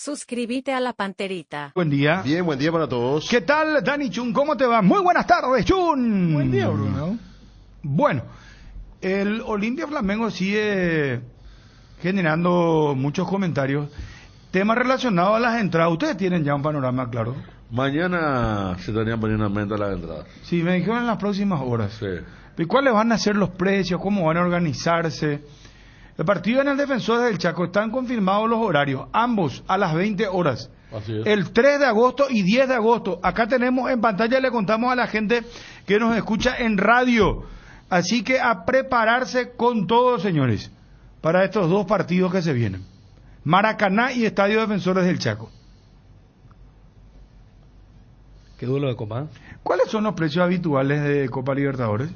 Suscríbete a la Panterita. Buen día. Bien, buen día para todos. ¿Qué tal, Dani Chun? ¿Cómo te va? Muy buenas tardes, Chun. Buen día, Bruno. Bueno, el Olimpia Flamengo sigue generando muchos comentarios. Temas relacionados a las entradas. ¿Ustedes tienen ya un panorama claro? Mañana se estarían poniendo en venta las entradas. Sí, me dijeron en las próximas horas. Sí. ¿Y cuáles van a ser los precios? ¿Cómo van a organizarse? El partido en el Defensores del Chaco, están confirmados los horarios, ambos a las 20 horas. Así es. El 3 de agosto y 10 de agosto. Acá tenemos en pantalla, le contamos a la gente que nos escucha en radio. Así que a prepararse con todo, señores, para estos dos partidos que se vienen. Maracaná y Estadio Defensores del Chaco. Qué duelo de Copa. ¿Cuáles son los precios habituales de Copa Libertadores?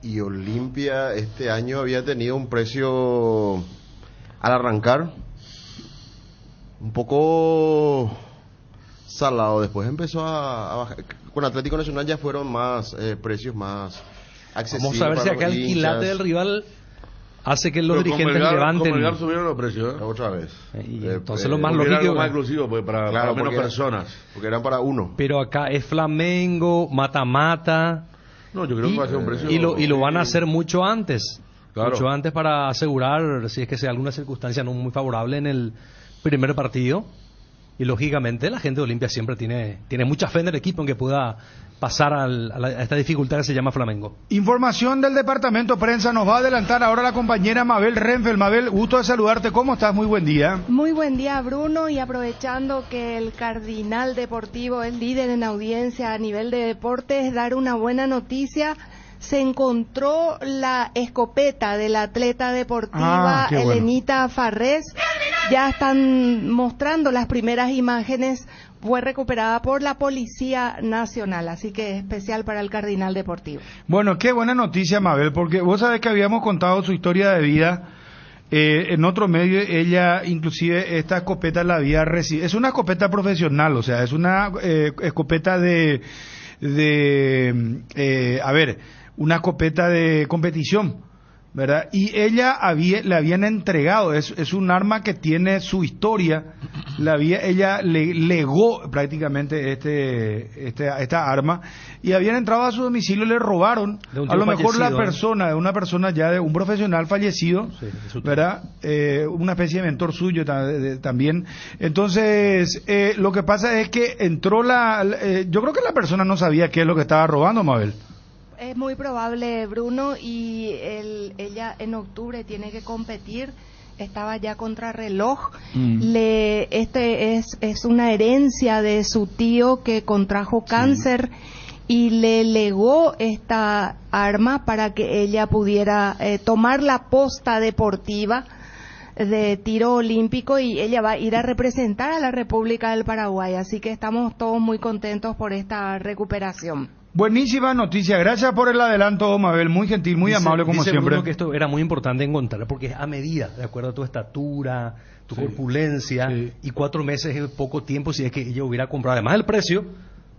Y Olimpia este año había tenido un precio al arrancar un poco salado, después empezó a bajar. Con Atlético Nacional ya fueron más precios más accesibles. Vamos a ver si para acá los el hinchas. quilate del rival hace que los Pero dirigentes con levanten. Melgar subieron los precios, ¿eh? Otra vez. Y entonces lo más Porque era lógico. algo más exclusivo, pues, para Claro, menos porque- personas. Porque eran para uno. Pero acá es Flamengo, mata-mata. No, yo creo que va a ser un precio. Y lo van a hacer mucho antes. Claro. Mucho antes para asegurar, si es que sea alguna circunstancia no muy favorable en el primer partido. Y lógicamente la gente de Olimpia siempre tiene mucha fe en el equipo en que pueda pasar a esta dificultad que se llama Flamengo. Información del Departamento Prensa nos va a adelantar ahora la compañera Mabel Renfel. Mabel, gusto de saludarte. ¿Cómo estás? Muy buen día. Muy buen día, Bruno, y aprovechando que el Cardinal Deportivo es líder en audiencia a nivel de deportes, dar una buena noticia. Se encontró la escopeta de la atleta deportiva qué bueno. Elenita Farrés. Ya están mostrando las primeras imágenes. Fue recuperada por la Policía Nacional, así que es especial para el Cardinal Deportivo. Bueno, qué buena noticia, Mabel, porque vos sabés que habíamos contado su historia de vida en otro medio. Ella, inclusive, esta escopeta la había recibido. Es una escopeta profesional, o sea, es una escopeta una escopeta de competición, ¿verdad? Y ella le habían entregado, es un arma que tiene su historia. Ella le legó prácticamente esta arma, y habían entrado a su domicilio y le robaron. A lo mejor de una persona ya, de un profesional fallecido, Sí, ¿verdad? Una especie de mentor suyo también. Entonces, lo que pasa es que entró yo creo que la persona no sabía qué es lo que estaba robando, Mabel. Es muy probable, Bruno, y ella en octubre tiene que competir. Estaba ya contrarreloj. Es una herencia de su tío que contrajo cáncer y le legó esta arma para que ella pudiera tomar la posta deportiva de tiro olímpico, y ella va a ir a representar a la República del Paraguay. Así que estamos todos muy contentos por esta recuperación. Buenísima noticia, gracias por el adelanto, Mabel, muy gentil, muy amable como dice siempre. Bruno que esto era muy importante encontrar, porque es a medida, de acuerdo a tu estatura, tu corpulencia, y 4 meses es poco tiempo si es que ella hubiera comprado, además del precio,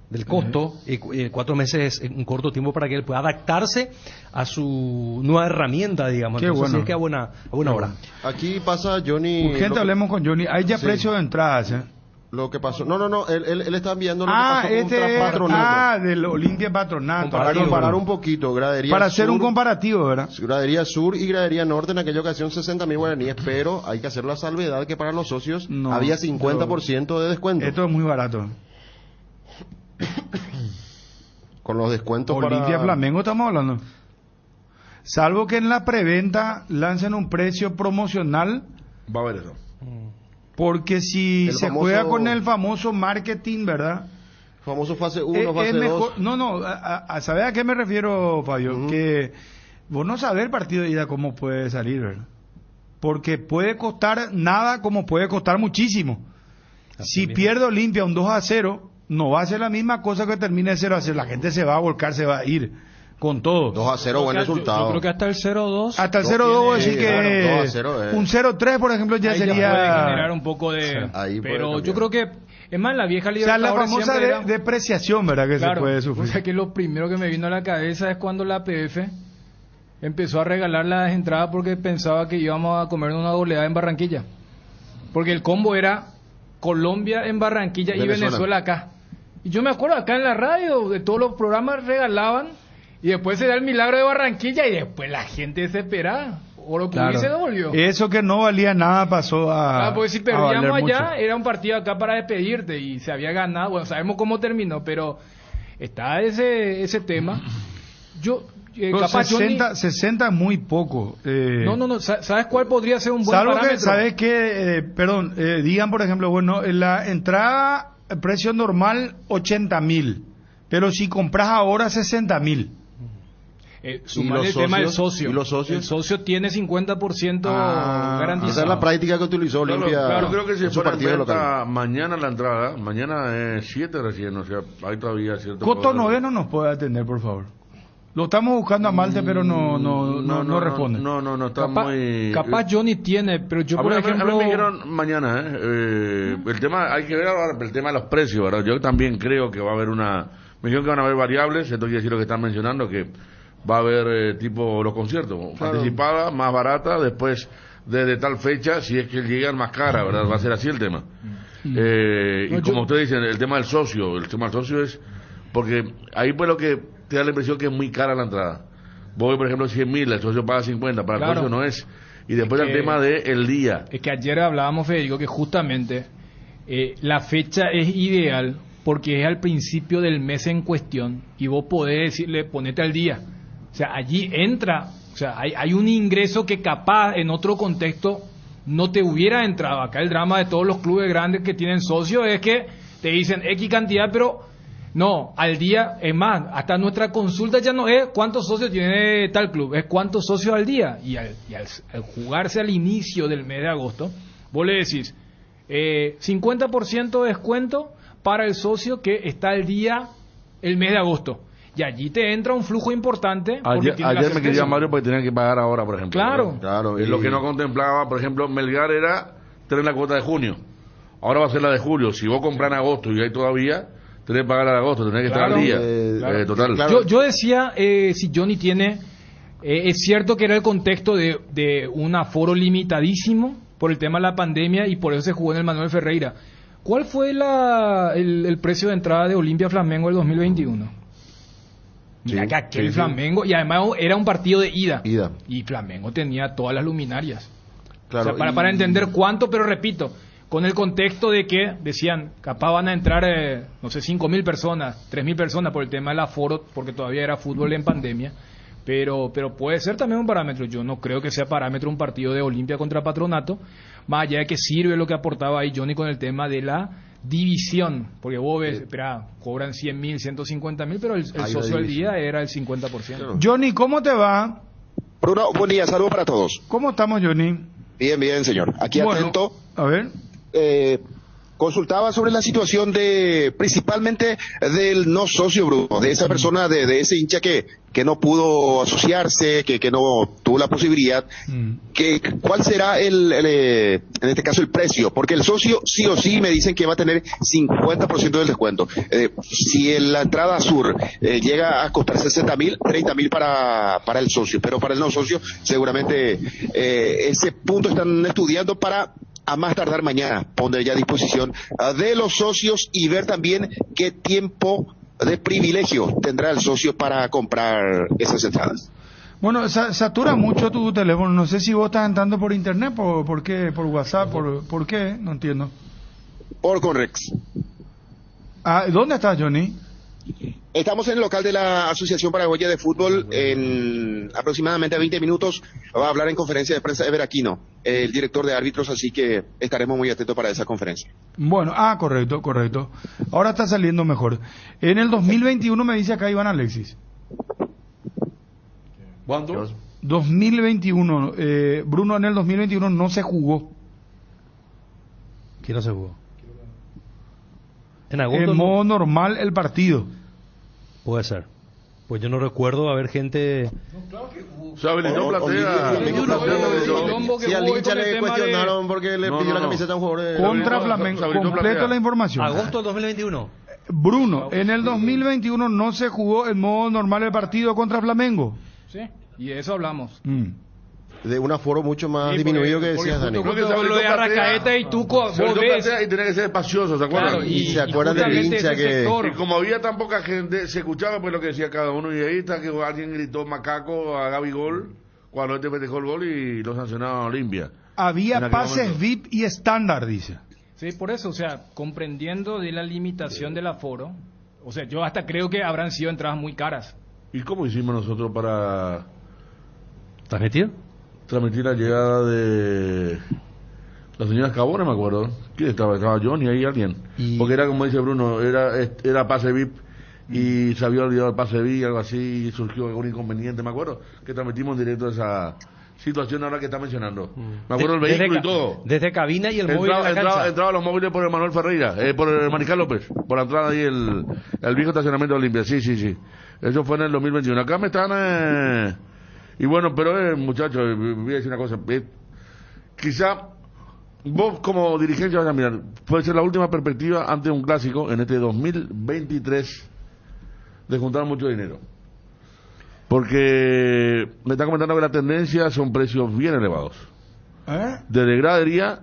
del costo, 4 meses es un corto tiempo para que él pueda adaptarse a su nueva herramienta, digamos. Qué Entonces, bueno. sí es que a buena hora. Aquí pasa Johnny. Urgente, hablemos con Johnny, hay ya Sí. precio de entradas, ¿eh? Lo que pasó. No, él está enviando lo que pasó con un Patronato. del Olimpia Patronato. Para comparar un poquito, gradería Para hacer sur, un comparativo, ¿verdad? gradería sur y gradería norte, en aquella ocasión 60.000 guaraníes, pero hay que hacer la salvedad que para los socios No, había 50% de descuento. Esto es muy barato. Con los descuentos Olimpia para... Flamengo estamos hablando. Salvo que en la preventa lancen un precio promocional, Va a haber eso. porque si El se famoso- juega con el famoso marketing, ¿verdad? Famoso fase 1, fase Es 2. mejor, ¿sabes a qué me refiero, Fabio? Ujú. Que vos no sabés el partido de ida cómo puede salir, ¿verdad? Porque puede costar nada como puede costar muchísimo. Así Si mismo. pierde Olimpia un 2-0, no va a ser la misma cosa que termine 0-0. La gente se va a volcar, se va a ir con todo. 2-0, buen resultado. Yo creo que hasta el 0-2. Hasta el 0-2, voy a decir Sí, que claro, 2-0 es. un 0-3, por ejemplo, ya ahí sería... ya puede generar un poco de... Ahí puede pero cambiar. yo creo que... Es más, la vieja O sea, la Libertadores famosa siempre era... depreciación, ¿verdad? Que Claro, se puede sufrir. o sea que lo primero que me vino a la cabeza es cuando la APF empezó a regalar las entradas porque pensaba que íbamos a comer una goleada en Barranquilla. Porque el combo era Colombia en Barranquilla y Venezuela acá. Y yo me acuerdo acá en la radio, de todos los programas regalaban, y después se da el milagro de Barranquilla, y después la gente desesperada. Oro Cubí se devolvió. Eso que no valía nada pasó a. Porque si a perdíamos valer allá, mucho. era un partido acá para despedirte, y se había ganado. Bueno, sabemos cómo terminó, pero está ese tema. Yo. Pero Capaz 60 es muy poco. No. ¿Sabes cuál podría ser un buen Salvo parámetro? que, ¿sabes qué? Perdón, digan por ejemplo, bueno, la entrada, el precio normal, 80.000. Pero si compras ahora, 60.000. Sumar el tema del socio. ¿Y los socios? El socio tiene 50% garantizado. Esa es la práctica que utilizó Olimpia. Yo creo que si en su fuera en partido venta local. mañana la entrada, mañana es 7 recién, o sea, hay todavía cierto... Cotonové no nos puede atender, por favor. Lo estamos buscando a Malte, pero no responde. No, está muy... Capaz Johnny tiene, pero yo, A por mí ejemplo... me dijeron mañana, el tema, hay que ver ahora el tema de los precios, ¿verdad? Yo también creo que va a haber me dijeron que van a haber variables, esto quiere decir lo que están mencionando, que va a haber tipo los conciertos, anticipada, más barata, después de tal fecha, si es que llegan más cara, ¿verdad? Va a ser así el tema. Y como ustedes dicen, el tema del socio es, porque ahí pues lo que te da la impresión que es muy cara la entrada. Voy, por ejemplo, 100.000, el socio paga 50, para el socio no es. Y después el tema del día. Es que ayer hablábamos, Federico, que justamente la fecha es ideal porque es al principio del mes en cuestión y vos podés decirle, ponete al día. O sea, allí entra, o sea, hay un ingreso que capaz en otro contexto no te hubiera entrado. Acá el drama de todos los clubes grandes que tienen socios es que te dicen X cantidad, pero no, al día, es más, hasta nuestra consulta ya no es cuántos socios tiene tal club, es cuántos socios al día. Y al jugarse al inicio del mes de agosto, vos le decís 50% de descuento para el socio que está al día el mes de agosto. Y allí te entra un flujo importante. Ayer me quería Mario porque tenía que pagar ahora, por ejemplo. Claro. Y lo que no contemplaba, por ejemplo, Melgar era tener la cuota de junio. Ahora va a ser la de julio. Si vos compras en agosto y hay todavía, tenés que pagar la de agosto, tenés que estar al día. Total. Yo decía, si Johnny tiene... es cierto que era el contexto de un aforo limitadísimo por el tema de la pandemia y por eso se jugó en el Manuel Ferreira. ¿Cuál fue el precio de entrada de Olimpia Flamengo del 2021? Mira que aquel Flamengo, y además era un partido de ida. Y Flamengo tenía todas las luminarias. Claro, o sea, para entender cuánto, pero repito, con el contexto de que decían, capaz van a entrar, 5.000 personas, 3.000 personas por el tema del aforo, porque todavía era fútbol en pandemia. Pero puede ser también un parámetro. Yo no creo que sea parámetro un partido de Olimpia contra Patronato, más allá de que sirve lo que aportaba ahí Johnny con el tema de la división, porque vos ves, cobran 100.000, 150.000, pero el socio del día era el 50%. Johnny, ¿cómo te va? Bruno, buen día, saludos para todos. ¿Cómo estamos, Johnny? Bien, señor. Aquí atento. A ver. Consultaba sobre la situación principalmente del no socio, Bruno, de esa persona, de ese hincha que no pudo asociarse, que no tuvo la posibilidad. ¿Cuál será en este caso el precio? Porque el socio sí o sí me dicen que va a tener 50% del descuento. Si en la entrada sur llega a costar 60.000, 30.000 para el socio, pero para el no socio seguramente ese punto están estudiando para a más tardar mañana poner ya a disposición de los socios y ver también qué tiempo de privilegio tendrá el socio para comprar esas entradas. Bueno, satura mucho tu teléfono. No sé si vos estás entrando por internet, ¿por qué? ¿Por WhatsApp? ¿Por qué? No entiendo. Por Conrex. ¿Dónde estás, Johnny? Estamos en el local de la Asociación Paraguaya de Fútbol. En aproximadamente 20 minutos va a hablar en conferencia de prensa Ever Aquino, el director de árbitros, así que estaremos muy atentos para esa conferencia. Bueno, correcto. Ahora está saliendo mejor. En el 2021 me dice acá Iván Alexis. ¿Cuánto? 2021. Bruno, en el 2021 no se jugó. ¿Quién no se jugó? En agosto. En modo normal el partido. Puede ser. Pues yo no recuerdo haber gente... O sea, habilitó platea. Si al hincha le cuestionaron porque le pidió la camiseta a un jugador contra Flamengo. Completo la información. Agosto del 2021. Bruno, en el 2021 no se jugó en modo normal el partido contra Flamengo. Sí, y de eso hablamos. de un aforo mucho más Sí, disminuido porque- que decías, porque Dani. justo Porque Lo de Sabrito Arrascaeta y Tuco, vos Sabrito ves. plantea y tenía que ser espacioso, ¿se acuerdan? Claro, Y se acuerdan del justamente hincha ese que- sector. Y como había tan poca gente, se escuchaba pues lo que decía cada uno, y ahí está que alguien gritó macaco a Gabigol cuando este festejó el gol y lo sancionaron a Olimpia. Había En aquel pases momento. VIP y estándar, dice. Sí, por eso, o sea, comprendiendo de la limitación del aforo, o sea, yo hasta creo que habrán sido entradas muy caras. ¿Y cómo hicimos nosotros para ¿Estás metido? transmitir la llegada de la señora Escabona, me acuerdo? ¿Quién estaba? Estaba Johnny ahí, alguien. Y- Porque era como dice Bruno, era pase VIP y se había olvidado el pase VIP, algo así, y surgió algún inconveniente, me acuerdo, que transmitimos en directo esa situación ahora que está mencionando. Me acuerdo el vehículo y todo. Desde cabina y el móvil Entraba, en la cancha. entraba los móviles por el Manuel Ferreira, por el Mariscal López, por la entrada ahí, el viejo estacionamiento de Olimpia. Sí, sí, sí. Eso fue en el 2021. Acá me están... y bueno, pero muchachos, voy a decir una cosa. Quizá vos como dirigencia vas a mirar, puede ser la última perspectiva ante un clásico en este 2023 de juntar mucho dinero. Porque me está comentando que la tendencia son precios bien elevados. ¿Eh? Desde gradería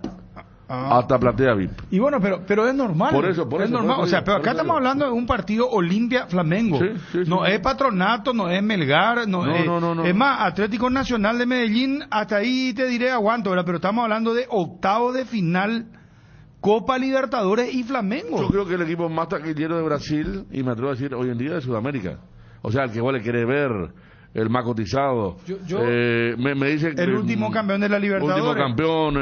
Ah. hasta platea VIP. Y bueno, pero es normal. Por eso, es normal. por O sea, eso, pero por acá eso estamos digo. hablando de un partido Olimpia-Flamengo. Sí, sí, no sí. es Patronato, no es Melgar, no, No, es... no. Es más, Atlético Nacional de Medellín, hasta ahí te diré aguanto, ¿verdad? Pero estamos hablando de octavo de final, Copa Libertadores y Flamengo. Yo creo que el equipo más taquillero de Brasil, y me atrevo a decir hoy en día de Sudamérica. O sea, el que vos le quiere ver, el más cotizado. Me dice que El último campeón de la Libertadores. Último campeón,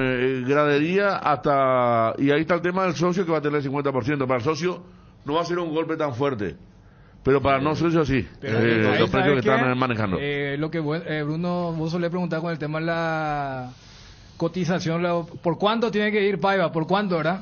gradería hasta... Y ahí está el tema del socio que va a tener el 50%. Para el socio no va a ser un golpe tan fuerte. Pero para el no socio sí. Pero los ahí, precios ¿sabes que qué? están manejando. Lo que Bruno, vos solés preguntar con el tema de la cotización, ¿por cuánto tiene que ir Paiva? ¿Por cuánto, verdad?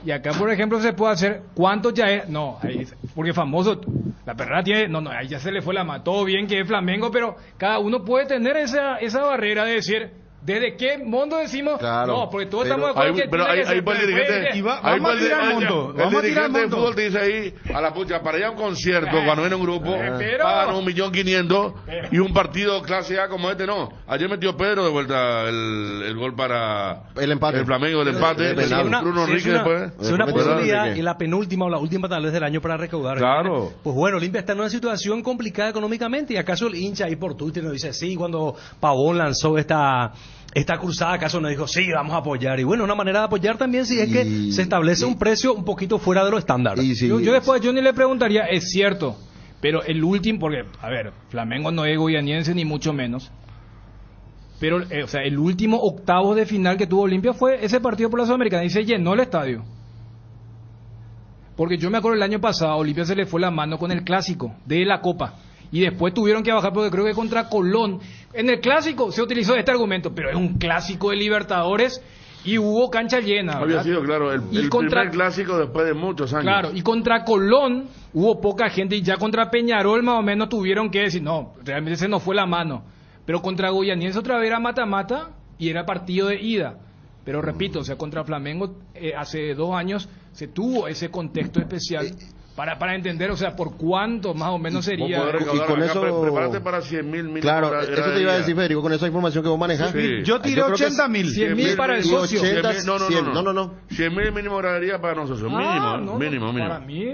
Y acá, por ejemplo, se puede hacer, ¿cuánto ya es? No, ahí, porque famoso, la perra tiene, no, ahí ya se le fue la mano, todo bien que es Flamengo, pero cada uno puede tener esa barrera de decir, ¿desde qué mundo decimos? Claro, No, porque todos pero- estamos de acuerdo que Pero tiene que ahí ser para el dirigente, Y va- ahí vamos a para el- tirar el- monto, el vamos a tirar dirigente de monto. fútbol te dice ahí, a la pucha, para ir a un concierto, cuando viene un grupo, pero- pagan 1.500.000 y un partido clase A como este no. Ayer metió Pedro de vuelta el gol para El empate. el Flamengo, el empate. el penal. Bruno Si es Enrique una, después. si es una Después posibilidad Enrique. y la penúltima o la última tal vez del año para recaudar. Claro. Pues bueno, Olimpia está en una situación complicada económicamente y acaso el hincha ahí por Twitter nos dice, sí, cuando Pavón lanzó esta cruzada, acaso nos dijo, sí, vamos a apoyar. Y bueno, una manera de apoyar también si es que Y- se establece un precio un poquito fuera de lo estándar. Y si- Yo después a Johnny le preguntaría, es cierto, pero el último, porque, a ver, Flamengo no es goianiense ni mucho menos, pero, o sea, el último octavo de final que tuvo Olimpia fue ese partido por la Sudamericana y se llenó el estadio. Porque yo me acuerdo el año pasado, a Olimpia se le fue la mano con el clásico de la Copa. Y después tuvieron que bajar, porque creo que contra Colón. En el clásico se utilizó este argumento, pero es un clásico de Libertadores y hubo cancha llena. Había ¿verdad? sido, claro, el Y contra- primer clásico después de muchos años. Claro, y contra Colón hubo poca gente y ya contra Peñarol más o menos tuvieron que decir, no, realmente se nos fue la mano. Pero contra Goianiense otra vez era mata-mata y era partido de ida. Pero repito, o sea, contra Flamengo hace 2 años se tuvo ese contexto especial para entender, o sea, por cuánto más o menos Vos sería. podés recaudar Y con acá, eso- prepárate para 100.000 mínimo. Claro, eso te iba a decir, Federico, con esa información que vos manejas. Sí. Yo tiré Yo creo que 80.000. 100.000 para el y socio. 80, 100.000, no. 100.000 mínimo gradería para nosotros. Ah, Mínimo, no, mínimo. Para mí.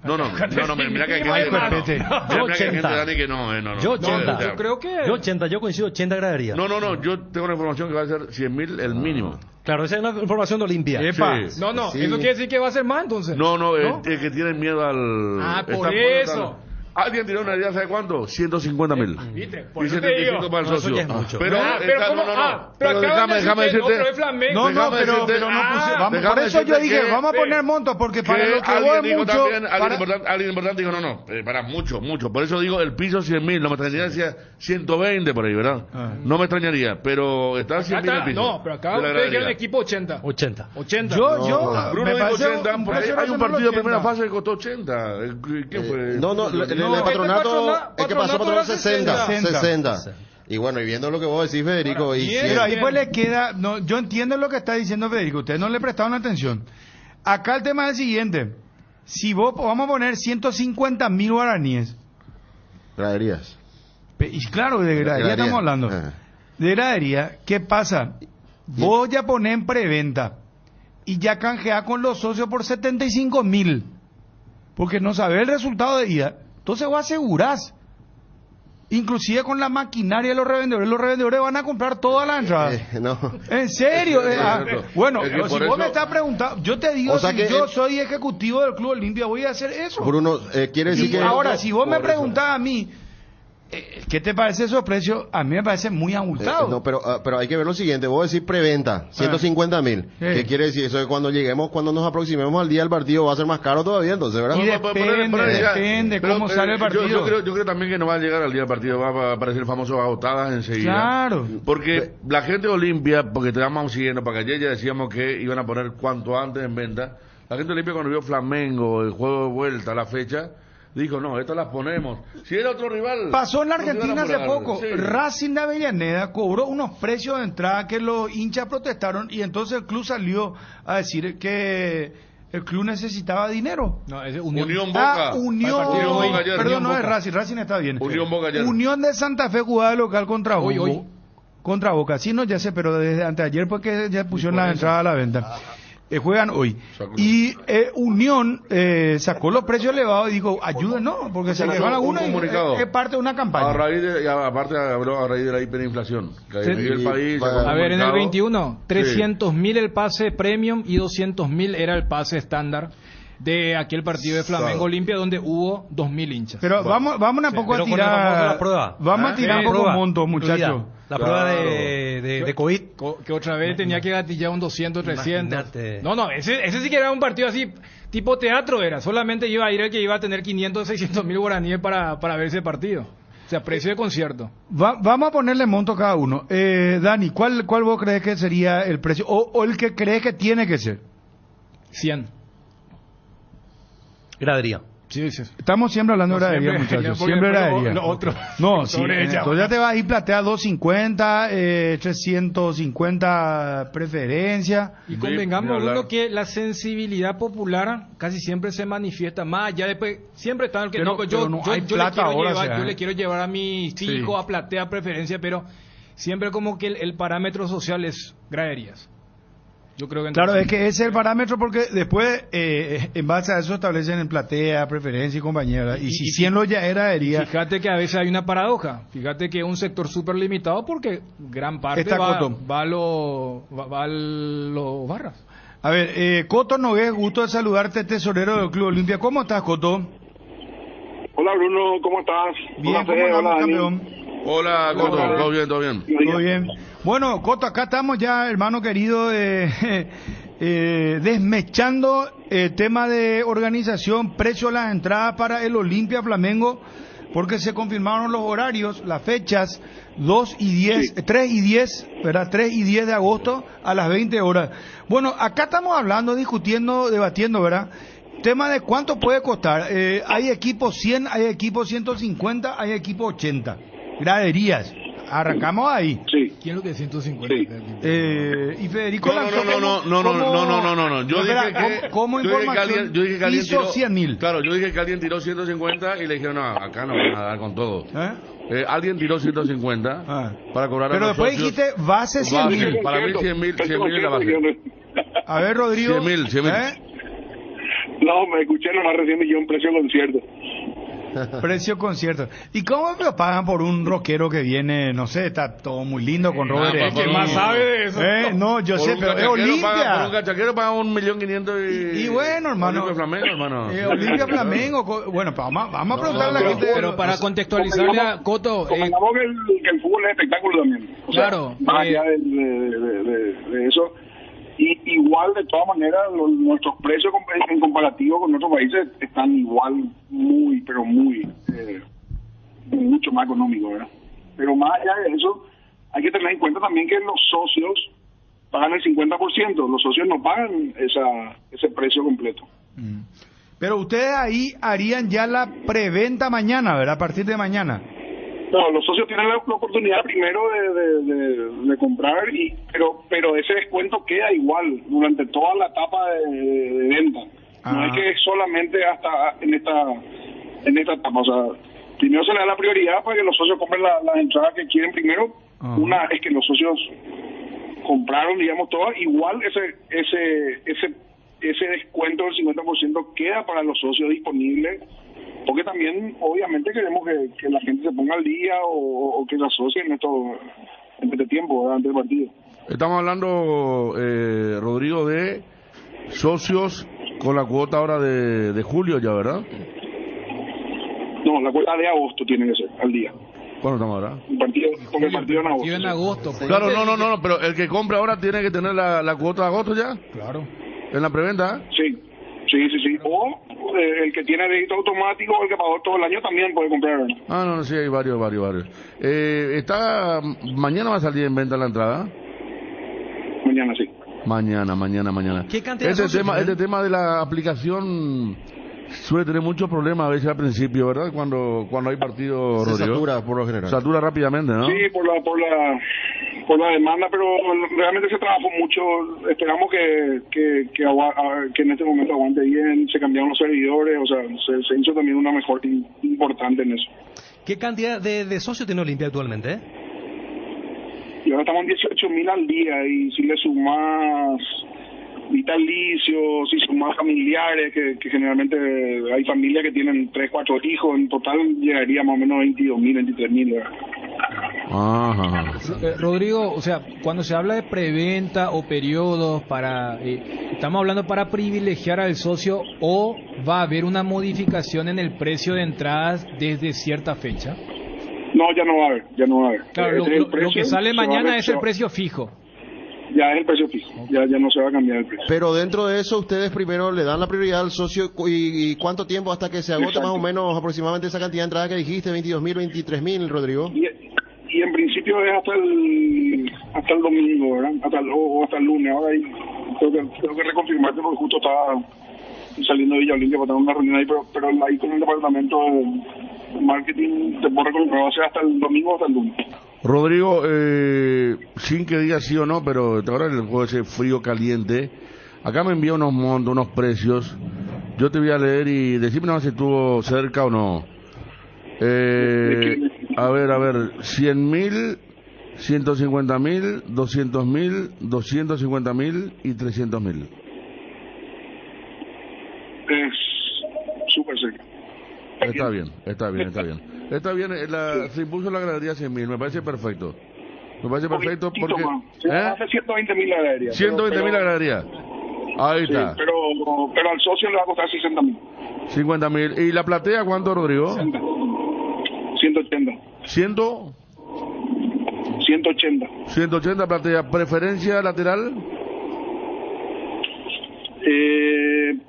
No, mira que hay Mínimo, gente. hermano. Pete. Mira que hay gente, 80. Dani, que no. Yo 80. Yo creo que. Yo 80, yo coincido 80 graderías. No, yo tengo una información que va a ser 100.000 el mínimo. Claro, esa es una información de Olimpia. Epa. Sí. No, Sí. eso quiere decir que va a ser más entonces. No, el que tiene miedo al... Ah, por está eso. Alguien tiró una idea, ¿sabe cuánto? 150.000. ¿Viste? Por Y eso te 75 digo. para el No, eso socio. ya es mucho. Pero, ¿cómo? Pero déjame No, decirte... pero es Flamengo. No, Déjame pero decirte- no puse, Ah, vamos, déjame por eso yo decirte dije, que- vamos a poner montos, porque Que para lo que vos alguien es dijo mucho... también, para- alguien importante dijo, para mucho. Por eso digo, el piso 100.000, no me extrañaría si decía 120 por ahí, ¿verdad? No me extrañaría, pero está 100.000 el piso. No, pero acá de la ustedes dijeron gradería. equipo 80. 80. 80. Yo, Bruno me dijo parece 80, un por ahí precio hay un razonable partido de 80. primera fase que costó 80. ¿Qué fue? No, el este patronato, el que pasó patronato por era 60. 60. Y bueno, y viendo lo que vos decís, Federico, Ahora, y bien. Pero ahí pues le queda, no, yo entiendo lo que está diciendo Federico, ustedes no le prestaron atención. Acá el tema es el siguiente, si vos, vamos a poner 150.000 guaraníes, graderías. y claro, de gradería estamos hablando, de gradería, ¿qué pasa? Vos ya ponés en preventa y ya canjeás con los socios por 75.000, porque no sabés el resultado de ida. Entonces vos asegurás, inclusive con la maquinaria de los revendedores van a comprar todas las entradas. No. ¿En serio? Bueno, es que si por vos me eso- estás preguntando, yo te digo, O sea si que yo el- soy ejecutivo del Club Olimpia, voy a hacer eso. Bruno, quiere decir Y que... ahora, si vos me por eso. preguntás a mí, ¿qué te parece esos precios? A mí me parece muy abultado. no, pero hay que ver lo siguiente. Vos decís preventa, 150.000. Sí. ¿Qué quiere decir? Eso es cuando lleguemos, cuando nos aproximemos al día del partido, va a ser más caro todavía, entonces, ¿verdad? Y depende cómo sale el partido. Yo creo también que no va a llegar al día del partido, va a aparecer el famoso agotadas enseguida. Claro. Porque la gente de Olimpia, porque te estábamos siguiendo, para que ayer ya decíamos que iban a poner cuanto antes en venta, la gente de Olimpia cuando vio Flamengo, el juego de vuelta, la fecha, dijo, no, estas las ponemos. Si era otro rival... Pasó en la nos iban a Argentina hace apurar. poco. Sí. Racing de Avellaneda cobró unos precios de entrada que los hinchas protestaron y entonces el club salió a decir que el club necesitaba dinero. No, es Unión Boca. Unión. Boca ayer. Perdón, Unión no es Boca. Racing está bien. Unión Boca ayer. Unión de Santa Fe jugaba de local contra Boca. Hoy. Contra Boca. Sí, no, ya sé, pero desde anteayer porque ya pusieron las entradas a la venta. Juegan hoy. Y Unión sacó los precios elevados y dijo, ayúdenos, porque se quejan algunos y comunicado. es parte de una campaña. A raíz de, y aparte habló a raíz de la hiperinflación que Sí. vivió el país. A sacó un A ver, en el comunicado. 21, 300.000 el pase premium y 200.000 era el pase estándar de aquel partido de Flamengo Claro. Olimpia donde hubo 2.000 hinchas. Pero vamos un Sí, poco a pero con el famoso tirar la prueba. Vamos a tirar un poco montos, muchachos. La prueba Claro. de COVID. Que otra vez tenía que gatillar un 200, 300. Imagínate. No, ese sí que era un partido así, tipo teatro era. Solamente iba a ir el que iba a tener 500, 600.000 guaraníes para ver ese partido. O sea, precio de concierto. Vamos a ponerle monto cada uno. Dani, ¿cuál vos crees que sería el precio? O el que crees que tiene que ser. 100. Gradería. Sí, sí. Estamos siempre hablando de No, gradería, siempre, muchachos. porque Siempre después gradería. lo otro. No, sí. Sobre ella. Entonces ya te vas a ir platea 250, 350 preferencia. Y Ni convengamos, hablar. Bruno, que la sensibilidad popular casi siempre se manifiesta más allá después. Siempre está el que Pero- no, pero no hay le plata quiero ahora, llevar, o sea, yo le quiero llevar a mis hijos a platea preferencia, pero siempre como que el parámetro social es graderías. Yo creo que Claro, entonces- es que ese es el parámetro porque después, en base a eso, establecen en platea, preferencia y compañera. Y si 100 lo ya era, gradería. Fíjate que a veces hay una paradoja. Fíjate que es un sector súper limitado porque gran parte Está va Coto. a los barras. A ver, Coto Nogués, gusto de saludarte, tesorero del Club Olimpia. ¿Cómo estás, Coto? Hola Bruno, ¿cómo estás? Bien, Hola, ¿cómo Fede, andamos, hola, Dani. campeón? Hola, Coto, Hola. todo bien, todo bien. Todo bien. Bueno, Coto, acá estamos ya, hermano querido, desmechando el tema de organización, precio de las entradas para el Olimpia Flamengo, porque se confirmaron los horarios, las fechas, 2 y 10, 3 y 10, ¿verdad? 3 y 10 de agosto a las 20 horas. Bueno, acá estamos hablando, discutiendo, debatiendo, ¿verdad? Tema de cuánto puede costar. Hay equipos 100, hay equipos 150, hay equipos 80. Graderías. Arrancamos ahí. Sí, ¿Quién es lo que es 150? Sí. Y Federico No, lanzó no. Yo espera, dije que. ¿cómo yo dije que información? alguien- yo dije que alguien Hizo tiró- 100.000. Claro, yo dije que alguien tiró 150 y le dijeron, no, acá no van a dar con todo. Alguien tiró 150 Ah. para cobrar a Pero los después socios. dijiste base 100.000. Base. Para mí 100.000 es la base. A ver, Rodrigo. 100.000. No, me escuché nomás recién y yo un precio concierto. Precio concierto. ¿Y cómo lo pagan por un rockero que viene, no sé, está todo muy lindo con Robert? Ah, Eche? ¿quién más sabe de eso? No, yo sé, pero es Por un Olimpia. cachaquero paga 1.500.000 Y bueno, hermano. Olimpia Flamengo, hermano. Olimpia Flamengo. Bueno, pues vamos a preguntarle a la gente. Pero para contextualizarle a Coto, Convengamos que el fútbol es espectáculo también. O sea, Claro, más allá de eso. Y igual, de todas maneras, nuestros precios en comparativo con otros países están igual muy, pero muy, mucho más económicos, ¿verdad? Pero más allá de eso, hay que tener en cuenta también que los socios pagan el 50%. Los socios no pagan ese precio completo. Pero ustedes ahí harían ya la preventa mañana, ¿verdad? A partir de mañana. No, los socios tienen la oportunidad primero de comprar, pero ese descuento queda igual durante toda la etapa de venta. No Ah. es que solamente hasta en esta etapa. O sea, primero se le da la prioridad para que los socios compren las entradas que quieren primero Una es que los socios compraron, digamos, todo, igual ese descuento del 50% queda para los socios disponibles, porque también obviamente queremos que la gente se ponga al día o que se asocie en este tiempo, ¿verdad? Antes del partido. Estamos hablando, Rodrigo, de socios con la cuota ahora de julio ya, ¿verdad? No, la cuota de agosto tiene que ser, al día. ¿Cuándo estamos ahora? Porque el partido en agosto. En agosto. Pues. Claro, no, pero el que compra ahora tiene que tener la cuota de agosto ya. Claro. ¿En la preventa? Sí. O el que tiene débito automático o el que pagó todo el año también puede comprar. No, sí, hay varios. ¿Mañana va a salir en venta la entrada? Mañana sí. Mañana. ¿Qué cantidad de Este socios, tema de la aplicación suele tener muchos problemas a veces al principio, ¿verdad? Cuando hay partido, Se Rodrigo. satura por lo general. Satura rápidamente, ¿no? Sí, por la demanda, pero realmente se trabajó mucho. Esperamos que en este momento aguante bien. Se cambiaron los servidores, o sea, se hizo también una mejora importante en eso. ¿Qué cantidad de socios tiene Olimpia actualmente? Y ahora estamos en 18.000 al día, y si le sumás vitalicios, si sumás familiares, que generalmente hay familias que tienen 3, 4 hijos, en total llegaría más o menos a 22.000, 23.000. Ajá. Rodrigo, o sea, cuando se habla de preventa o periodos estamos hablando para privilegiar al socio, o va a haber una modificación en el precio de entradas desde cierta fecha. No, ya no va a haber. Claro, lo que sale mañana es el precio fijo. Ya es el precio fijo, ya no se va a cambiar el precio. Pero dentro de eso, ustedes primero le dan la prioridad al socio, y ¿cuánto tiempo hasta que se agote? Exacto. Más o menos aproximadamente esa cantidad de entradas que dijiste, 22.000, 23.000, Rodrigo. Y en principio es hasta el domingo, ¿verdad? Hasta el lunes. Ahora tengo que reconfirmarte porque justo estaba saliendo de Villa Olimpia para tener una reunión ahí, pero ahí con el departamento de marketing te puedo recomendar, va a ser hasta el domingo o hasta el lunes. Rodrigo, sin que diga sí o no, pero ahora el juego ese frío caliente, acá me envía unos montos, unos precios. Yo te voy a leer y decime si estuvo cerca o no. A ver, 100.000, 150.000, 200.000, 250.000 y 300.000. Es súper cerca. Está bien. Se impuso la gradería 100.000, me parece perfecto. Porque... Se hace 120.000 la gradería. 120.000 la gradería. Ahí sí, está. Pero al socio le va a costar 60.000. 50.000. ¿Y la platea cuánto, Rodrigo? 180. 180 platea. ¿Preferencia lateral?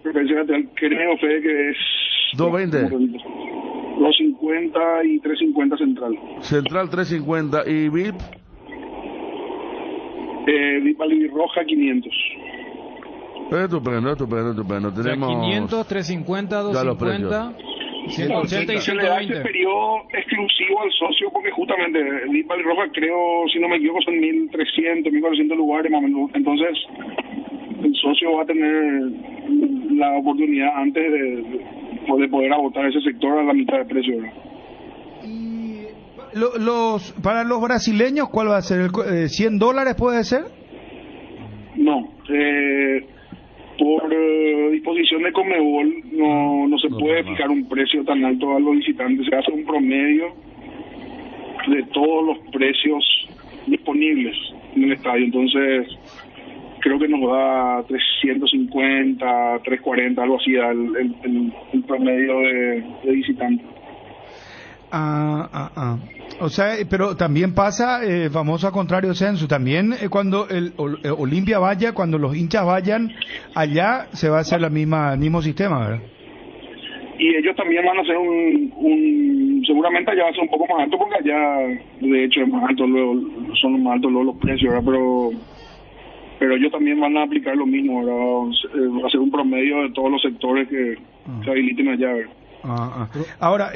Preferencia lateral, creo, Fede, que es 220. 250 y 350 central. Central 350. ¿Y VIP? VIP roja 500. Estupendo. O sea, Tenemos 500, 350, 250, 180 y Se le da ese 120. periodo exclusivo al socio porque justamente VIP roja, creo, si no me equivoco, son 1.300, 1.400 lugares más o menos. Entonces el socio va a tener la oportunidad antes de poder agotar ese sector a la mitad de precio, ¿verdad? Y para los brasileños, ¿cuál va a ser? ¿$100 puede ser? No, por disposición de Conmebol no se puede fijar un precio tan alto a los visitantes. Se hace un promedio de todos los precios disponibles en el estadio. Entonces creo que nos da 350, 340, algo así, el promedio de visitantes. O sea, pero también pasa, famoso a contrario censo, también cuando el Olimpia vaya, cuando los hinchas vayan allá, se va a hacer el mismo sistema, ¿verdad? Y ellos también van a hacer seguramente allá va a ser un poco más alto, porque allá de hecho es más alto, son más altos los precios, ¿verdad? Pero ellos también van a aplicar lo mismo, ¿verdad? Va a ser un promedio de todos los sectores que se habiliten allá, ¿verdad? Ahora,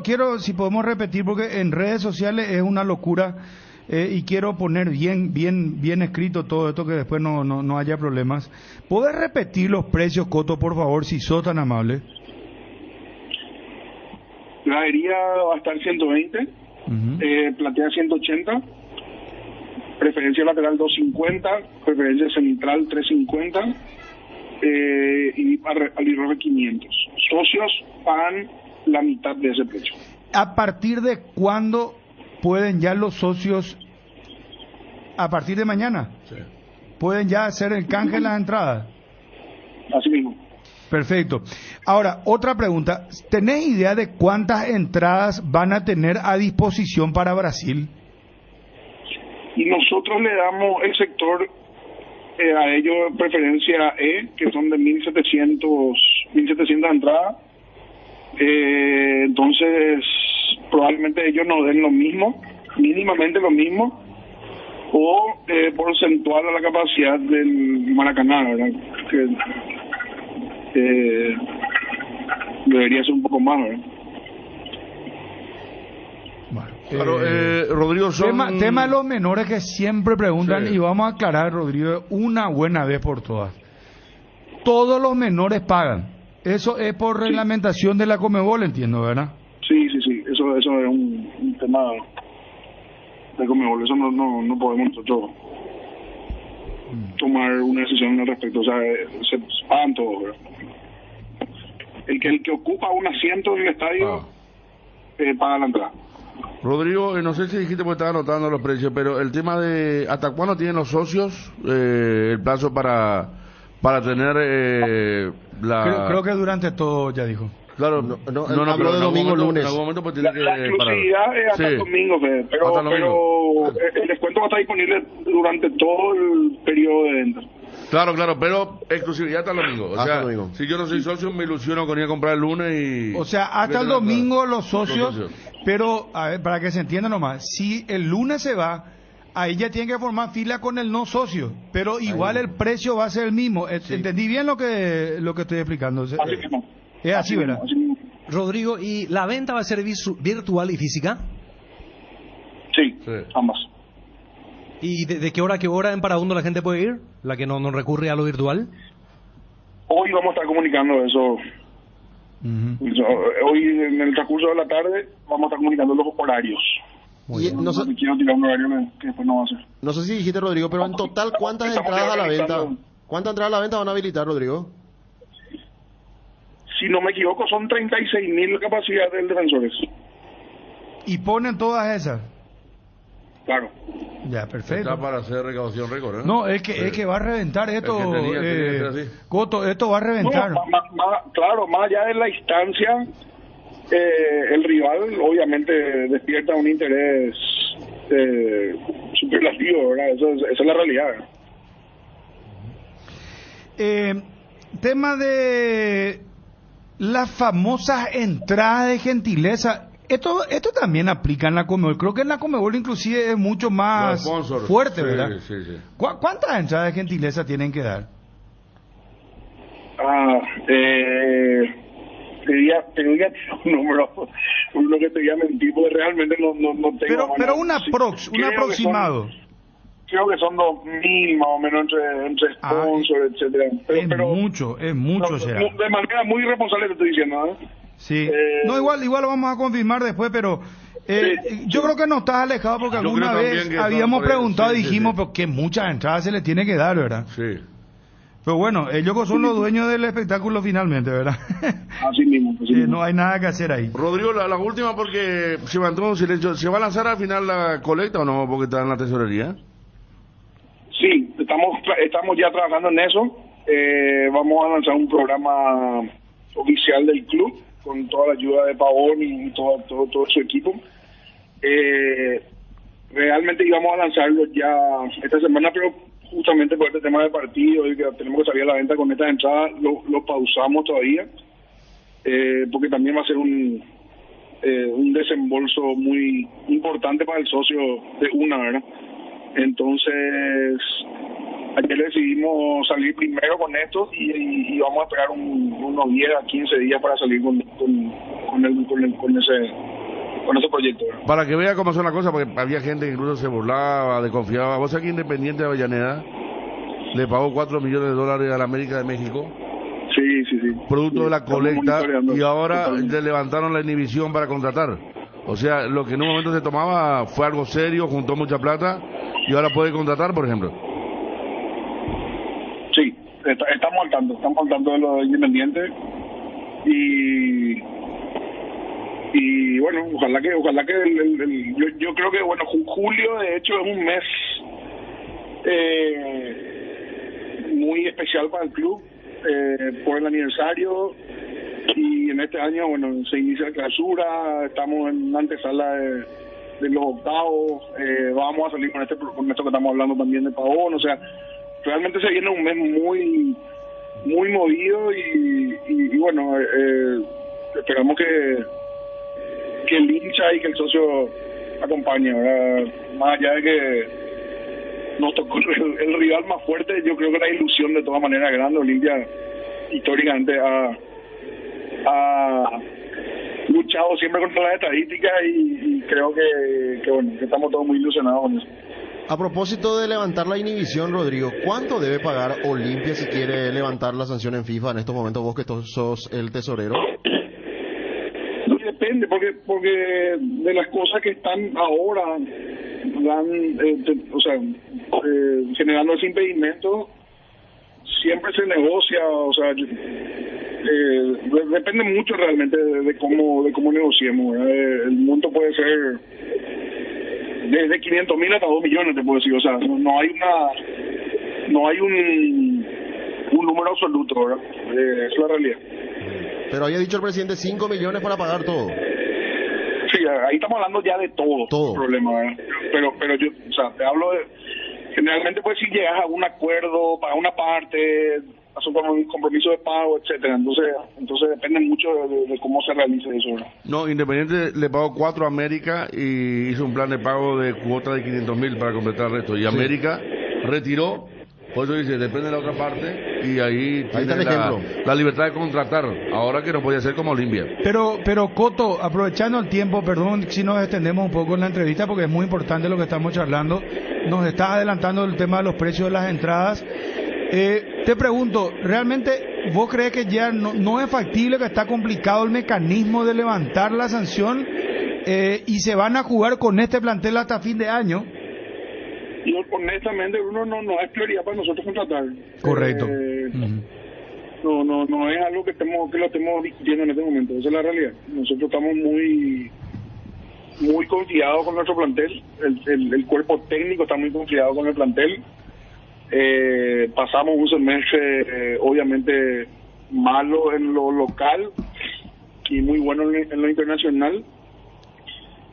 quiero, si podemos repetir, porque en redes sociales es una locura, y quiero poner bien escrito todo esto, que después no haya problemas. ¿Puedes repetir los precios, Coto, por favor, si sos tan amable? La gradería va a estar 120. platea 180, preferencia lateral 250, preferencia central 350 y al 500. Socios pagan la mitad de ese precio. ¿A partir de cuándo pueden ya los socios, a partir de mañana, pueden ya hacer el canje en las entradas? Así mismo. Perfecto. Ahora, otra pregunta. ¿Tenés idea de cuántas entradas van a tener a disposición para Brasil? Y nosotros le damos el sector a ellos preferencia E, que son de 1.700 entradas. Entonces, probablemente ellos nos den lo mismo, mínimamente lo mismo, o porcentual a la capacidad del Maracaná, ¿verdad? Que debería ser un poco más, ¿verdad? Bueno, claro, Rodrigo, tema de los menores que siempre preguntan, sí. y vamos a aclarar, Rodrigo, una buena vez por todas. Todos los menores pagan. Eso es por reglamentación de la Conmebol, entiendo, ¿verdad? Sí. Eso es un tema de Conmebol. Eso no podemos nosotros tomar una decisión al respecto. O sea, se pagan todos, ¿verdad? El que ocupa un asiento en el estadio paga la entrada. Rodrigo, no sé si dijiste porque estaba anotando los precios, pero el tema de ¿hasta cuándo tienen los socios el plazo para tener Creo que durante todo, ya dijo. Claro, No, pero de domingo, lunes. En algún momento pues tiene La exclusividad es hasta el domingo, Fede, pero el descuento va a estar disponible durante todo el periodo de venta. Claro, pero exclusividad hasta el domingo. O Hasta sea, el domingo. si yo no soy socio, me ilusiono con ir a comprar el lunes y... O sea, hasta el domingo los socios, pero, a ver, para que se entienda nomás, si el lunes se va, ahí ya tienen que formar fila con el no socio, pero igual el precio va a ser el mismo. Sí. ¿Entendí bien lo que estoy explicando? Así mismo. Es así, ¿verdad? Así mismo. Rodrigo, ¿y la venta va a ser virtual y física? Sí, ambas. ¿Y de qué hora a qué hora en Paragundo la gente puede ir? ¿La que no recurre a lo virtual? Hoy vamos a estar comunicando eso. Hoy, en el transcurso de la tarde, vamos a estar comunicando los horarios. No quiero tirar un horario que después no va a ser. No sé si dijiste, Rodrigo, pero en total, ¿cuántas entradas a la venta? ¿Cuántas entradas a la venta van a habilitar, Rodrigo? Si no me equivoco, son 36.000 capacidad del Defensores. ¿Y ponen todas esas? Claro. Ya, perfecto. Está para hacer recaudación récord, ¿eh? No, es que va a reventar esto, tenía que ser así. Coto, esto va a reventar. No, claro, más allá de la instancia, el rival obviamente despierta un interés superlativo, ¿verdad? Esa es la realidad, ¿verdad? Tema de las famosas entradas de gentileza. Esto también aplica en la Conmebol. Creo que en la Conmebol inclusive es mucho más fuerte, ¿verdad? Sí. ¿Cuántas entradas de gentileza tienen que dar? Te diría un número, uno que te diga mentir, porque realmente no tengo... Pero un aproximado. Creo que son 2.000 más o menos entre sponsors, etcétera. Pero es mucho será. De manera muy irresponsable te estoy diciendo, ¿eh? Sí. No, igual lo vamos a confirmar después, pero yo creo que no estás alejado porque alguna vez habíamos preguntado y dijimos que muchas entradas se le tiene que dar, ¿verdad? Sí. Pero bueno, ellos son los dueños del espectáculo finalmente, ¿verdad? Así mismo. No hay nada que hacer ahí. Rodrigo, la última porque se mantuvo en silencio. ¿Se va a lanzar al final la colecta o no? Porque está en la tesorería. Sí, estamos ya trabajando en eso. Vamos a lanzar un programa oficial del club con toda la ayuda de Pavón y todo su equipo. Realmente íbamos a lanzarlo ya esta semana, pero justamente por este tema de partido y que tenemos que salir a la venta con estas entradas, lo pausamos todavía, porque también va a ser un desembolso muy importante para el socio de una, ¿verdad? Entonces, ayer decidimos salir primero con esto y vamos a esperar unos 10 a 15 días para salir con ese proyecto, ¿verdad? Para que vea cómo son las cosas, porque había gente que incluso se burlaba, desconfiaba. ¿Vos sabés que Independiente de Avellaneda le pagó $4 millones a la América de México? Sí. Producto de la colecta, y ahora totalmente. le levantaron la inhibición para contratar. O sea, lo que en un momento se tomaba fue algo serio, juntó mucha plata y ahora puede contratar, por ejemplo. Sí, estamos al tanto de los independientes y bueno, ojalá que yo creo que bueno, julio de hecho es un mes muy especial para el club por el aniversario, y en este año bueno se inicia la clausura, estamos en la antesala de los octavos, vamos a salir con esto que estamos hablando también de Pavón, o sea, realmente se viene un mes muy movido y bueno, esperamos que el hincha y que el socio acompañe, ¿verdad? Más allá de que nos tocó el rival más fuerte, yo creo que la ilusión de todas maneras grande. Olimpia históricamente ha luchado siempre contra las estadísticas y creo que bueno, que estamos todos muy ilusionados con eso. A propósito de levantar la inhibición, Rodrigo, ¿cuánto debe pagar Olimpia si quiere levantar la sanción en FIFA en estos momentos, vos que sos el tesorero? Depende, porque de las cosas que están ahora generando ese impedimento, siempre se negocia, o sea, depende mucho realmente de cómo negociemos, ¿verdad? El monto puede ser desde 500.000 hasta 2 millones, te puedo decir, o sea, no hay un número absoluto, ¿verdad? Es la realidad. Pero había dicho el presidente 5 millones para pagar todo. Sí, ahí estamos hablando ya de todo. El problema, ¿verdad? Pero yo, o sea, te hablo de, generalmente pues si llegas a un acuerdo para una parte, a un compromiso de pago, etcétera, entonces depende mucho de cómo se realice eso, ¿verdad? No, Independiente le pagó 4 a América y hizo un plan de pago de cuota de 500.000 para completar el resto, y América retiró. Por eso dice, depende de la otra parte, y ahí tiene la libertad de contratar, ahora que no podía ser como Olimpia. Pero Coto, aprovechando el tiempo, perdón si nos extendemos un poco en la entrevista, porque es muy importante lo que estamos charlando, nos está adelantando el tema de los precios de las entradas. Te pregunto, ¿realmente vos crees que ya no es factible, que está complicado el mecanismo de levantar la sanción y se van a jugar con este plantel hasta fin de año? Y honestamente, Bruno, no es prioridad para nosotros contratar. Correcto. No es algo que lo estemos discutiendo en este momento, esa es la realidad. Nosotros estamos muy confiados con nuestro plantel, el cuerpo técnico está muy confiado con el plantel. Pasamos un semestre obviamente malo en lo local y muy bueno en lo internacional,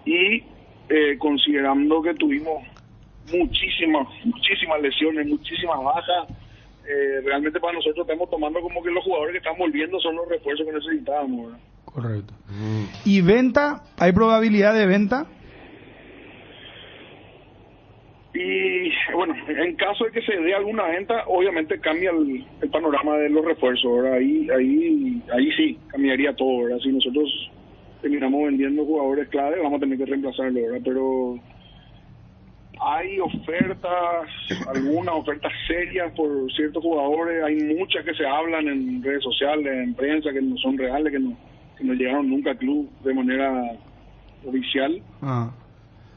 y considerando que tuvimos muchísimas lesiones, muchísimas bajas, realmente para nosotros estamos tomando como que los jugadores que están volviendo son los refuerzos que necesitábamos, ¿verdad? Correcto. ¿Y venta? ¿Hay probabilidad de venta? Y bueno, en caso de que se dé alguna venta, obviamente cambia el panorama de los refuerzos, ¿verdad? Ahí sí cambiaría todo, ¿verdad? Si nosotros terminamos vendiendo jugadores clave, vamos a tener que reemplazarlo, ¿verdad? Pero hay algunas ofertas serias por ciertos jugadores, hay muchas que se hablan en redes sociales, en prensa, que no son reales, que no llegaron nunca al club de manera oficial.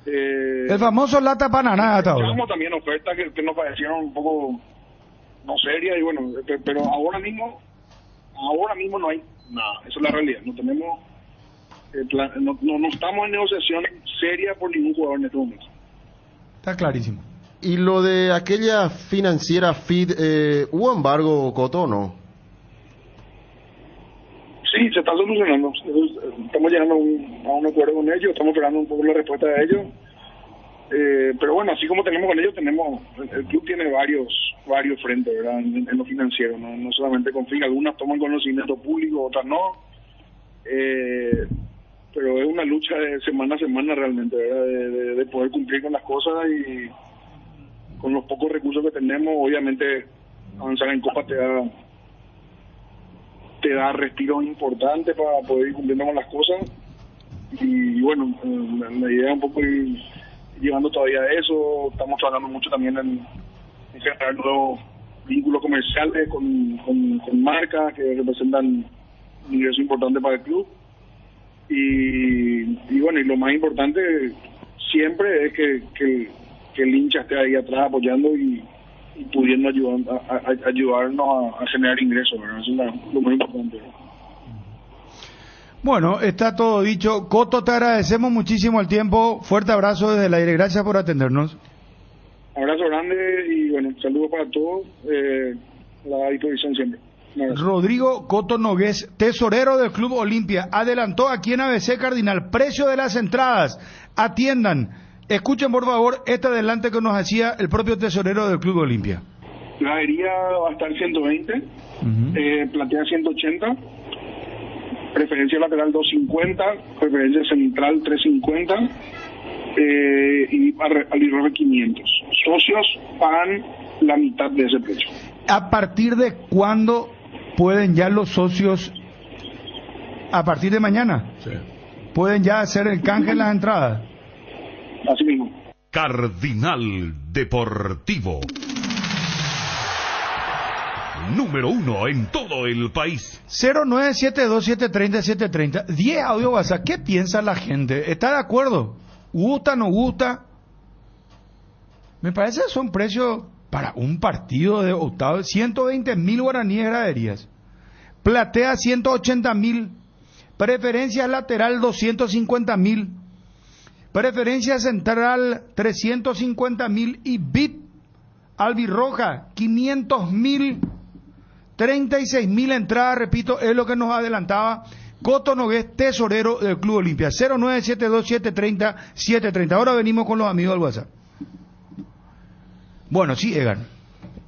El famoso lata pananada. Tenemos también ofertas que nos parecieron un poco no serias, y bueno, pero ahora mismo no hay nada, esa es la realidad. No tenemos no estamos en negociación seria por ningún jugador en este momento. Está clarísimo. ¿Y lo de aquella financiera FID, hubo embargo, Coto, o no? Sí, se está solucionando. Estamos llegando a un acuerdo con ellos, estamos esperando un poco la respuesta de ellos. Pero bueno, así como tenemos con ellos, el club tiene varios frentes, ¿verdad? En lo financiero, no solamente con FID, algunas toman conocimiento público, otras no. Pero es una lucha de semana a semana realmente, ¿verdad? De poder cumplir con las cosas, y con los pocos recursos que tenemos, obviamente avanzar en Copa te da respiros importantes para poder ir cumpliendo con las cosas, y bueno, la idea es un poco ir llevando todavía eso. Estamos trabajando mucho también en generar nuevos vínculos comerciales con marcas que representan un ingreso importante para el club. y bueno, y lo más importante siempre es que el hincha esté ahí atrás apoyando y pudiendo ayudarnos a generar ingresos, ¿verdad? Eso es lo más importante. Bueno, está todo dicho. Coto, te agradecemos muchísimo el tiempo. Fuerte abrazo desde el aire. Gracias por atendernos. Abrazo grande y bueno, saludos para todos. La disposición siempre. Rodrigo Coto Nogués, tesorero del Club Olimpia, adelantó aquí en ABC Cardinal precio de las entradas. Atiendan, escuchen por favor este adelante que nos hacía el propio tesorero del Club Olimpia. Gradería va a estar 120, platea 180, preferencia lateral 250, preferencia central 350 y al IRR 500. Socios pagan la mitad de ese precio. ¿A partir de cuándo pueden ya los socios, a partir de mañana, pueden ya hacer el canje en las entradas? Así mismo. Cardinal Deportivo. Número 1 en todo el país. 0972730730. 10 audio WhatsApp. ¿Qué piensa la gente? ¿Está de acuerdo? ¿Gusta, no gusta? Me parece que son precios para un partido de octavo. 120.000 guaraníes graderías. Platea 180.000. Preferencia lateral 250.000. Preferencia central 350.000. Y VIP albirroja 500.000. 36.000 entradas, repito, es lo que nos adelantaba Coto Nogués, tesorero del Club Olimpia. 0972730730. Ahora venimos con los amigos del WhatsApp. Bueno, sí, Egan.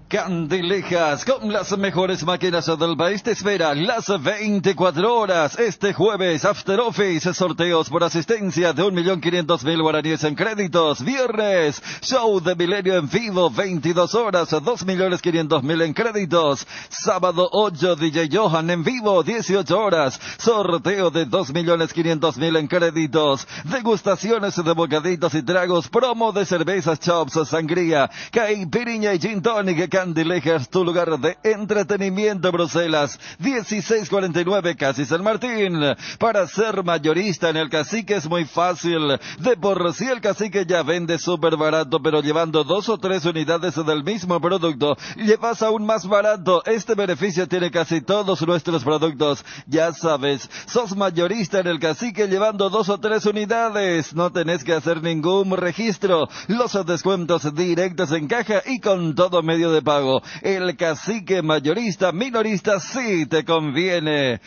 Candilejas, con las mejores máquinas del país, te espera las 24 horas. Este jueves, After Office, sorteos por asistencia de 1.500.000 guaraníes en créditos. Viernes, show de Milenio en vivo, 22 horas, 2.500.000 en créditos. Sábado 8, DJ Johan en vivo, 18 horas, sorteo de 2.500.000 en créditos. Degustaciones de bocaditos y tragos, promo de cervezas, chops, sangría, caipirinha y gin tonic. Candilejas, tu lugar de entretenimiento. Bruselas, 1649, Casi San Martín. Para ser mayorista en el Cacique es muy fácil. De por sí el Cacique ya vende súper barato, pero llevando 2 o 3 unidades del mismo producto, llevas aún más barato. Este beneficio tiene casi todos nuestros productos. Ya sabes, sos mayorista en el Cacique llevando 2 o 3 unidades. No tenés que hacer ningún registro. Los descuentos directos en caja y con todo medio de pago. El Cacique mayorista, minorista, sí te conviene.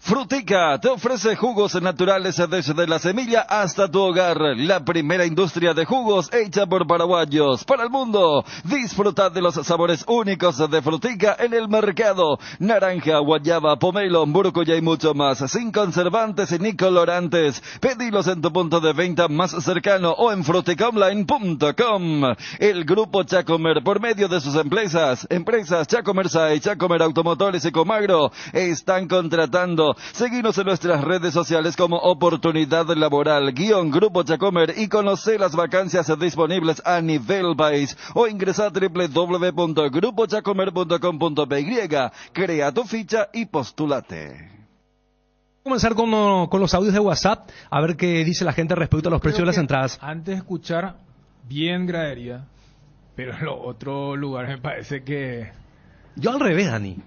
Frutica te ofrece jugos naturales desde la semilla hasta tu hogar. La primera industria de jugos hecha por paraguayos para el mundo. Disfruta de los sabores únicos de Frutica en el mercado. Naranja, guayaba, pomelo, murcuya y mucho más. Sin conservantes ni colorantes. Pedilos en tu punto de venta más cercano o en fruticaonline.com. El grupo Chacomer, por medio de sus empresas Chacomer SAE, Chacomer Automotores y Comagro, están contratando. Seguinos en nuestras redes sociales como Oportunidad Laboral, Grupo Chacomer, y conoce las vacancias disponibles a nivel país, o ingresa a www.grupochacomer.com.py. Crea tu ficha y postúlate. Comenzar con los audios de WhatsApp, a ver qué dice la gente respecto a los precios de las entradas. Antes de escuchar, bien gradería, pero en los otros lugares me parece que... Yo al revés, Dani.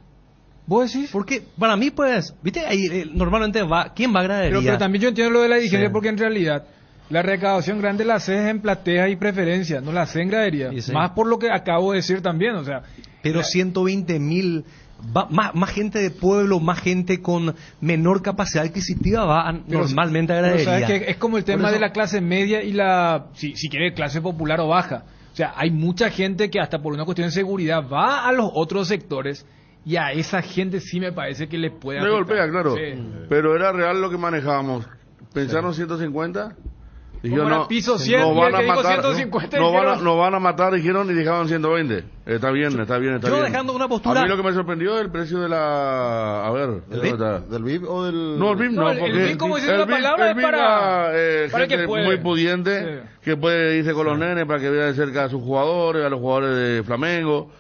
¿Vos decís? Porque para mí, pues, viste, ahí normalmente va, ¿quién va a gradería? Pero también yo entiendo lo de la dirigencia, porque en realidad la recaudación grande la haces en platea y preferencia, no la haces en gradería. Sí. Más por lo que acabo de decir también, o sea... Pero 120.000... Más gente de pueblo, más gente con menor capacidad adquisitiva va normalmente a gradería. Pero sabes que es como el tema de la clase media y la, si quiere, clase popular o baja. O sea, hay mucha gente que hasta por una cuestión de seguridad va a los otros sectores, y a esa gente sí me parece que le puede afectar. Me golpea, claro. Sí. Pero era real lo que manejábamos. ¿Pensaron 150? Dijeron, no, piso 100, no van a matar, 150, no van a matar, dijeron, y dejaban 120. Está bien. Yo dejando una postura... A mí lo que me sorprendió es el precio de la... A ver... ¿Del VIP o del...? No, el VIP no, porque... El VIP, como dice la palabra, es para gente que puede. Muy pudiente, sí, que puede irse con los nenes para que vea de cerca a sus jugadores, a los jugadores de Flamengo.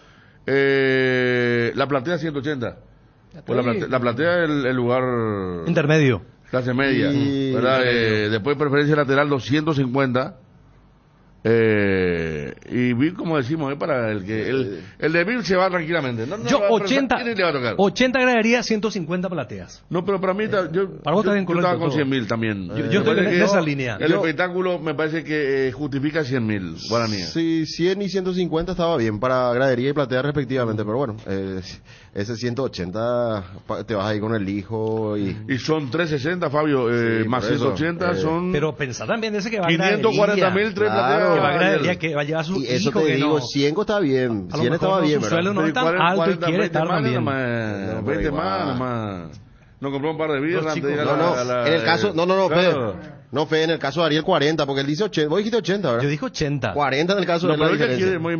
La platea 180. Pues la platea es el lugar... Intermedio. Clase media, ¿verdad? Después preferencia lateral 250. Y Bill, como decimos, para el que el de Bill se va tranquilamente. Yo va 80 ¿quién le va a tocar? 80 agregaría 150 plateas. No, pero para mí yo estaba con 100.000 también. Yo estoy en esa línea. El espectáculo me parece que justifica 100.000 guaraníes. Sí, 100 y 150 estaba bien para gradería y platea respectivamente, pero bueno, ese 180 te vas ahí con el hijo y son 360, Fabio, más 180 son... Pero pensá también ese que va a 540.000, 3 plateas. Que va a gradería, que va a llevar su y eso hijo, te que digo, no... 100 está bien, 100 estaba bien, su ¿verdad? sueldo no es tan alto y quiere estar también. 20 más, nomás. No compró un par de birras antes de ir en el caso, Fede, en el caso de Ariel 40, porque él dice 80, vos dijiste 80, ¿verdad? Yo dije 80. 40 en el caso de la diferencia. Quiere muy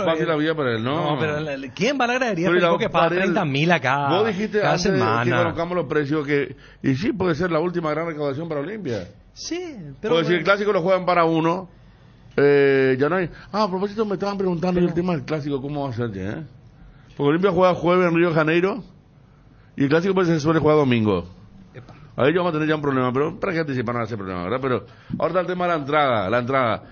fácil la vida para él, ¿no? No, pero ¿quién va a la gradería? Pero que paga 30.000 acá. Vos dijiste cada antes semana. que colocamos los precios y sí puede ser la última gran recaudación para Olimpia. Sí, pero... Porque si el clásico lo juegan para uno, ya no hay... a propósito me estaban preguntando el tema del clásico, ¿cómo va a ser ya? Porque Olimpia juega jueves en Río de Janeiro y el clásico pues se suele jugar domingo. Ahí ya vamos a tener ya un problema, pero para que anticiparon ese problema, ¿verdad? Pero ahora está el tema de la entrada.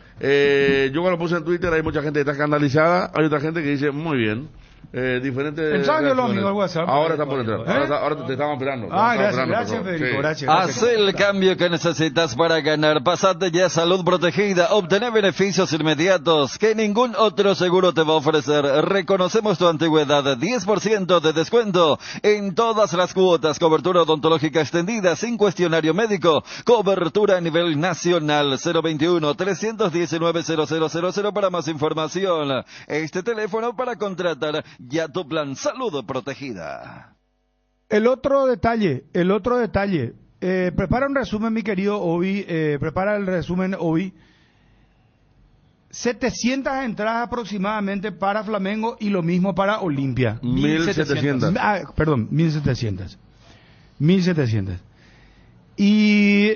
Yo cuando lo puse en Twitter hay mucha gente que está escandalizada, hay otra gente que dice, muy bien. Diferentes ensayo lo amigo al WhatsApp. Ahora están por entrar. Ahora te estaban esperando. Gracias Federico, gracias. Haz el cambio que necesitas para ganar. Pasate ya a Salud Protegida. Obtener beneficios inmediatos que ningún otro seguro te va a ofrecer. Reconocemos tu antigüedad. 10% de descuento en todas las cuotas. Cobertura odontológica extendida sin cuestionario médico. Cobertura a nivel nacional. 021-319-0000 para más información. Este teléfono para contratar ya tu plan Salud Protegida. El otro detalle, prepara un resumen, mi querido Obi, prepara el resumen Obi. 700 entradas aproximadamente para Flamengo y lo mismo para Olimpia. 1.700. Perdón, 1.700. 1.700. Y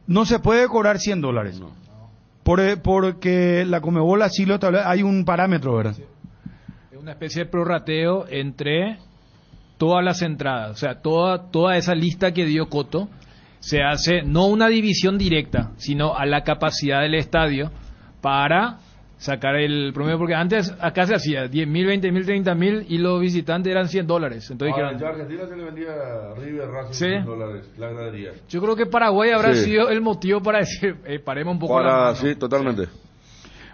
no se puede cobrar $100. No. Porque la Conmebol así lo establece, hay un parámetro, ¿verdad? Una especie de prorrateo entre todas las entradas, o sea, toda esa lista que dio Coto se hace no una división directa, sino a la capacidad del estadio para sacar el promedio, porque antes acá se hacía 10.000, 20.000, 30.000 y los visitantes eran $100. Entonces dijeron, a Argentina se le vendía River Racing $100 la gradería. Yo creo que Paraguay habrá sido el motivo para decir, paremos un poco la mano. Sí, totalmente.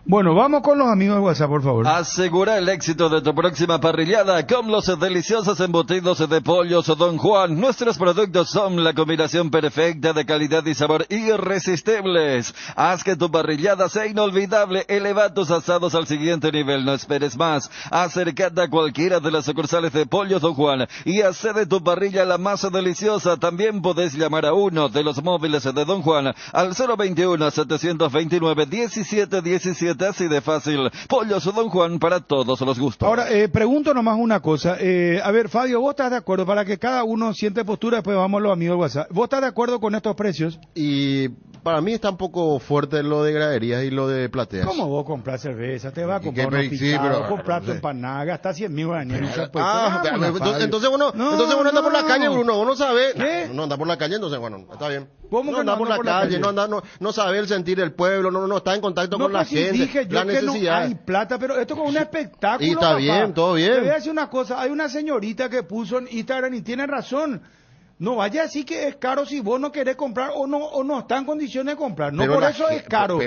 Bueno, vamos con los amigos de WhatsApp, por favor. Asegura el éxito de tu próxima parrillada con los deliciosos embutidos de pollos Don Juan. Nuestros productos son la combinación perfecta de calidad y sabor irresistibles. Haz que tu parrillada sea inolvidable. Eleva tus asados al siguiente nivel. No esperes más. Acércate a cualquiera de las sucursales de Pollos Don Juan y hace de tu parrilla la más deliciosa. También podés llamar a uno de los móviles de Don Juan al 021-729-1717. Así de fácil. Pollos Don Juan para todos los gustos. Ahora, pregunto nomás una cosa. A ver, Fabio, ¿vos estás de acuerdo? Para que cada uno siente postura, después vamos a los amigos del WhatsApp. ¿Vos estás de acuerdo con estos precios? Y para mí está un poco fuerte lo de graderías y lo de plateas. ¿Cómo vos compras cerveza? Te vas a comprar unos picados, comprar tu empanada, gastas 100.000 guaraníes. Entonces uno anda por la calle, Bruno, uno sabe. ¿Qué? No anda por la calle, entonces bueno, está bien. ¿Cómo no que anda por la calle, no sabe el sentir del pueblo, no está en contacto con la gente. Dije yo la que necesidad. No hay plata, pero esto es como un espectáculo. Y está bien, todo bien. Te voy a decir una cosa, hay una señorita que puso en Instagram y tiene razón. No vaya a decir que es caro si vos no querés comprar o no está en condiciones de comprar. No, pero por eso es caro.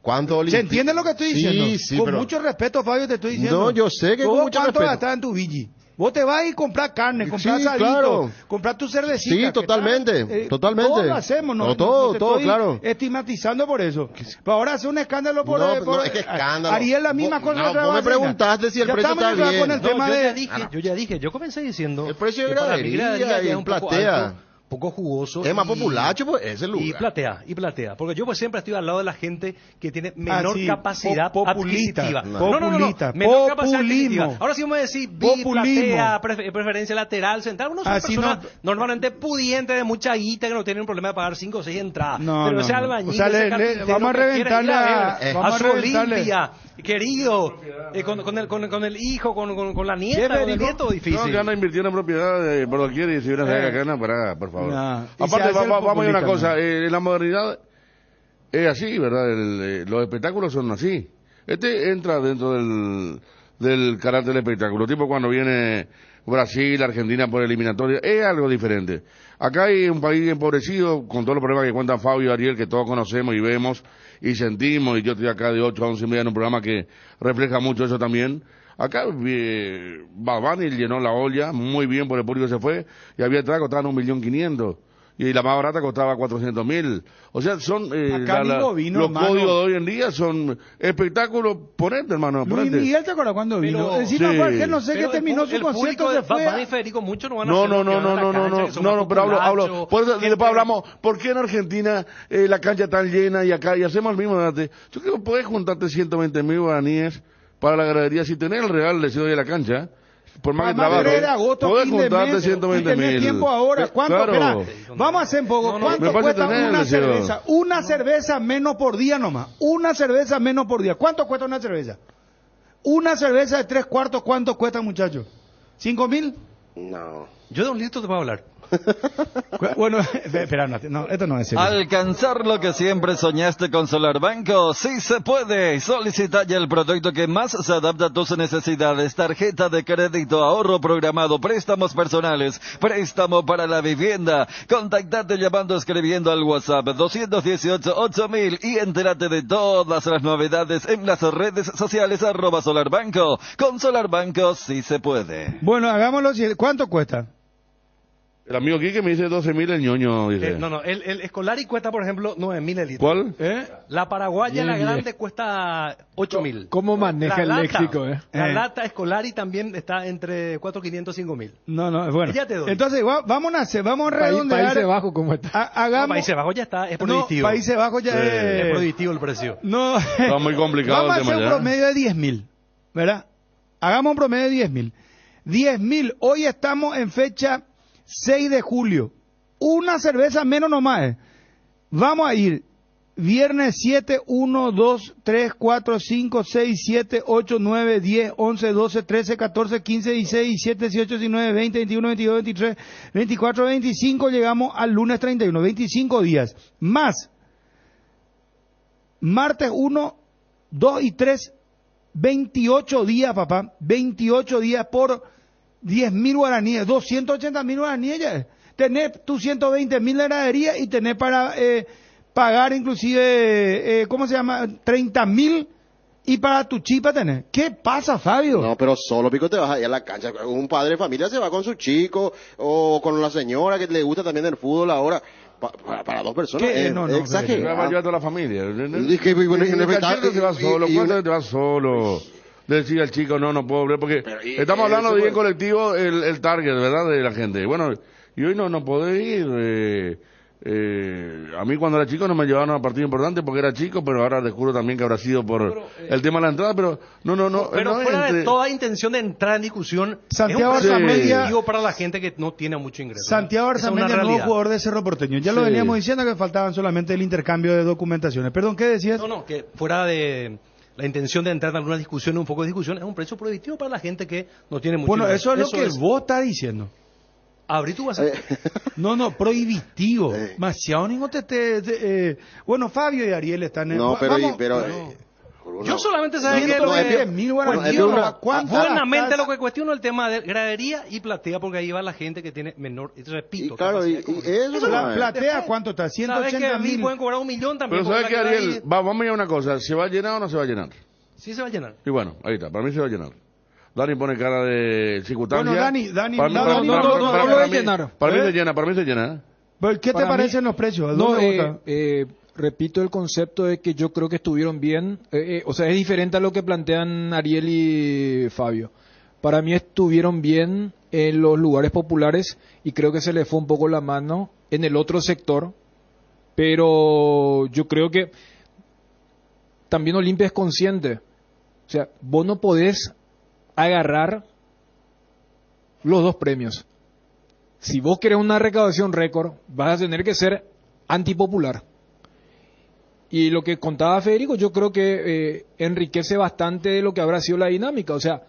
¿Cuánto ¿Se entiende lo que estoy diciendo? Sí, con mucho respeto, Fabio, te estoy diciendo. No, yo sé que con mucho respeto. ¿Cuánto gastás en tu Vigi? Vos te vas y comprar carne, comprar asadito, claro. comprar tu cervecita. Sí, totalmente, totalmente. Todo lo hacemos, todo, claro. Estigmatizando por eso. Pero ahora hace un escándalo por... No, es que escándalo. Ariel, la misma cosa. Vos me preguntaste si el precio está bien. Con el tema yo comencé diciendo... El precio de gradería y platea. Poco jugoso. Es más populacho, pues, ese lugar. Y platea. Porque yo pues siempre estoy al lado de la gente que tiene menor capacidad adquisitiva. Menor capacidad adquisitiva. Ahora sí vamos a decir platea, preferencia lateral, central. Uno son personas normalmente pudientes, de mucha guita, que no tienen un problema de pagar 5 o 6 entradas. Pero ese albañil, ese carpintero, vamos a reventarle a su Olimpia, querido, con el hijo, con la nieta, con el nieto, difícil. No, que anda invirtiendo en propiedad por doquier y si viene a hacer acá, para, por favor. No. Aparte, vamos a ir a una populista, cosa, en la modernidad es así, ¿verdad? Los espectáculos son así. Este entra dentro del carácter del espectáculo, tipo cuando viene Brasil, Argentina por eliminatoria, es algo diferente. Acá hay un país empobrecido, con todos los problemas que cuentan Fabio y Ariel, que todos conocemos y vemos y sentimos, y yo estoy acá de 8 a 11 y media en un programa que refleja mucho eso también. Acá Babani llenó la olla muy bien por el público que se fue, y había atrás costaban 1.500.000. Y la más barata costaba 400.000. O sea, son vino, los hermano. códigos de hoy en día son espectáculos. Ponente, hermano. Luis Ponente. Miguel, ¿te acuerdas cuando vino? Pero- Encima, Sí. Jorge, no sé qué Pero terminó su concierto, se fue. Van y Federico mucho no van a No, hacer no, lo que no, van a no, la no, cancha, no, que son no, más no, pero hablo, populachos, por eso, y gente- después hablamos, ¿por qué en Argentina la cancha está llena y acá, y hacemos el mismo debate? Yo creo que puedes juntarte 120.000 guaraníes para la gradería, si tenés el real deseo de la cancha, por más que Además, trabajes, pero era agosto, puedes fin de juntarte mes, y 120.000. tenés tiempo ahora. ¿Cuánto? Claro. Espera, vamos a hacer un poco. me ¿Cuánto parece cuesta tener, una deseo. cerveza? Una cerveza menos por día nomás. Una cerveza menos por día. ¿Cuánto cuesta una cerveza? Una cerveza de 3/4, ¿cuánto cuesta, muchachos? ¿5.000? No. Yo de un litro te puedo hablar. Bueno, espera, no, esto no es serio. Alcanzar lo que siempre soñaste con Solar Banco, sí se puede. Solicita ya el producto que más se adapta a tus necesidades. Tarjeta de crédito, ahorro programado, préstamos personales, préstamo para la vivienda. Contactate llamando o escribiendo al WhatsApp 218-8000 y entérate de todas las novedades en las redes sociales @Solarbanco. Con Solar Banco sí se puede. Bueno, hagámoslo. ¿Cuánto cuesta? El amigo Quique me dice 12.000 el ñoño, dice. El Escolari cuesta, por ejemplo, 9.000 el litro. ¿Cuál? La paraguaya, Bien, la bien. grande, cuesta 8.000. ¿Cómo maneja el léxico, La lata Escolari también está entre 4.500 y 5.000. No, bueno. Ya te doy. Entonces, vamos a redondear. Países Bajos, ¿cómo está? Hagamos. No, Países Bajos ya está, es No, prohibitivo. Países Bajos ya Es prohibitivo el precio. No. Está muy complicado Vamos a el tema hacer un ya. promedio de 10.000, ¿verdad? Hagamos un promedio de 10.000. 10.000, hoy estamos en fecha 6 de julio. Una cerveza menos nomás. Vamos a ir viernes 7, 1, 2, 3, 4, 5, 6, 7, 8, 9, 10, 11, 12, 13, 14, 15, 16, 17, 18, 19, 20, 21, 22, 23, 24, 25. Llegamos al lunes 31. 25 días. Más martes 1, 2 y 3, 28 días, papá. 28 días por 10.000 guaraníes. 280.000 guaraníes ya es. Tenés tus 120.000 en la heladería y tenés para pagar inclusive, ¿cómo se llama? 30.000 y para tu chipa tenés. ¿Qué pasa, Fabio? No, pero solo pico te vas a ir a la cancha. Un padre de familia se va con su chico o con la señora que le gusta también el fútbol ahora. Para dos personas ¿Qué? es No, exagerado. Va a llevar toda la familia. Dije, bueno, y En no el me- cachete te vas solo, y- y- ¿cuánto te vas solo? Decir al chico, no puedo hablar, porque Pero, y- estamos hablando eso de bien fue- colectivo, el target, ¿verdad? De la gente. Bueno, y hoy no podés ir. A mí cuando era chico no me llevaban a partido importante porque era chico, pero ahora descubro también que habrá sido por el tema de la entrada, pero no. Pero no fuera entre- de toda intención de entrar en discusión, Santiago es un precio Arzamendia- prohibitivo para la gente que no tiene mucho ingreso. Santiago Esa es una Arzamendia, nuevo realidad. jugador de Cerro Porteño. Ya lo Sí. veníamos diciendo que faltaban solamente el intercambio de documentaciones. Perdón, ¿qué decías? No, que fuera de la intención de entrar en alguna discusión, un foco de discusión, es un precio prohibitivo para la gente que no tiene mucho Bueno, ingreso. eso es lo que vos estás diciendo. Abrí tu WhatsApp. No, prohibitivo. Demasiado ninguno bueno, Fabio y Ariel están en... No, pero... Vamos- Yo solamente sabía que no, es que- 10.000 bueno, guaraníes, es de una- papá, ¿cuánto buenamente gastas? lo que cuestiono es el tema de gradería y platea, porque ahí va la gente que tiene menor, y repito, Y claro, capacidad y económica. eso La no es. platea, ¿cuánto está? Sabes que a mí 180.000. pueden cobrar 1.000.000 también. Pero ¿sabes porque qué, la que Ariel? hay- Vamos a mirar una cosa, ¿se va a llenar o no se va a llenar? Sí se va a llenar. Y bueno, ahí está, para mí se va a llenar. Dani pone cara de circunstancia. Bueno, Dani, Para mí- no, para- no, para- no, para- no, para- no para- lo para voy a mí- llenar. Para mí ¿Eh? se llena, para mí se llena. Pero, ¿qué te Para parecen mí- los precios? ¿A No, dónde vota? repito el concepto de que yo creo que estuvieron bien. O sea, es diferente a lo que plantean Ariel y Fabio. Para mí estuvieron bien en los lugares populares y creo que se le fue un poco la mano en el otro sector. Pero yo creo que también Olimpia es consciente. O sea, vos no podés agarrar los dos premios. Si vos querés una recaudación récord, vas a tener que ser antipopular. Y lo que contaba Federico, yo creo que enriquece bastante de lo que habrá sido la dinámica. O sea,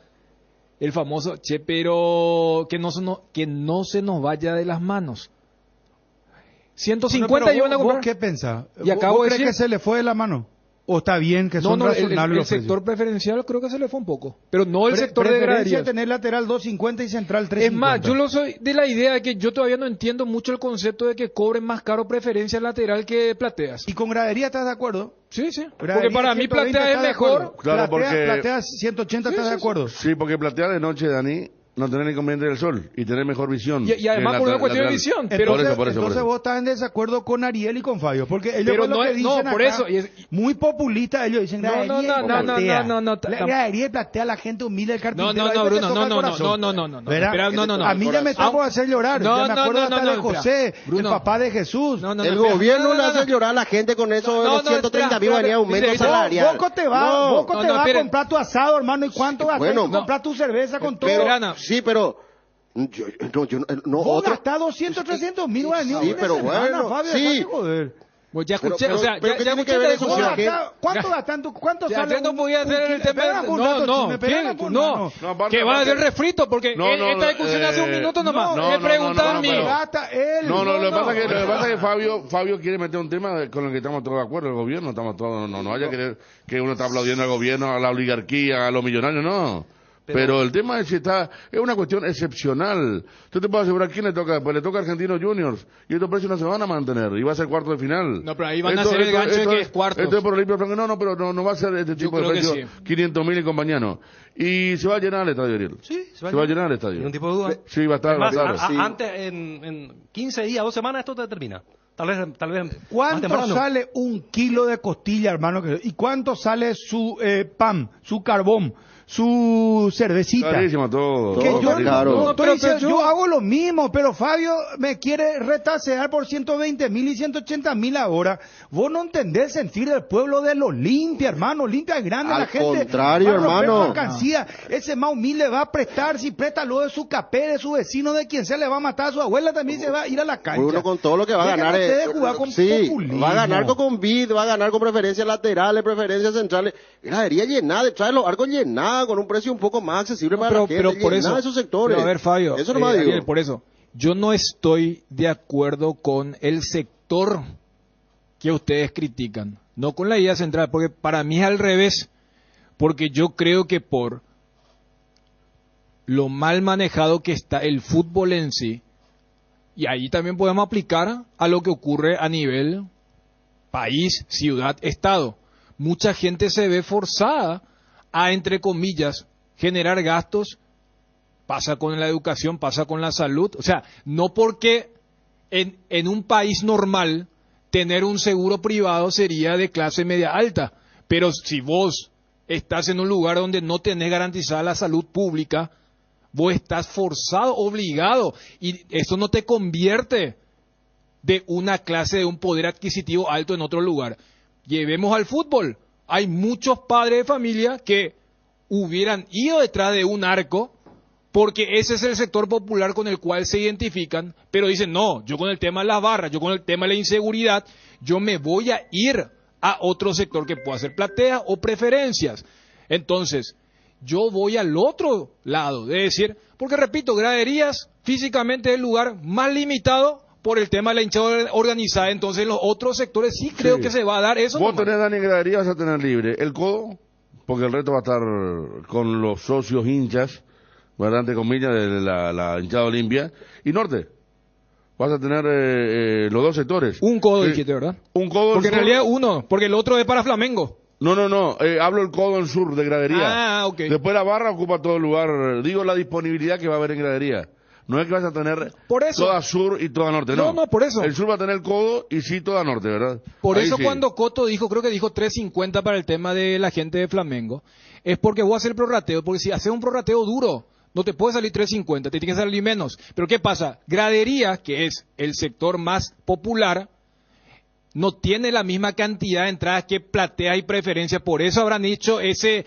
el famoso, che, pero que no se nos vaya de las manos. 150 bueno, iban a comprar. ¿Vos qué pensás? Y acabo ¿Vos de crees decir que se le fue de la mano? ¿O está bien que son razonables el los precios? sector preferencial creo que se le fue un poco. Pero no el sector de Preferencia graderías. tener lateral 250 y central 350. Es más, yo lo soy de la idea de que yo todavía no entiendo mucho el concepto de que cobren más caro preferencia lateral que plateas. ¿Y con gradería estás de acuerdo? Sí, sí. Gradería Porque para mí 120 platea es ¿estás de mejor. acuerdo? Claro, porque- Platea 180 ¿estás de acuerdo? Sí, porque platear de noche, Dani, no tener inconveniente del sol y tener mejor visión. Y además que por una lateral- cuestión de lateral. visión. Pero, Entonces vos estás en desacuerdo con Ariel y con Fabio, porque ellos Pero con lo no que es- dicen no, por acá, eso, y es- muy populista, ellos dicen No, gradería no, y no, platea. no, La gradería y platea a la gente humilde del carpintero. No, ahí te Bruno, toca el no, corazón. no. ¿Verdad? Espera, no. A mí ya me está por hacer llorar. No, Ya me acuerdo no, hasta no, de José, Bruno. el papá de Jesús. No, El espera. gobierno No, le no, hace no. llorar a la gente con eso de No, los no, 130 mil espera, venía aumento espera, salarial. Boco te va, No, Boco te va a espera. comprar tu asado, hermano, ¿y cuánto vas a Bueno, comprar tu cerveza con todo? Pero, Ana. sí, pero no Vos otro. gastás 200, 300 mil guaraníes Sí, un fin de pero semana, bueno, Fabio, sí. dejate joder. Pues ya Pero- escuché, pero- o sea, pero ya ¿qué tiene escuché que ver de eso ¿Vos con José. la gastás- ¿Cuánto gastan tu? ¿Cuánto Ya, sale? ya no podía hacer el tema. Espera un No, rato, no, Chime, espera un no, rato. No, aparte- que va a ser aparte- refrito, porque No, no, esta discusión hace un minuto nomás. no, Me no, preguntaban no, a mí. pero- Gasta él. No, lo que pasa es que Fabio quiere meter un tema con el que estamos todos de acuerdo, el gobierno, estamos todos, no vaya a querer que uno está aplaudiendo al gobierno, a la oligarquía, a los millonarios, no. Pero el tema es que es una cuestión excepcional. Yo te puedo asegurar quién le toca, pues le toca a Argentinos Juniors y estos precios no se van a mantener y va a ser cuarto de final. No, pero ahí van a hacer el gancho de que es cuartos. Esto es por Olimpia Franco, no, pero no va a ser este tipo de creo que precios, sí. 500.000 y compañía no. Y se va a llenar el estadio, Ariel. Sí, se va a llenar el estadio. Ningún tipo de duda. Sí, va a estar, va a Además, estar. Sí. antes, en 15 días, 2 semanas, esto te termina. Tal vez más ¿Cuánto temprano. sale un kilo de costilla, hermano? ¿Y cuánto sale su pan, su carbón, su cervecita? Carísimo todo. Que Todo yo, caro. no estoy Pero diciendo- yo- yo hago lo mismo, pero Fabio me quiere retasear por 120.000 y 180.000 ahora. Vos no entendés el sentir del pueblo de Olimpia, hermano. Olimpia es grande, Al la gente contrario, va a romper hermano. mercancía. Ese más humilde va a prestar, si presta lo de su capé, de su vecino, de quien sea, le va a matar a su abuela, también se va a ir a la cancha. Uno con todo lo que va a Dejen ganar ustedes jugar con sí, populismo. va a ganar con bid, va a ganar con preferencias laterales, preferencias centrales. Gradería llenada, trae los arcos llenados con un precio un poco más accesible para la gente, pero por llenada eso, esos sectores. pero a ver, Fabio, eso nomás digo. Ariel, por eso, yo no estoy de acuerdo con el sector que ustedes critican, no con la idea central, porque para mí es al revés, porque yo creo que por lo mal manejado que está el fútbol en sí, y ahí también podemos aplicar a lo que ocurre a nivel país, ciudad, estado. Mucha gente se ve forzada a, entre comillas, generar gastos. Pasa con la educación, pasa con la salud. O sea, no porque en un país normal tener un seguro privado sería de clase media alta, pero si vos estás en un lugar donde no tenés garantizada la salud pública, vos estás forzado, obligado, y eso no te convierte de una clase de un poder adquisitivo alto en otro lugar. Llevemos al fútbol. Hay muchos padres de familia que hubieran ido detrás de un arco porque ese es el sector popular con el cual se identifican, pero dicen, no, yo con el tema de las barras, yo con el tema de la inseguridad, yo me voy a ir a otro sector que pueda ser platea o preferencias. Entonces, yo voy al otro lado, de decir, porque repito, graderías físicamente es el lugar más limitado por el tema de la hinchada organizada, entonces los otros sectores sí creo que se va a dar eso. Vos nomás. tenés, Dani, gradería, vas a tener libre el codo, porque el resto va a estar con los socios hinchas, ¿verdad? Entre comillas, de la hinchada Olimpia, y norte. Vas a tener los dos sectores. Un codo, Sí. dijiste, ¿verdad? Un codo Porque en sur. realidad uno, porque el otro es para Flamengo. No, hablo el codo en sur de gradería. Ah, ok. Después la barra ocupa todo el lugar. Digo la disponibilidad que va a haber en gradería. No es que vas a tener Por eso. toda sur y toda norte, no. No, por eso. El sur va a tener el codo y sí toda norte, ¿verdad? Por Ahí eso sí. cuando Coto dijo, creo que dijo 3.50 para el tema de la gente de Flamengo, es porque voy a hacer el prorrateo, porque si haces un prorrateo duro, no te puede salir 3.50, te tiene que salir menos. Pero ¿qué pasa? Gradería, que es el sector más popular, no tiene la misma cantidad de entradas que platea y preferencia, por eso habrán hecho ese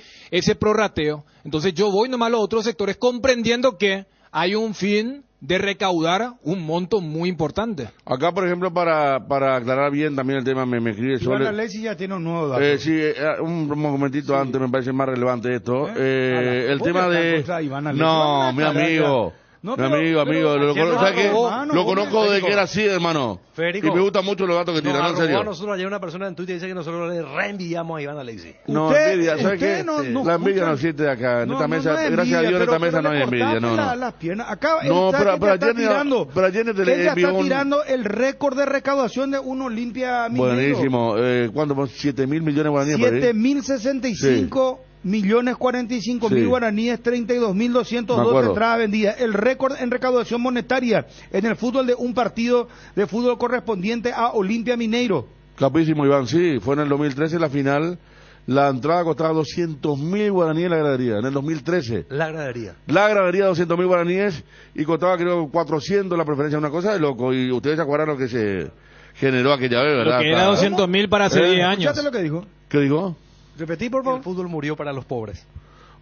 prorrateo. Entonces yo voy nomás a los otros sectores comprendiendo que hay un fin de recaudar un monto muy importante. Acá, por ejemplo, para aclarar bien también el tema, me escribe Iván Sole. Alexis ya tiene un nuevo dato. Sí, un momentito antes me parece más relevante esto. El ¿vos tema ya estás de... contra Iván Alexis? No, Vamos a mi aclarar amigo. ya. No, Mi amigo, lo ¿quién conozco, lo ¿sabes qué? robó? Hermano, Lo conozco Federico. de que era así, hermano. Federico. Y me gustan mucho los datos que tiran, en serio. Nosotros ayer una persona en Twitter dice que nosotros le reenvidiamos a Iván Alexis. No, Usted- envidia, ¿sabes usted qué? no La envidia escucha. no existe acá. En No, esta no, mesa, no es gracias a Dios, en envidia, esta mesa pero no hay le envidia. cortaste No. las piernas. Acá No, está pero que ya está ayer ni- tirando. pero ayer ni te Que le ya envió está un- tirando el récord de recaudación de un Olimpia Mineiro. Buenísimo. ¿Cuánto? 7.000 millones de guaraníes por ahí. 7.065 millones 45 mil Sí. guaraníes, 32.202 Me acuerdo. entradas vendidas. El récord en recaudación monetaria en el fútbol de un partido de fútbol correspondiente a Olimpia Mineiro. Capísimo, Iván, sí. Fue en el 2013 la final. La entrada costaba 200.000 guaraníes en la gradería, en el 2013. La gradería. La gradería 200.000 guaraníes y costaba creo 400 la preferencia, una cosa de loco. Y ustedes se acuerdan lo que se generó aquella vez, ¿verdad? Lo que era 200.000 para hace 10 años. ¿Escuchaste lo que dijo? ¿Qué dijo? Repetí, por favor. El fútbol murió para los pobres.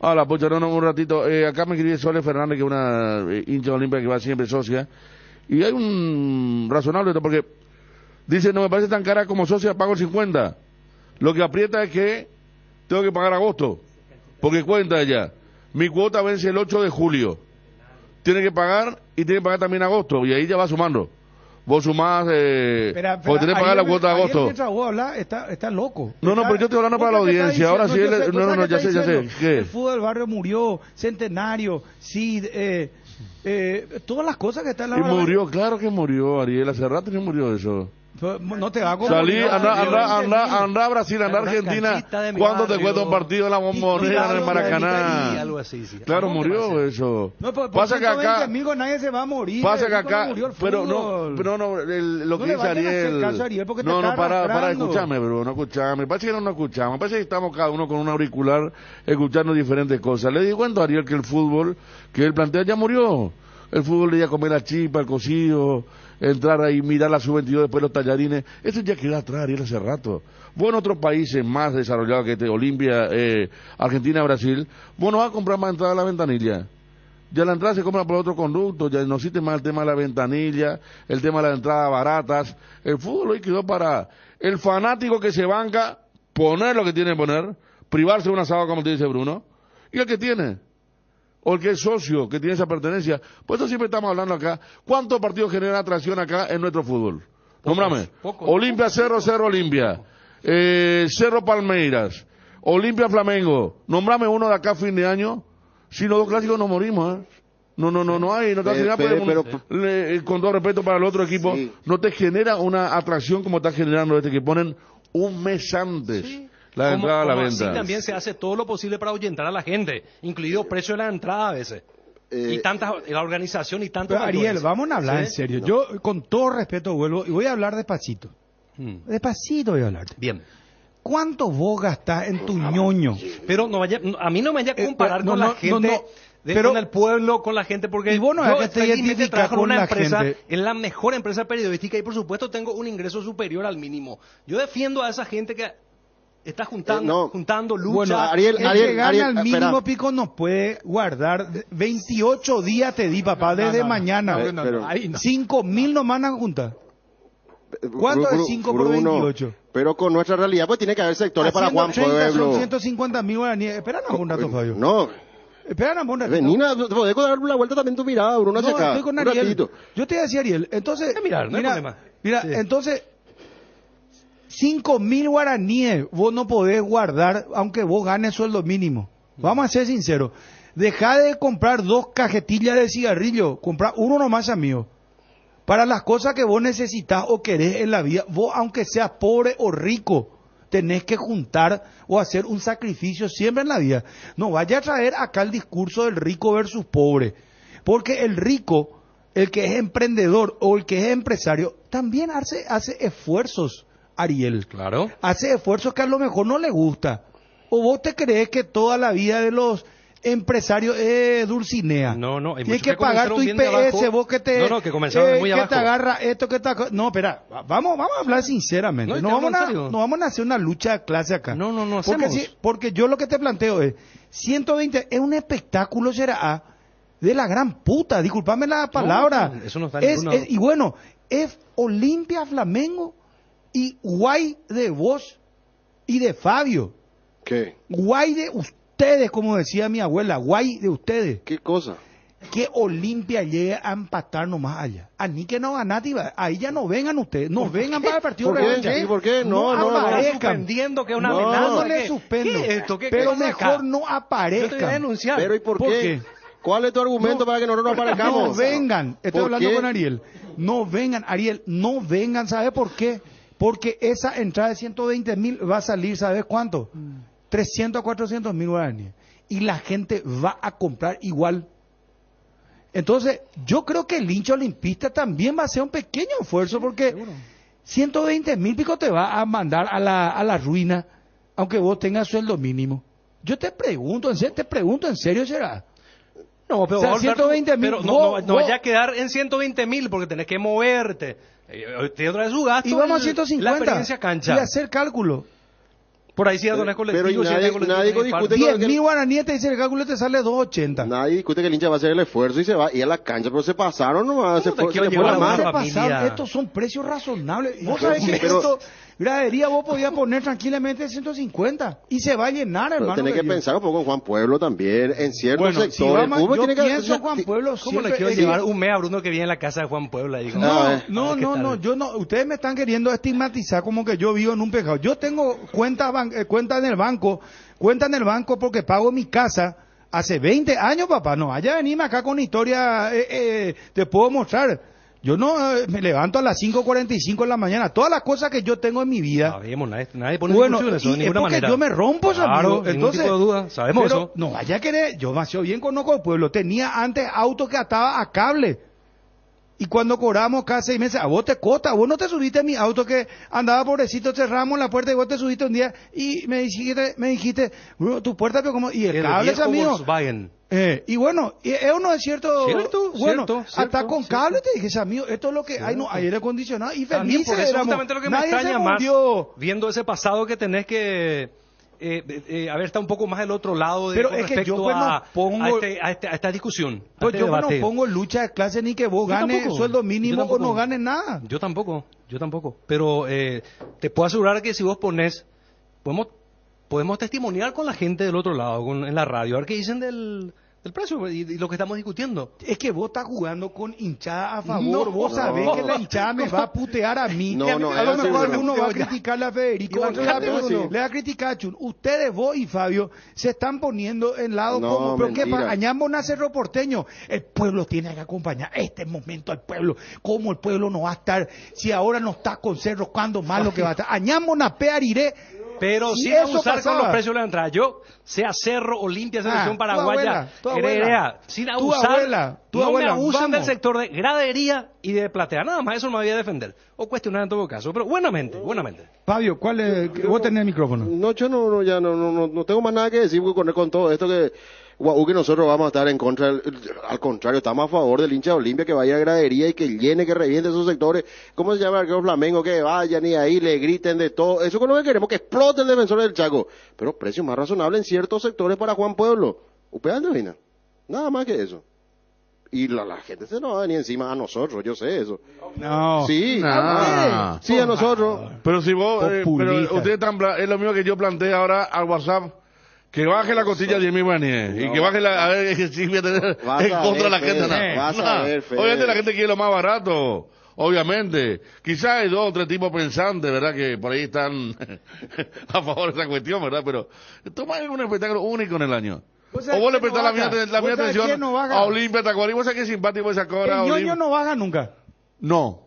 Ah, la pocha, no, un ratito. Acá me escribe Sole Fernández, que es una hincha olímpica que va siempre socia. Y hay un razonable, porque dice, no me parece tan cara como socia, pago el 50. Lo que aprieta es que tengo que pagar agosto, porque cuenta ya. Mi cuota vence el 8 de julio. Tiene que pagar y tiene que pagar también agosto, y ahí ya va sumando. Vos sumás, porque tenés que pagar la cuota de agosto. Mientras vos hablas, está loco. No, pero yo estoy hablando para la audiencia. Ahora sí, ya sé. ¿Qué? El fútbol del barrio murió, centenario, sí, todas las cosas que están en la Y verdad. murió, claro que murió, Ariel. Hace rato que murió eso. No te hago. Salí, anda a Brasil, anda a Argentina. ¿Cuánto te cuesta un partido en la Bombonera, en el Maracaná? Algo así, sí. Claro, murió eso. No, por Pasa que acá, amigos, nadie se va a morir. pasa que No acá, murió el pero fútbol. no, lo que le dice vayan a hacer caso a Ariel. Ariel porque te No, está para arrastrando. escucharme, bro, no escuchame. Parece que no escuchamos. Parece que estamos cada uno con un auricular escuchando diferentes cosas. Le digo cuento a Ariel que el fútbol que él plantea ya murió. El fútbol de ir a comer la chipa, el cocido, entrar ahí, mirar la sub-22, después los tallarines. Eso ya quedó atrás, Ariel, hace rato. Vos en otros países más desarrollados que este, Olimpia, Argentina, Brasil, vos no vas a comprar más entrada a la ventanilla. Ya la entrada se compra por otro conducto, ya no existe más el tema de la ventanilla, el tema de las entradas baratas. El fútbol hoy quedó para el fanático que se banca, poner lo que tiene que poner, privarse de un asado, como te dice Bruno, y el que tiene. O el que es socio, que tiene esa pertenencia. Por eso siempre estamos hablando acá. ¿Cuántos partidos generan atracción acá en nuestro fútbol? Nómbrame. Olimpia 0-0 Olimpia. Cerro Palmeiras. Olimpia Flamengo. Nómbrame uno de acá a fin de año. Si los dos clásicos nos morimos, ¿eh? No hay, con todo respeto para el otro equipo, Sí. no te genera una atracción como está generando este, que ponen un mes antes. Sí. La entrada a la Como venta. así también se hace todo lo posible para ahuyentar a la gente, incluido precio de la entrada a veces. Y la organización y tanto. Pero, Ariel, vamos a hablar en serio. Yo, con todo respeto, vuelvo y voy a hablar despacito. Despacito voy a hablar. Bien. ¿Cuánto vos gastás en tu ñoño? Pero a mí no me vaya a comparar no, con no, la gente, no, pero- con el pueblo, con la gente, porque Y vos no yo es que te felizmente identificas trabajo en con una la empresa, gente. en la mejor empresa periodística y por supuesto tengo un ingreso superior al mínimo. Yo defiendo a esa gente que está juntando lucha. Bueno, Ariel, el que gana al mínimo espera. pico nos puede guardar 28 días, te di, papá, desde mañana. pero- 5.000 nos van a juntar. ¿Cuánto es 5 por Bruno, 28? Pero con nuestra realidad, pues tiene que haber sectores para Juan Haciendo 30 Pueblo. son 150.000 guaraníes. Espera un rato, Fabio. No, Espera un rato. Venina, podés dar la vuelta también tu mirada, Bruno, hacia No, acá. estoy con Un Ariel. ratito. Yo te decía, Ariel, entonces... mirar, no hay problema. Mira, Sí. entonces... 5.000 guaraníes vos no podés guardar aunque vos ganes sueldo mínimo. Vamos a ser sinceros. Deja de comprar 2 cajetillas de cigarrillo. Comprar uno nomás, amigo. Para las cosas que vos necesitas o querés en la vida, vos aunque seas pobre o rico, tenés que juntar o hacer un sacrificio siempre en la vida. No vaya a traer acá el discurso del rico versus pobre. Porque el rico, el que es emprendedor o el que es empresario, también hace esfuerzos, Ariel. Claro. Hace esfuerzos que a lo mejor no le gusta. ¿O vos te crees que toda la vida de los empresarios es Dulcinea? No, hay Tienes muchos que pagar tu comenzaron bien de IPS, abajo. vos que te... No, que comenzaron de muy que abajo. te agarra esto, que te... No, espera, vamos a hablar sinceramente. No, No, te hablo vamos en serio. no vamos a hacer una lucha de clase acá. No Porque, hacemos. porque yo lo que te planteo es, 120 es un espectáculo, será de la gran puta, disculpame la palabra. No, eso no está en ningún lado. Y bueno, es Olimpia, Flamengo y guay de vos y de Fabio. ¿Qué? Guay de ustedes, como decía mi abuela, guay de ustedes. ¿Qué cosa? Que Olimpia llegue a empatar nomás allá. A ni que no ganate, ahí ya no vengan ustedes, no vengan para el partido. ¿Por qué? revancha. ¿Y por qué? No, Suspendiendo que es una No, amenaza. No le suspendo. ¿Qué es esto? Pero pasa mejor acá? no Yo te voy a aparezcan. denunciar. Pero ¿y por ¿Por qué? qué? ¿Cuál es tu argumento para que nosotros no aparezcamos? No vengan, estoy ¿Por hablando qué? con Ariel. No vengan, Ariel, no vengan, ¿sabe por qué? Porque esa entrada de 120.000 va a salir, ¿sabes cuánto? 300 a 400.000 guaraníes. Y la gente va a comprar igual. Entonces, yo creo que el hincha olimpista también va a hacer un pequeño esfuerzo porque 120.000 pico te va a mandar a la ruina, aunque vos tengas sueldo mínimo. Yo te pregunto en serio, ¿será? No, pero, O sea, Alberto, 120.000, pero no vaya a quedar en 120.000 porque tenés que moverte. Tiene otra vez su gasto. Y vamos a la 150 experiencia cancha. y hacer cálculo. Por ahí sí tenés colectivo. Pero y sí nadie- tenés nadie colectivo, discute tenés con- 10.000 guaraníes te dice el cálculo te sale 280. Nadie discute que el hincha va a hacer el esfuerzo y se va a ir a la cancha, pero se pasaron nomás, se ¿Cómo te fue, se quiero le fue llevar la a una mano. Se pasaron, familia? estos son precios razonables. Vos Pero sabés sí, que pero- esto, gradería vos podías poner tranquilamente 150 y se va a llenar, Pero hermano. tenés que de Dios. pensar un poco en Juan Pueblo también, en ciertos Bueno, si sectores. vamos, el fútbol yo tiene que- pienso en Juan Pueblo ¿Cómo siempre le quiero es- llevar un mes a Bruno que viene en la casa de Juan Puebla? Digo, Ah, No, no, yo no, ustedes me están queriendo estigmatizar como que yo vivo en un pecado. Yo tengo cuenta en el banco porque pago mi casa hace 20 años, papá. No, vaya a venirme acá con historia, te puedo mostrar. Yo no me levanto a las 5:45 de la mañana. Todas las cosas que yo tengo en mi vida. Sabemos, nadie pone Bueno, discusión eso y de es ninguna porque manera. yo me rompo, Claro, amigo. ningún Entonces, tipo de duda, sabemos pero eso. no vaya a querer, yo demasiado bien conozco el pueblo. Tenía antes auto que ataba a cable. Y cuando cobramos cada 6 meses, a vos te cota, vos no te subiste a mi auto que andaba pobrecito, cerramos la puerta y vos te subiste un día y me dijiste, bro, tu puerta, pero como, y el cable es viejo amigo. Volkswagen. Y bueno, eso no es cierto. Cierto, bueno, cierto, hasta cierto, con cierto. cable te dije, amigo, esto es lo que hay, no, aire acondicionado y También felices por eso éramos. justamente lo que me Nadie se extraña más, murió. viendo ese pasado que tenés que haber estado un poco más del otro lado de, Pero con es que respecto yo, pues, no a, pongo- a esta discusión. a Pues este yo debate. no pongo lucha de clase ni que vos Yo ganes tampoco. sueldo Yo mínimo o tampoco. no ganes nada. Yo tampoco. Pero te puedo asegurar que si vos pones, podemos testimoniar con la gente del otro lado, en la radio, a ver qué dicen del precio y lo que estamos discutiendo. Es que vos estás jugando con hinchada a favor. No, vos sabés no. que la hinchada me va a putear a mí. No, no, a lo es mejor así, uno bro. va a criticarle a Federico, Iván, otro cállate, le va a criticar a Chun. Ustedes, vos y Fabio, se están poniendo en lado No, como, pero mentira. que añamos a Cerro Porteño. El pueblo tiene que acompañar este momento al pueblo. ¿Cómo el pueblo no va a estar? Si ahora no está con Cerro, ¿cuándo más lo que va a estar? Añamos a Peariré. Pero Si sin eso abusar pasaba. con los precios de la entrada. Yo, sea Cerro, Olimpia, Selección tu Paraguaya, abuela, Heredera, sin tu abusar, abuela, tu no abuela, me abusen vamos. del sector de gradería y de platea. Nada más, eso no me voy a defender. O cuestionar en todo caso, pero buenamente. Fabio, ¿cuál es? Vos tenés el micrófono. No, yo no tengo más nada que decir con todo esto que que nosotros vamos a estar en contra, al contrario, estamos a favor del hincha de Olimpia que vaya a gradería y que llene, que reviente esos sectores. ¿Cómo se llama el arquero Flamengo? Que vayan y ahí le griten de todo. Eso es lo que queremos, que explote el defensor del Chaco. Pero precios más razonables en ciertos sectores para Juan Pueblo. ¿Ustedes no? Nada más que eso. Y la gente se nos va a venir encima a nosotros, yo sé eso. No. Sí, Ah. sí, a nosotros. Pero si vos, pero Populista. ustedes están, es lo mismo que yo planteé ahora al WhatsApp, que baje la costilla de 10.000 guaraníes y que baje la, a ver, si voy a tener Vas en a contra de la ver, gente. Fede, vas a ver, Fede. Obviamente la gente quiere lo más barato, obviamente. Quizás hay 2 o 3 tipos pensantes, ¿verdad? Que por ahí están a favor de esa cuestión, ¿verdad? Pero toma un espectáculo único en el año. ¿Vos O sabés vos le quién no prestás baja? la ¿Vos mía sabés atención quién no baja? a Olimpia Tacuarí. ¿Vos sabés qué simpático esa cobra? El ñoño no baja nunca. No.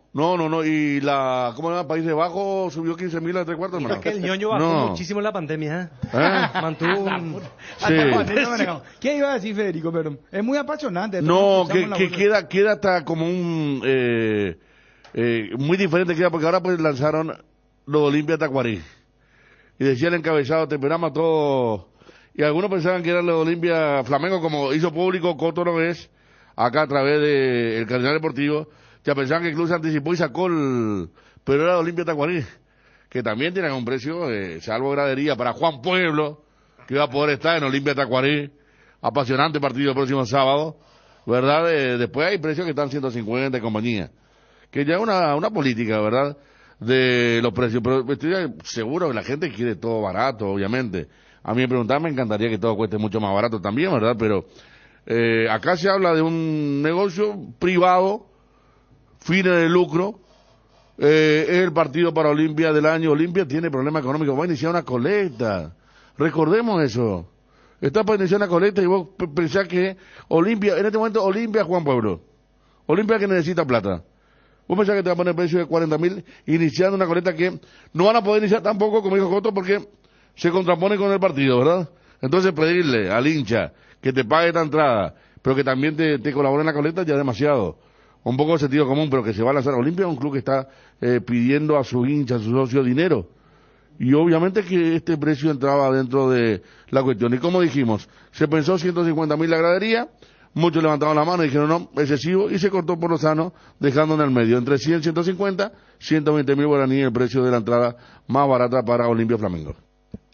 Y la, ¿cómo se llama? Países Bajos subió 15.000 a 3/4, hermano. Es que el ñoño bajó No. muchísimo en la pandemia. Mantuvo un... Sí. ¿Qué iba a decir Federico? Perdón. Es muy apasionante. esto No, escuchamos que la voz. queda hasta como un muy diferente queda porque ahora pues lanzaron los Olimpia Tacuarí y decía el encabezado, te esperamos a todos, y algunos pensaban que eran los Olimpia Flamengo, como hizo público Coto Nogués acá a través de el Cardenal Deportivo, ya pensaban que el club se anticipó y sacó pero era Olimpia Tacuarí, que también tienen un precio, salvo gradería para Juan Pueblo, que va a poder estar en Olimpia Tacuarí, apasionante partido el próximo sábado, ¿verdad? Después hay precios que están 150 y compañía, que ya es una política, ¿verdad?, de los precios, pero estoy seguro que la gente quiere todo barato, obviamente. A mí me preguntaban, me encantaría que todo cueste mucho más barato también, ¿verdad? Pero acá se habla de un negocio privado, fines de lucro. Es el partido para Olimpia del año. Olimpia tiene problemas económicos, va a iniciar una colecta. Recordemos eso. Está para iniciar una colecta y vos pensás que Olimpia, en este momento Olimpia Juan Pueblo. Olimpia que necesita plata. Vos pensás que te va a poner el precio de 40.000 iniciando una colecta que no van a poder iniciar tampoco, como dijo Coto, porque se contrapone con el partido, ¿verdad? Entonces pedirle al hincha que te pague esta entrada, pero que también te colabore en la colecta ya es demasiado. Un poco de sentido común, pero que se va a lanzar. Olimpia es un club que está pidiendo a sus hinchas, a sus socios dinero. Y obviamente que este precio entraba dentro de la cuestión. Y como dijimos, se pensó 150.000 la gradería, muchos levantaron la mano y dijeron no, excesivo, y se cortó por lo sano, dejando en el medio, entre 100 y 150, 120.000 guaraníes el precio de la entrada más barata para Olimpia Flamengo.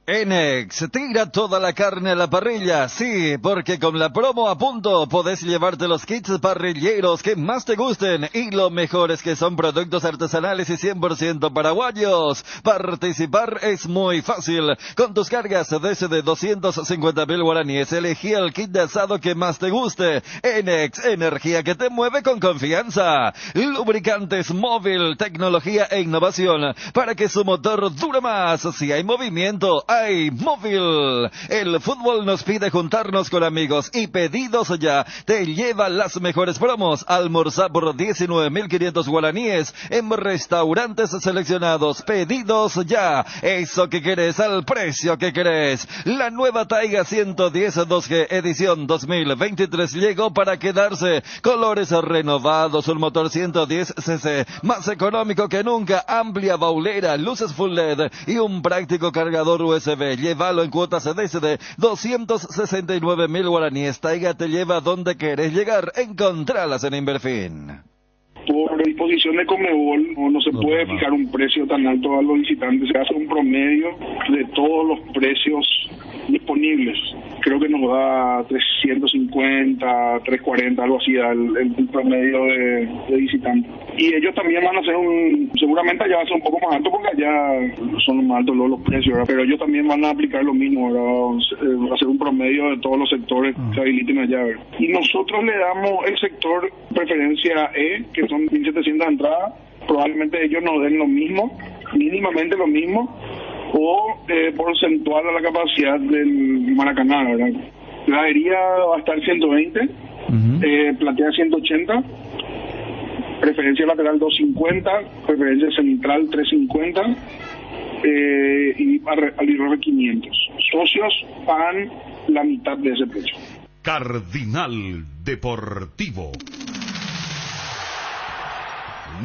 Enex, tira toda la carne a la parrilla, sí, porque con la promo a punto podés llevarte los kits parrilleros que más te gusten y lo mejor es que son productos artesanales y 100% paraguayos. Participar es muy fácil. Con tus cargas desde 250.000 guaraníes, elegí el kit de asado que más te guste. Enex, energía que te mueve con confianza. Lubricantes móvil, tecnología e innovación para que su motor dure más. Si hay movimiento, hay móvil. El fútbol nos pide juntarnos con amigos y pedidos ya te lleva las mejores promos. Almorzar por 19.500 guaraníes en restaurantes seleccionados. Pedidos ya. Eso que querés al precio que querés. La nueva Taiga 110 2G edición 2023 llegó para quedarse. Colores renovados, un motor 110cc más económico que nunca, amplia baulera, luces full LED y un práctico cargador USB. Llévalo en cuotas desde 269.000 guaraníes. Taiga te lleva donde querés llegar. Encontralas en Inverfin. Por disposición de Conmebol no se puede fijar un precio tan alto a los visitantes. Se hace un promedio de todos los precios disponibles. Creo que nos da 350, 340, algo así, el promedio de visitantes. Y ellos también van a hacer seguramente allá va a ser un poco más alto porque allá son más altos los precios, ¿verdad? Pero ellos también van a aplicar lo mismo, ¿verdad? Va a ser un promedio de todos los sectores que se habiliten allá, ¿verdad? Y nosotros le damos el sector preferencia E, que son 1.700 entradas. Probablemente ellos nos den lo mismo, mínimamente lo mismo, o porcentual a la capacidad del Maracaná, ¿verdad? Gradería va a estar 120, platea 180, preferencia lateral 250, preferencia central 350 y al 500. Socios pagan la mitad de ese precio. Cardinal Deportivo.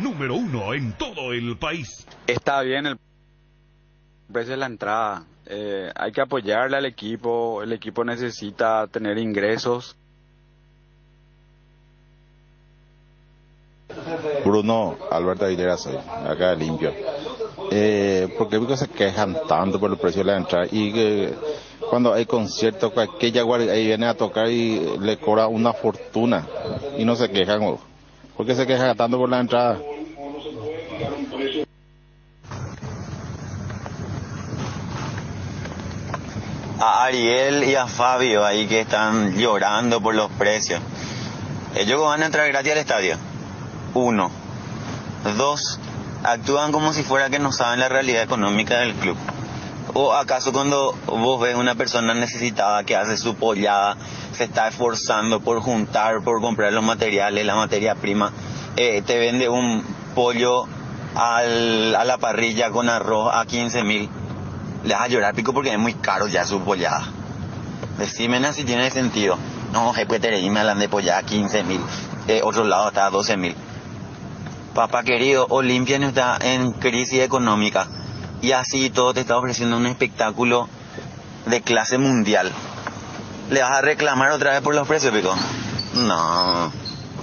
Número 1 en todo el país. Está bien el precio de la entrada. Hay que apoyarle al equipo. El equipo necesita tener ingresos. Bruno Alberto Aguilera soy, acá limpio. ¿Por qué se quejan tanto por el precio de la entrada? Y que cuando hay conciertos, aquella guardia ahí viene a tocar y le cobra una fortuna y no se quejan. ¿Por qué se quejan tanto por la entrada? A Ariel y a Fabio ahí que están llorando por los precios. Ellos van a entrar gratis al estadio. 1. 2. Actúan como si fuera que no saben la realidad económica del club. ¿O acaso cuando vos ves una persona necesitada que hace su pollada, se está esforzando por juntar, por comprar los materiales, la materia prima, te vende un pollo a la parrilla con arroz a 15.000? Le vas a llorar pico porque es muy caro ya su pollada. Decime si tiene sentido. No, después te me hablan de pollada a 15.000. Otro lado está a 12.000. Papá querido, Olimpia no está en crisis económica. Y así todo te está ofreciendo un espectáculo de clase mundial. ¿Le vas a reclamar otra vez por los precios, pico? No.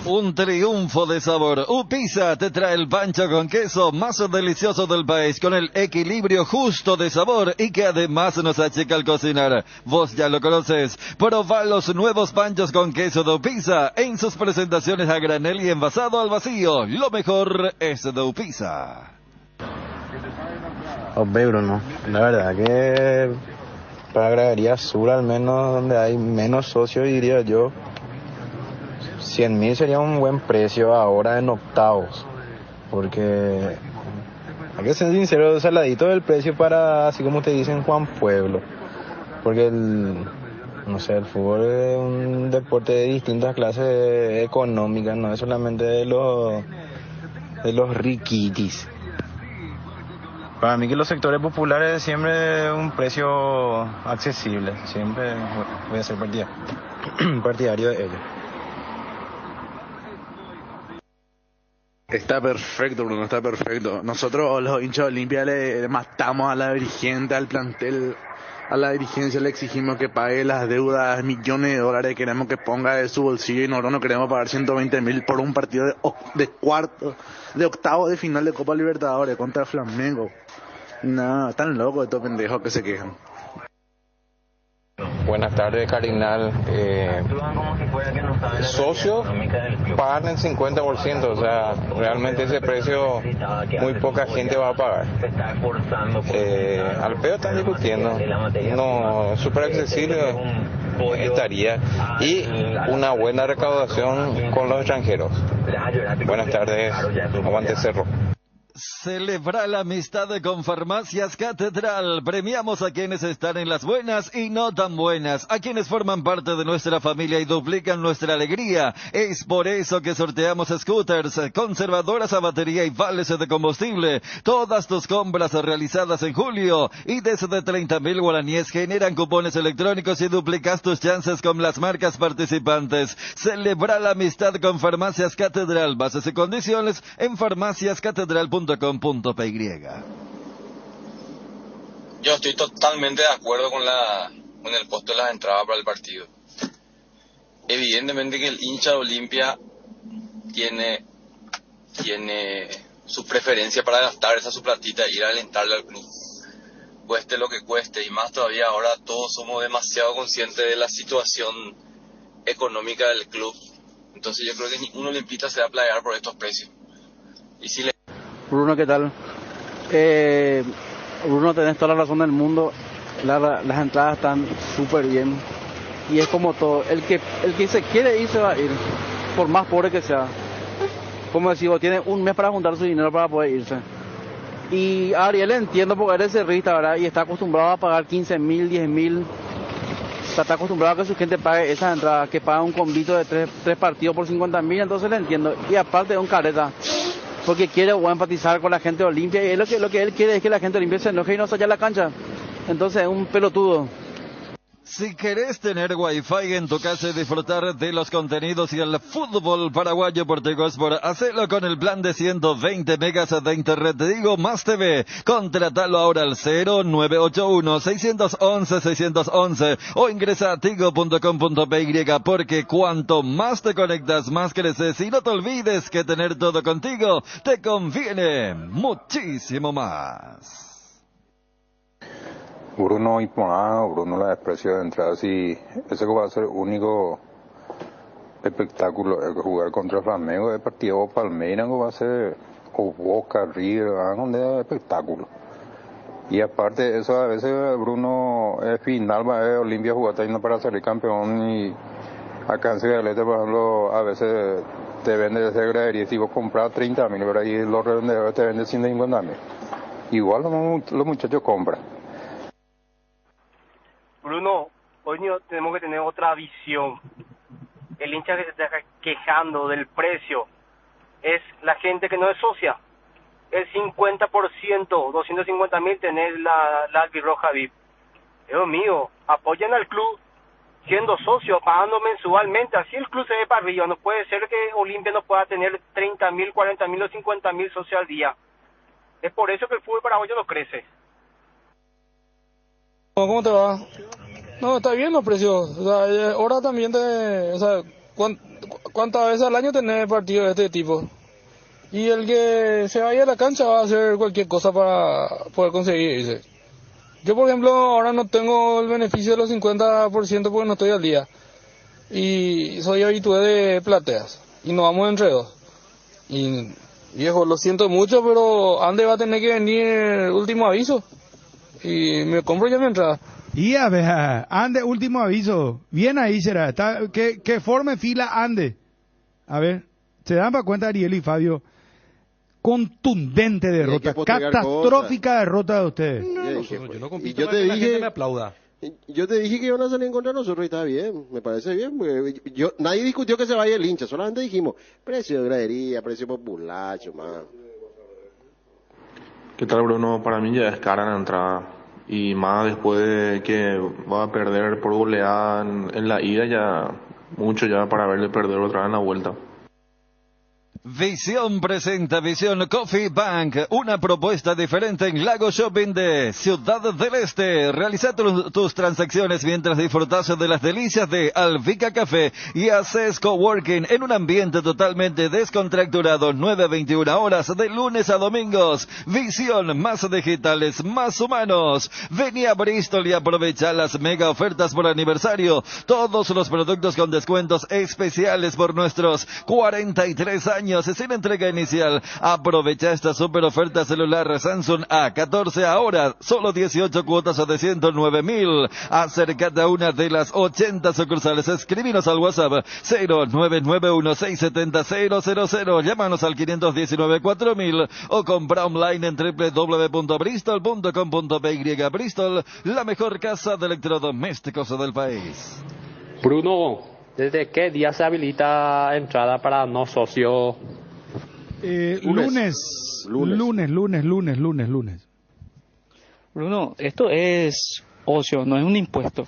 Un triunfo de sabor. Upisa te trae el pancho con queso más delicioso del país, con el equilibrio justo de sabor y que además nos achica al cocinar. Vos ya lo conoces. Probá los nuevos panchos con queso de Upisa en sus presentaciones a granel y envasado al vacío. Lo mejor es de Upisa. Bruno, la verdad que para Gradería Sur, al menos donde hay menos socios, diría yo, 100.000 sería un buen precio ahora en octavos, porque hay que ser sincero, saladito del precio para, así como te dicen, Juan Pueblo, porque el fútbol es un deporte de distintas clases económicas, no es solamente de los riquitis. Para mí que los sectores populares siempre un precio accesible, siempre voy a ser partidario de ello. Está perfecto, Bruno, está perfecto. Nosotros los hinchas de Olimpia le matamos a la dirigente, al plantel, a la dirigencia le exigimos que pague las deudas, millones de dólares, queremos que ponga de su bolsillo y nosotros no queremos pagar 120.000 por un partido de octavo de final de Copa Libertadores contra Flamengo. No, están locos estos pendejos que se quejan. Buenas tardes, Cardinal. Socios pagan el 50%, o sea, realmente ese precio muy poca gente va a pagar. Al peor están discutiendo, no, súper accesible estaría, y una buena recaudación con los extranjeros. Buenas tardes, aguante Cerro. Celebra la amistad con Farmacias Catedral. Premiamos a quienes están en las buenas y no tan buenas, a quienes forman parte de nuestra familia y duplican nuestra alegría. Es por eso que sorteamos scooters, conservadoras a batería y vales de combustible. Todas tus compras realizadas en julio y desde 30.000 guaraníes generan cupones electrónicos y duplicas tus chances con las marcas participantes. Celebra la amistad con Farmacias Catedral. Bases y condiciones en farmaciascatedral.com.py. Yo estoy totalmente de acuerdo con el costo de las entradas para el partido. Evidentemente que el hincha de Olimpia tiene su preferencia para gastar esa su platita e ir a alentarle al club, cueste lo que cueste, y más todavía ahora todos somos demasiado conscientes de la situación económica del club. Entonces yo creo que ningún olimpista se va a playar por estos precios. Y si le... Bruno, ¿qué tal? Bruno, tenés toda la razón del mundo. Las entradas están súper bien. Y es como todo. El que se quiere ir, se va a ir. Por más pobre que sea. Como decimos, tiene un mes para juntar su dinero para poder irse. Y a Ariel entiendo porque él es cerrista, ¿verdad? Y está acostumbrado a pagar 15.000, 10.000. O sea, está acostumbrado a que su gente pague esas entradas, que paga un convito de tres partidos por 50.000. Entonces le entiendo. Y aparte es un careta, porque quiere empatizar con la gente de Olimpia, y lo que él quiere es que la gente de Olimpia se enoje y no salga a la cancha. Entonces es un pelotudo. Si querés tener wifi en tu casa y disfrutar de los contenidos y el fútbol paraguayo por Tigosport, hacelo con el plan de 120 megas de internet de Digo Más TV. Contratalo ahora al 0981-611-611 o ingresa a tigo.com.py, porque cuanto más te conectas, más creces, y no te olvides que tener todo contigo te conviene muchísimo más. Bruno imponado, Bruno la desprecio de entradas, y ese va a ser el único espectáculo, el jugar contra Flamengo, el partido o Palmeiras va a ser, o Boca, River, donde es espectáculo. Y aparte de eso, a veces Bruno es final, va a Olimpia jugar para ser campeón, y acá en Ciudad Este, por ejemplo, a veces te vende esa gradería, si vos compras 30.000, pero ahí los revendedores te venden 150.000. Igual los muchachos compran. Bruno, hoy tenemos que tener otra visión. El hincha que se está quejando del precio es la gente que no es socia. El 50%, 250.000, tenés la albirroja VIP. Dios mío, apoyen al club siendo socio, pagando mensualmente. Así el club se ve para arriba. No puede ser que Olimpia no pueda tener 30.000, 40.000 o 50.000 socios al día. Es por eso que el fútbol paraguayo no crece. ¿Cómo te va? No, está bien los precios. O sea, ahora también ¿cuántas veces al año tenés partidos de este tipo? Y el que se vaya a la cancha va a hacer cualquier cosa para poder conseguir irse. Yo, por ejemplo, ahora no tengo el beneficio de los 50% porque no estoy al día. Y soy habitué de plateas. Y nos vamos entre dos. Y, viejo, lo siento mucho, pero Ande va a tener que venir último aviso. Y me compro ya mi entrada. Y a ver, Ande, último aviso. Bien ahí será. Que forme fila Ande. A ver, se dan para cuenta Ariel y Fabio. Contundente derrota, catastrófica derrota de ustedes. Yo no compito para que la gente me aplauda. Yo te dije que iban a salir en contra de nosotros y está bien, me parece bien. Nadie discutió que se vaya el hincha, solamente dijimos precio de gradería, precio populacho, más. ¿Qué tal, Bruno? Para mí ya es cara la entrada. Y más después de que va a perder por goleada en la ida, ya mucho ya para verle perder otra vez en la vuelta. Visión presenta Visión Coffee Bank, una propuesta diferente en Lago Shopping de Ciudad del Este. Realiza tus transacciones mientras disfrutas de las delicias de Alvica Café y haces coworking en un ambiente totalmente descontracturado, 9 a 21 horas de lunes a domingos. Visión, más digitales, más humanos. Vení a Bristol y aprovecha las mega ofertas por aniversario. Todos los productos con descuentos especiales por nuestros 43 años. Sin entrega inicial. Aprovecha esta super oferta celular Samsung A14 ahora, solo 18 cuotas de 109.000. Acércate a una de las 80 sucursales. Escríbenos al WhatsApp 0991670000. Llámanos al 519-4000 o compra online en www.bristol.com.py. Bristol, la mejor casa de electrodomésticos del país. Bruno, ¿desde qué día se habilita entrada para no socio? Lunes. Bruno, esto es ocio, no es un impuesto.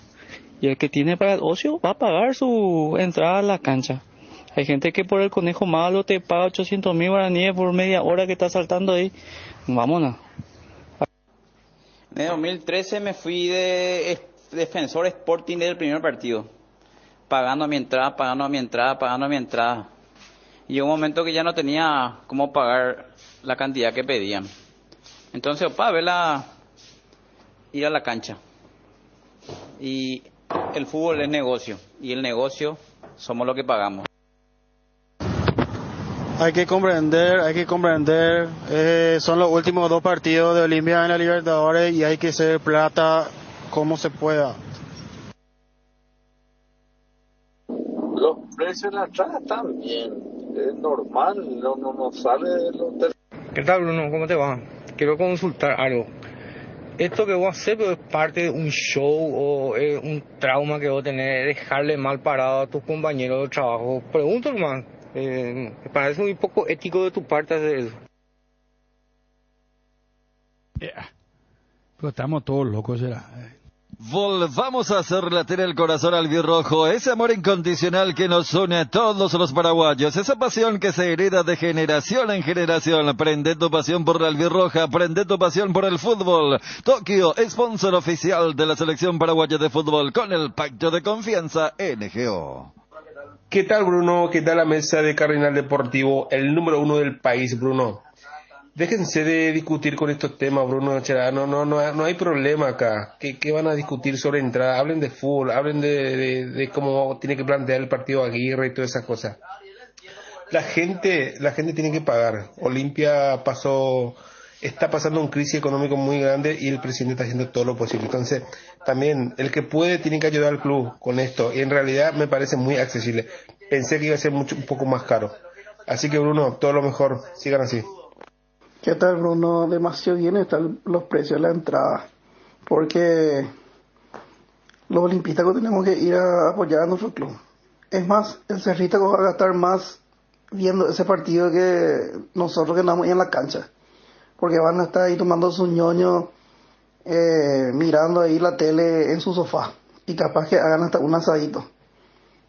Y el que tiene para el ocio va a pagar su entrada a la cancha. Hay gente que por el conejo malo te paga 800.000 guaraníes por media hora que está saltando ahí. Vámonos. En 2013 me fui de Defensor Sporting del primer partido. Pagando mi entrada. Y llegó un momento que ya no tenía cómo pagar la cantidad que pedían. Entonces, ir a la cancha. Y el fútbol es negocio. Y el negocio somos lo que pagamos. Hay que comprender. Son los últimos 2 partidos de Olimpia en la Libertadores y hay que hacer plata como se pueda. Los precios en la entrada están bien. Es normal, no sale de los... ¿Qué tal, Bruno? ¿Cómo te va? Quiero consultar algo. ¿Esto que vos haces es parte de un show o es un trauma que vos tenés, dejarle mal parado a tus compañeros de trabajo? Pregunto, hermano. Me parece muy poco ético de tu parte hacer eso. Pero estamos todos locos, ¿será? Volvamos a hacer latir el corazón albirrojo, ese amor incondicional que nos une a todos los paraguayos, esa pasión que se hereda de generación en generación. Prende tu pasión por la albirroja, prende tu pasión por el fútbol. Tokio, sponsor oficial de la selección paraguaya de fútbol con el pacto de confianza NGO. ¿Qué tal, Bruno? ¿Qué tal la mesa de Cardinal Deportivo? El número 1 del país, Bruno. Déjense de discutir con estos temas, Bruno. No hay problema acá. ¿Qué van a discutir sobre entrada? Hablen de fútbol, hablen de cómo tiene que plantear el partido Aguirre y todas esas cosas. La gente tiene que pagar. Olimpia está pasando una crisis económica muy grande y el presidente está haciendo todo lo posible. Entonces, también el que puede tiene que ayudar al club con esto. Y en realidad me parece muy accesible. Pensé que iba a ser un poco más caro. Así que, Bruno, todo lo mejor. Sigan así. ¿Qué tal, Bruno? Demasiado bien están los precios de la entrada, porque los olimpistas tenemos que ir a apoyar a nuestro club. Es más, el Cerrita va a gastar más viendo ese partido que nosotros que andamos ahí en la cancha, porque van a estar ahí tomando su ñoño, mirando ahí la tele en su sofá, y capaz que hagan hasta un asadito.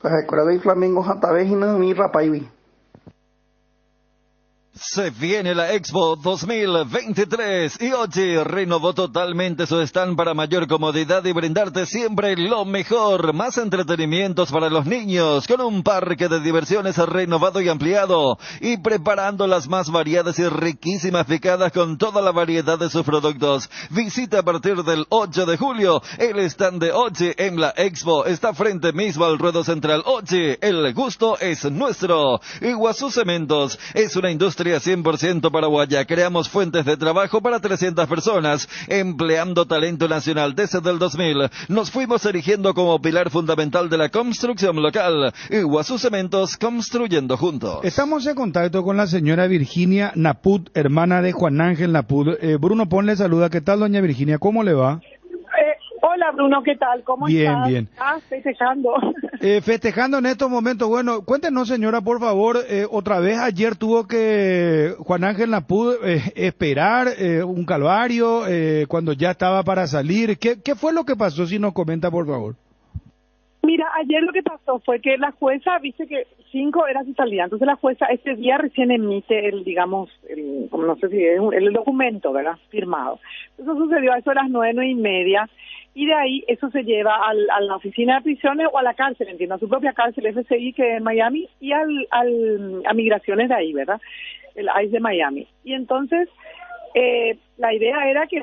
Pues recuerda ver Flamengo hasta vez y no mi rapaibi. Se viene la Expo 2023 y Ochi renovó totalmente su stand para mayor comodidad y brindarte siempre lo mejor, más entretenimientos para los niños, con un parque de diversiones renovado y ampliado, y preparando las más variadas y riquísimas picadas con toda la variedad de sus productos. Visita a partir del 8 de julio el stand de Ochi en la Expo. Está frente mismo al ruedo central. Ochi, el gusto es nuestro. Iguazú Cementos es una industria 100% paraguaya. Creamos fuentes de trabajo para 300 personas, empleando talento nacional. Desde el 2000 nos fuimos erigiendo como pilar fundamental de la construcción local. Iguazú Cementos, construyendo juntos. Estamos en contacto con la señora Virginia Naput, hermana de Juan Ángel Naput. Bruno Pon le saluda. ¿Qué tal, doña Virginia? ¿Cómo le va? Hola, Bruno, ¿qué tal? ¿Cómo estás? Bien. Festejando. Festejando en estos momentos. Bueno, cuéntenos, señora, por favor, otra vez ayer tuvo que Juan Ángel Naput esperar un calvario cuando ya estaba para salir. ¿Qué fue lo que pasó? Si nos comenta, por favor. Mira, ayer lo que pasó fue que la jueza, viste que 5 era su salida, entonces la jueza este día recién emite como no sé si es el documento, ¿verdad? Firmado. Eso sucedió a eso de las 9:30, y de ahí eso se lleva a la oficina de prisiones o a la cárcel, entiendo, a su propia cárcel FCI que es en Miami, y a migraciones de ahí, ¿verdad? El ICE de Miami. Y entonces la idea era que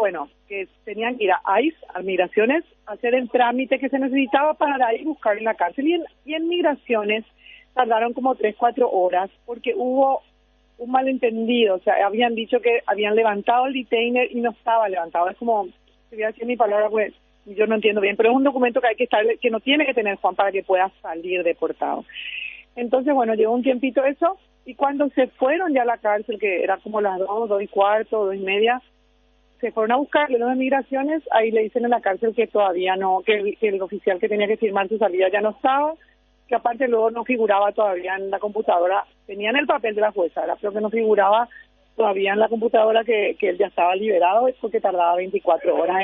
tenían que ir a ICE, a migraciones, hacer el trámite que se necesitaba para ahí buscar en la cárcel. Y en migraciones tardaron como 3-4 horas porque hubo un malentendido. O sea, habían dicho que habían levantado el detainer y no estaba levantado. Es como, si voy a decir mi palabra, pues yo no entiendo bien, pero es un documento que hay que estar, que no tiene que tener Juan para que pueda salir deportado. Entonces, llevó un tiempito eso, y cuando se fueron ya a la cárcel, que era como las 2:15, 2:30, se fueron a buscarle los de migraciones, ahí le dicen en la cárcel que todavía no, que el oficial que tenía que firmar su salida ya no estaba, que aparte luego no figuraba todavía en la computadora, tenían el papel de la jueza, pero que no figuraba todavía en la computadora que él ya estaba liberado, es porque tardaba 24 horas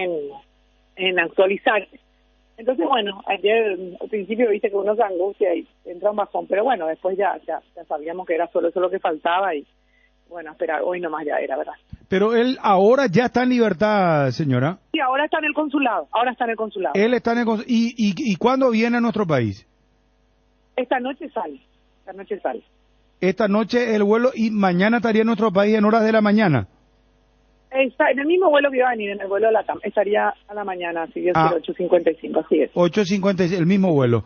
en actualizarse. Entonces, ayer al principio viste que uno se angustia y entra un bajón, pero después ya sabíamos que era solo eso lo que faltaba y esperar, hoy nomás ya era, ¿verdad? Pero él ahora ya está en libertad, señora. Sí, ahora está en el consulado, Él está en el consulado. ¿Y cuándo viene a nuestro país? Esta noche sale. Esta noche el vuelo, y mañana estaría en nuestro país en horas de la mañana. Está en el mismo vuelo que iba a venir, en el vuelo de la TAM. Estaría a la mañana, así es, 8:55, así es. 8:55, el mismo vuelo.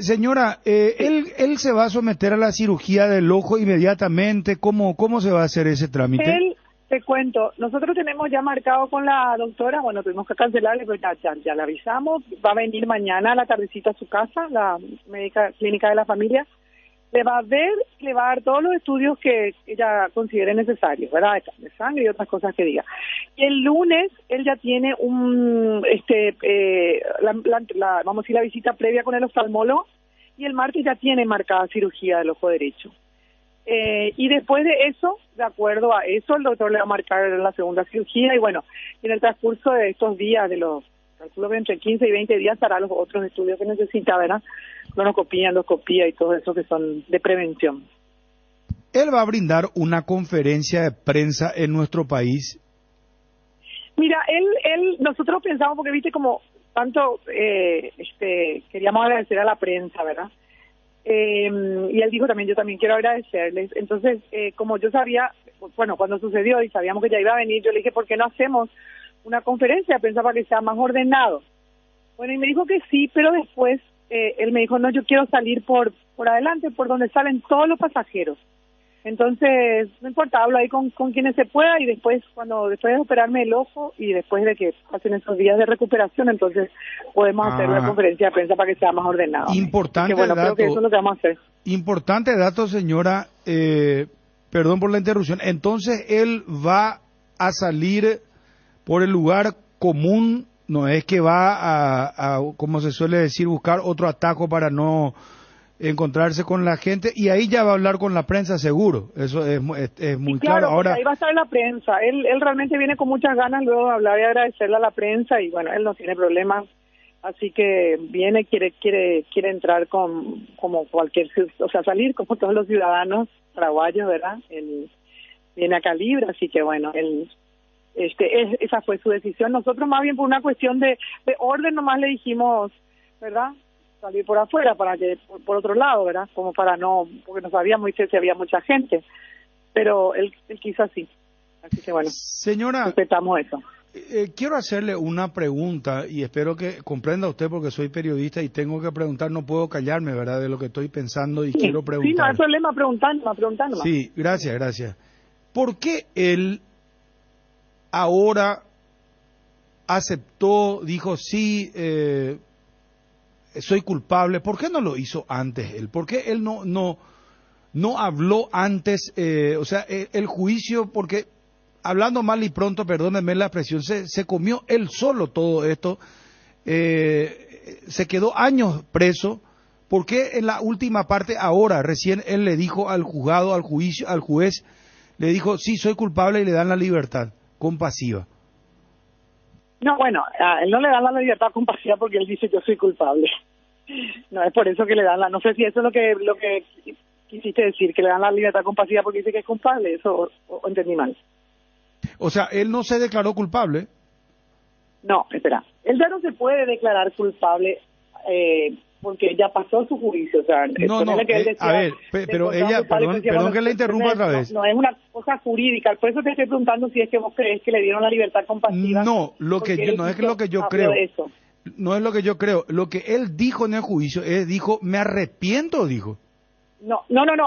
Señora, él se va a someter a la cirugía del ojo inmediatamente. ¿Cómo se va a hacer ese trámite? Él, te cuento, nosotros tenemos ya marcado con la doctora, tuvimos que cancelarle, pero ya le avisamos. Va a venir mañana a la tardecita a su casa, la médica clínica de la familia. Le va a ver, le va a dar todos los estudios que ella considere necesarios, ¿verdad? De sangre y otras cosas que diga. Y el lunes él ya tiene vamos a decir, la visita previa con el oftalmólogo, y el martes ya tiene marcada cirugía del ojo derecho. Y después de eso, de acuerdo a eso, el doctor le va a marcar la segunda cirugía, y en el transcurso de estos días, calculo que entre 15 y 20 días hará los otros estudios que necesita, ¿verdad? Colonoscopía, endoscopía y todo eso que son de prevención. ¿Él va a brindar una conferencia de prensa en nuestro país? Mira, nosotros pensamos, porque viste como tanto queríamos agradecer a la prensa, ¿verdad? Y él dijo también, yo también quiero agradecerles. Entonces, como yo sabía, cuando sucedió y sabíamos que ya iba a venir, yo le dije, ¿por qué no hacemos una conferencia de prensa para que sea más ordenado? Y me dijo que sí, pero después él me dijo, no, yo quiero salir por adelante, por donde salen todos los pasajeros. Entonces, no importa, hablo ahí con quienes se pueda, y después de operarme el ojo y después de que pasen esos días de recuperación, entonces podemos hacer una conferencia de prensa para que sea más ordenado. Importante dato. Creo que eso es lo que vamos a hacer. Importante dato, señora, perdón por la interrupción. Entonces, él va a salir por el lugar común, no es que va a como se suele decir, buscar otro atajo para no encontrarse con la gente, y ahí ya va a hablar con la prensa seguro, eso es muy claro. Ahora ahí va a estar la prensa, él realmente viene con muchas ganas luego de hablar y agradecerle a la prensa, y él no tiene problemas, así que viene, quiere entrar como cualquier, salir como todos los ciudadanos paraguayos, ¿verdad? viene acá libre, así que bueno, esa fue su decisión. Nosotros más bien por una cuestión de orden nomás le dijimos, ¿verdad?, salir por afuera, para que por otro lado, ¿verdad?, como para no, porque no sabíamos si había mucha gente, pero él quiso así que bueno, señora, respetamos eso. Quiero hacerle una pregunta y espero que comprenda usted, porque soy periodista y tengo que preguntar, no puedo callarme, ¿verdad?, de lo que estoy pensando y quiero preguntar. Sí, no hay problema, preguntando. Sí, gracias. ¿Por qué él ahora aceptó, dijo sí, soy culpable? ¿Por qué no lo hizo antes él? ¿Por qué él no habló antes? O sea, el juicio, porque hablando mal y pronto, perdónenme la expresión, se comió él solo todo esto, se quedó años preso. ¿Por qué en la última parte ahora, recién él le dijo al juzgado, al juez, le dijo, sí, soy culpable, y le dan la libertad compasiva? No, bueno, a él no le dan la libertad compasiva porque él dice yo soy culpable. No es por eso que le dan no sé si eso es lo que quisiste decir, que le dan la libertad compasiva porque dice que es culpable, eso o entendí mal. O sea, él no se declaró culpable. No, espera, él ya no se puede declarar culpable porque ya pasó su juicio, o sea, que él decía, a ver, pero ella, perdón que le interrumpa otra vez. No, es una cosa jurídica, por eso te estoy preguntando si es que vos crees que le dieron la libertad compasiva. No, no es lo que yo creo. No es lo que yo creo. Lo que él dijo en el juicio, dijo, me arrepiento, dijo. No,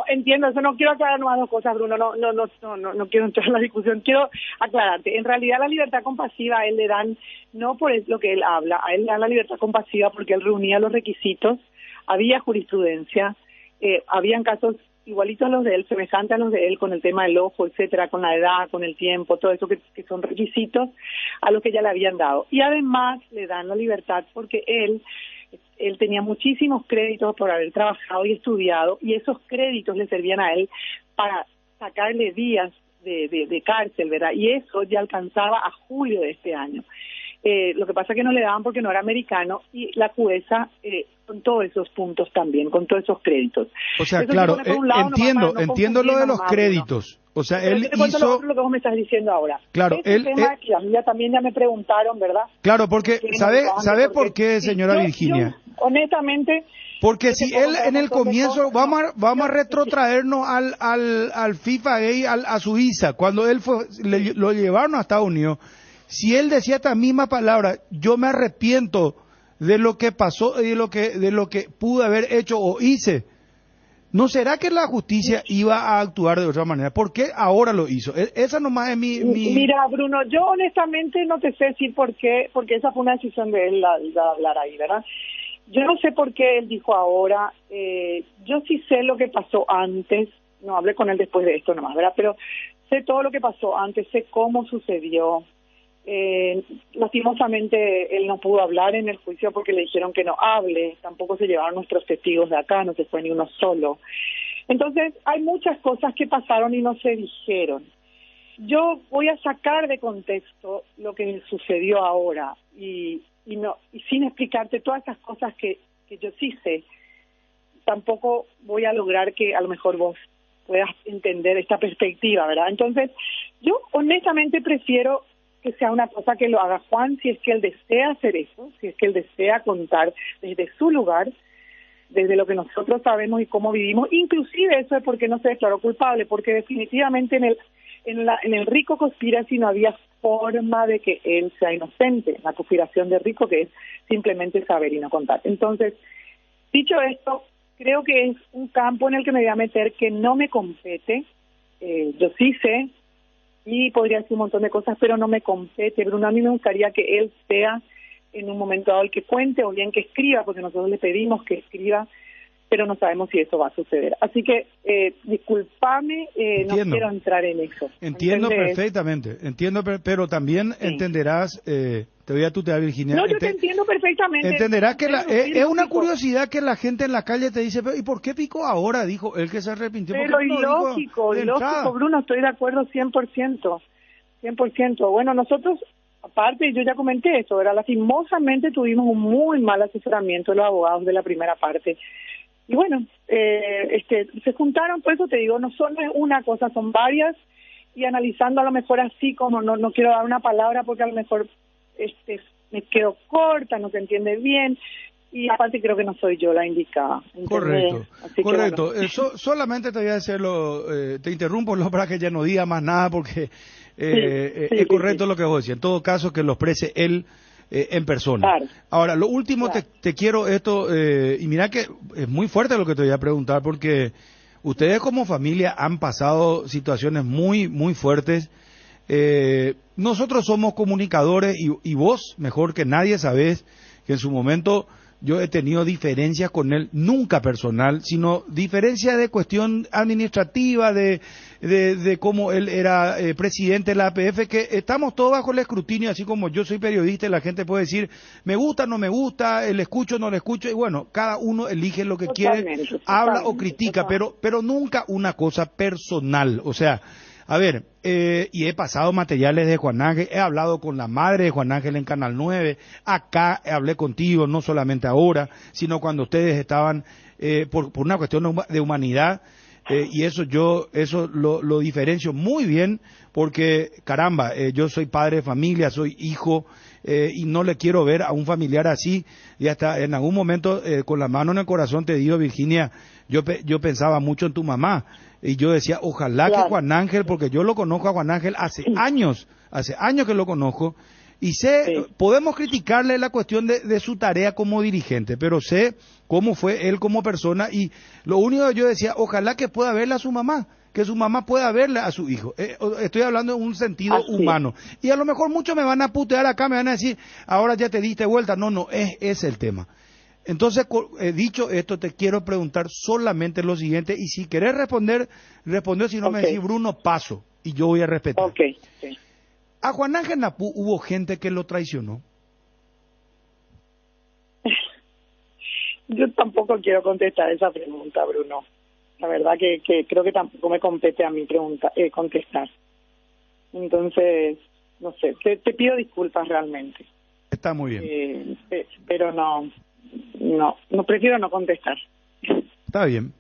entiendo, eso no quiero aclarar nomás dos cosas, Bruno, no quiero entrar en la discusión, quiero aclararte. En realidad la libertad compasiva a él le dan, no por lo que él habla, a él le dan la libertad compasiva porque él reunía los requisitos, había jurisprudencia, habían casos igualitos a los de él, semejantes a los de él, con el tema del ojo, etcétera, con la edad, con el tiempo, todo eso que son requisitos a los que ya le habían dado. Y además le dan la libertad porque él tenía muchísimos créditos por haber trabajado y estudiado, y esos créditos le servían a él para sacarle días de cárcel, ¿verdad? Y eso ya alcanzaba a julio de este año. Lo que pasa es que no le daban porque no era americano, y la jueza con todos esos puntos también, con todos esos créditos. O sea, claro, entiendo lo de los créditos. O sea, él hizo lo que vos me estás diciendo ahora. Claro, tema que a mí también ya me preguntaron, ¿verdad? Claro, porque ¿sabe por qué, señora Virginia? Yo, honestamente, porque si él en el comienzo, vamos a retrotraernos al FIFA Gay, a Suiza, cuando él lo llevaron a Estados Unidos. Si él decía esta misma palabra, yo me arrepiento de lo que pasó y de lo que pude haber hecho o hice, ¿no será que la justicia iba a actuar de otra manera? ¿Por qué ahora lo hizo? Esa nomás es mi... Mira, Bruno, yo honestamente no te sé decir por qué, porque esa fue una decisión de él la hablar ahí, ¿verdad? Yo no sé por qué él dijo ahora, yo sí sé lo que pasó antes, no hablé con él después de esto nomás, ¿verdad? Pero sé todo lo que pasó antes, sé cómo sucedió. Lastimosamente él no pudo hablar en el juicio porque le dijeron que no hable, tampoco se llevaron nuestros testigos de acá, no se fue ni uno solo. Entonces hay muchas cosas que pasaron y no se dijeron. Yo voy a sacar de contexto lo que sucedió ahora y sin explicarte todas esas cosas que yo sí sé, tampoco voy a lograr que a lo mejor vos puedas entender esta perspectiva, ¿verdad? Entonces yo honestamente prefiero que sea una cosa que lo haga Juan, si es que él desea hacer eso, si es que él desea contar desde su lugar, desde lo que nosotros sabemos y cómo vivimos, inclusive eso es porque no se declaró culpable, porque definitivamente en el Rico Conspiracy no había forma de que él sea inocente, la conspiración de Rico, que es simplemente saber y no contar. Entonces, dicho esto, creo que es un campo en el que me voy a meter que no me compete, yo sí sé, y podría decir un montón de cosas, pero no me compete. Bruno, a mí me gustaría que él sea en un momento dado el que cuente o bien que escriba, porque nosotros le pedimos que escriba, pero no sabemos si eso va a suceder. Así que, discúlpame, no quiero entrar en eso. Entiendo perfectamente, pero también entenderás, te voy a tutear, Virginia. No, yo te entiendo perfectamente. Entenderás que es una curiosidad que la gente en la calle te dice, ¿y por qué picó ahora? Dijo él que se arrepintió. Pero ilógico, Bruno, estoy de acuerdo 100%. Bueno, nosotros, aparte, yo ya comenté esto, ¿verdad? Lastimosamente tuvimos un muy mal asesoramiento de los abogados de la primera parte. Y bueno, se juntaron, por eso te digo, no solo es una cosa, son varias y analizando a lo mejor así como no quiero dar una palabra porque a lo mejor me quedo corta, no se entiende bien, y aparte creo que no soy yo la indicada. Correcto, así correcto. Que, bueno. Solamente te voy a hacerlo, te interrumpo para que ya no diga más nada porque es correcto lo que vos decís. En todo caso, que lo exprese él en persona. Claro. Ahora, lo último, Claro. te quiero esto, y mira que es muy fuerte lo que te voy a preguntar porque ustedes como familia han pasado situaciones muy, muy fuertes. Nosotros somos comunicadores y vos, mejor que nadie, sabés que en su momento yo he tenido diferencias con él, nunca personal, sino diferencias de cuestión administrativa, de cómo él era presidente de la APF, que estamos todos bajo el escrutinio, así como yo soy periodista y la gente puede decir, me gusta, no me gusta, le escucho, no le escucho, y bueno, cada uno elige lo que quiere, habla o critica, pero nunca una cosa personal, o sea, a ver, y he pasado materiales de Juan Ángel, he hablado con la madre de Juan Ángel en Canal 9, acá hablé contigo, no solamente ahora, sino cuando ustedes estaban por una cuestión de humanidad, y eso lo diferencio muy bien, porque caramba, yo soy padre de familia, soy hijo, y no le quiero ver a un familiar así, y hasta en algún momento, con la mano en el corazón te digo, Virginia, yo pensaba mucho en tu mamá, y yo decía, ojalá que Juan Ángel, porque yo lo conozco a Juan Ángel hace años que lo conozco, y sé, podemos criticarle la cuestión de su tarea como dirigente, pero sé cómo fue él como persona, y lo único que yo decía, ojalá que pueda verle a su mamá, que su mamá pueda verle a su hijo. Estoy hablando en un sentido humano. Y a lo mejor muchos me van a putear acá, me van a decir, ahora ya te diste vuelta. No, es el tema. Entonces, dicho esto, te quiero preguntar solamente lo siguiente, y si querés responder, si no me decís, Bruno, paso, y yo voy a respetar. ¿A Juan Ángel Napú hubo gente que lo traicionó? Yo tampoco quiero contestar esa pregunta, Bruno. La verdad que creo que tampoco me compete a mí contestar. Entonces, no sé, te pido disculpas realmente. Está muy bien. Pero no, prefiero no contestar. Está bien.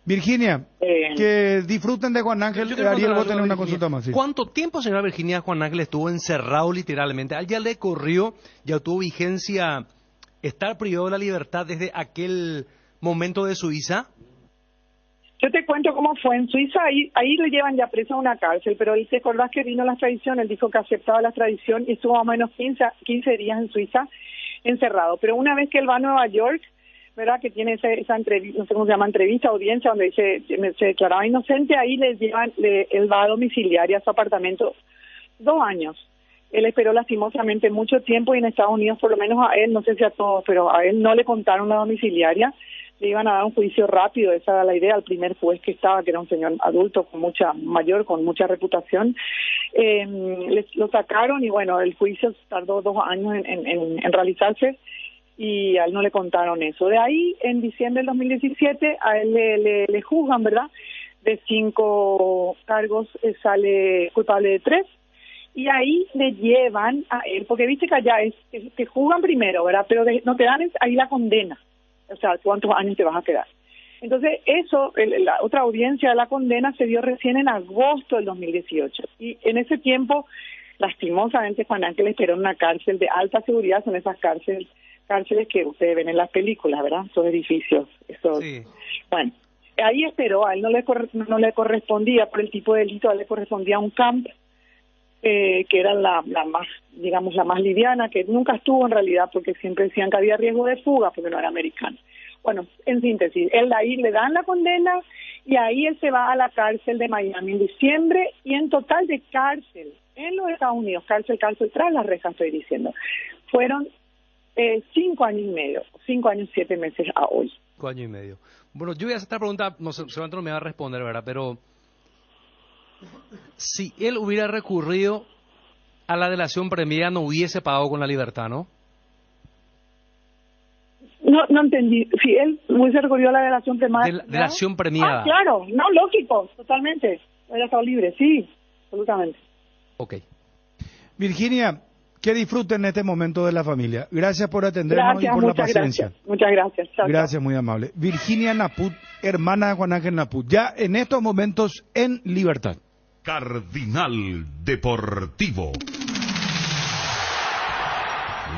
Virginia, que disfruten de Juan Ángel. Ariel, vos tenés una consulta más. Sí. ¿Cuánto tiempo, señora Virginia, Juan Ángel estuvo encerrado literalmente? ¿A él ya le corrió, ya tuvo vigencia estar privado de la libertad desde aquel momento de Suiza? Yo te cuento cómo fue en Suiza, ahí le llevan ya preso a una cárcel, pero él, ¿te acordás que vino la extradición? Él dijo que aceptaba la extradición y estuvo más o menos 15 días en Suiza encerrado. Pero una vez que él va a Nueva York, ¿verdad? Que tiene esa entrevista, no sé cómo se llama, entrevista, audiencia, donde se declaraba inocente, ahí él va a domiciliaria a su apartamento 2 años. Él esperó lastimosamente mucho tiempo y en Estados Unidos, por lo menos a él, no sé si a todos, pero a él no le contaron la domiciliaria. Le iban a dar un juicio rápido, esa era la idea, al primer juez que estaba, que era un señor adulto con mucha reputación, lo sacaron y bueno, el juicio tardó 2 años en realizarse y a él no le contaron eso. De ahí, en diciembre del 2017, a él le juzgan, ¿verdad? De 5 cargos, sale culpable de 3. Y ahí le llevan a él, porque viste que allá te juzgan primero, ¿verdad? Pero no te dan ahí la condena. O sea, ¿cuántos años te vas a quedar? Entonces, la otra audiencia de la condena se dio recién en agosto del 2018. Y en ese tiempo, lastimosamente, Juan Ángel esperó en una cárcel de alta seguridad. Son esas cárceles que ustedes ven en las películas, ¿verdad? Esos edificios. Sí. Bueno, ahí esperó. A él no le correspondía, por el tipo de delito, a él le correspondía un camp, que era la más liviana, que nunca estuvo en realidad, porque siempre decían que había riesgo de fuga, porque no era americano. Bueno, en síntesis, él ahí le dan la condena, y ahí él se va a la cárcel de Miami en diciembre, y en total de cárcel, en los Estados Unidos, cárcel, tras las rejas estoy diciendo, fueron 5 años y medio, 5 años 7 meses a hoy. 5 años y medio. Bueno, yo voy a hacer esta pregunta, no sé, seguramente no me va a responder, ¿verdad? Pero si él hubiera recurrido a la delación premiada, no hubiese pagado con la libertad, ¿no? No entendí. Si él hubiese recurrido a la delación premiada. Delación premiada. Ah, claro. No, lógico. Totalmente. Hubiera estado libre. Sí, absolutamente. Ok. Virginia, que disfruten este momento de la familia. Gracias por atendernos y por la paciencia. Muchas gracias. Chao, gracias, muy amable. Virginia Naput, hermana de Juan Ángel Naput, ya en estos momentos en libertad. Cardinal Deportivo.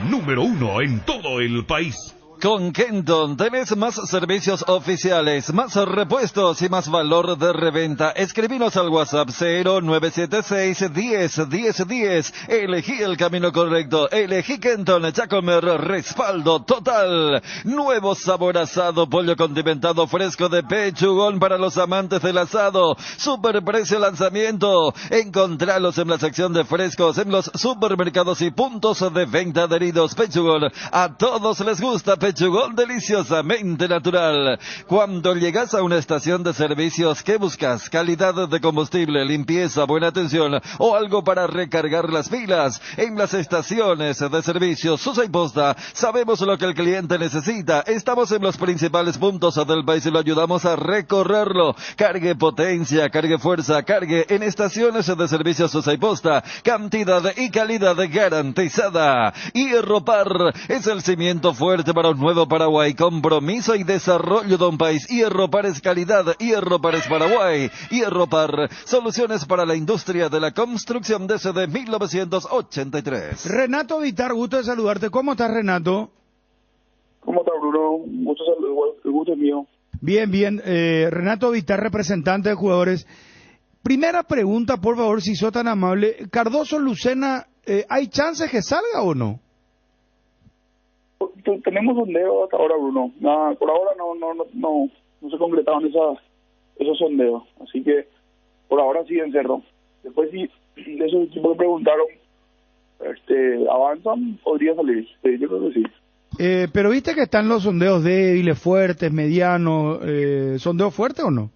Número 1 en todo el país. Con Kenton tenés más servicios oficiales, más repuestos y más valor de reventa. Escribinos al WhatsApp 0976 10 10 10. Elegí el camino correcto. Elegí Kenton. Ya comer, respaldo total. Nuevo sabor asado, pollo condimentado fresco de pechugón para los amantes del asado. Super precio lanzamiento. Encontralos en la sección de frescos en los supermercados y puntos de venta adheridos. Pechugón, a todos les gusta Pechugón deliciosamente natural. Cuando llegas a una estación de servicios, ¿qué buscas? Calidad de combustible, limpieza, buena atención o algo para recargar las pilas. En las estaciones de servicios Sosa y Posta sabemos lo que el cliente necesita. Estamos en los principales puntos del país y lo ayudamos a recorrerlo. Cargue potencia, cargue fuerza, cargue en estaciones de servicios Sosa y Posta. Cantidad y calidad garantizada. Hierropar es el cimiento fuerte para un nuevo Paraguay, compromiso y desarrollo de un país. Hierropar es calidad, Hierropar es Paraguay. Hierropar, soluciones para la industria de la construcción desde 1983. Renato Vitar, gusto de saludarte. ¿Cómo estás, Renato? ¿Cómo estás, Bruno? Mucho saludo, el gusto es mío. Bien, bien. Renato Vitar, representante de jugadores. Primera pregunta, por favor, si sos tan amable. Cardoso Lucena, ¿hay chances que salga o no? Tenemos sondeo hasta ahora, Bruno. Nada, por ahora no se concretaron esos sondeos. Así que por ahora sí en Cerro. Después si de esos equipos que preguntaron avanzan, podría salir. Sí, yo creo que sí. Pero viste que están los sondeos débiles, fuertes, medianos. ¿Sondeo fuerte o no?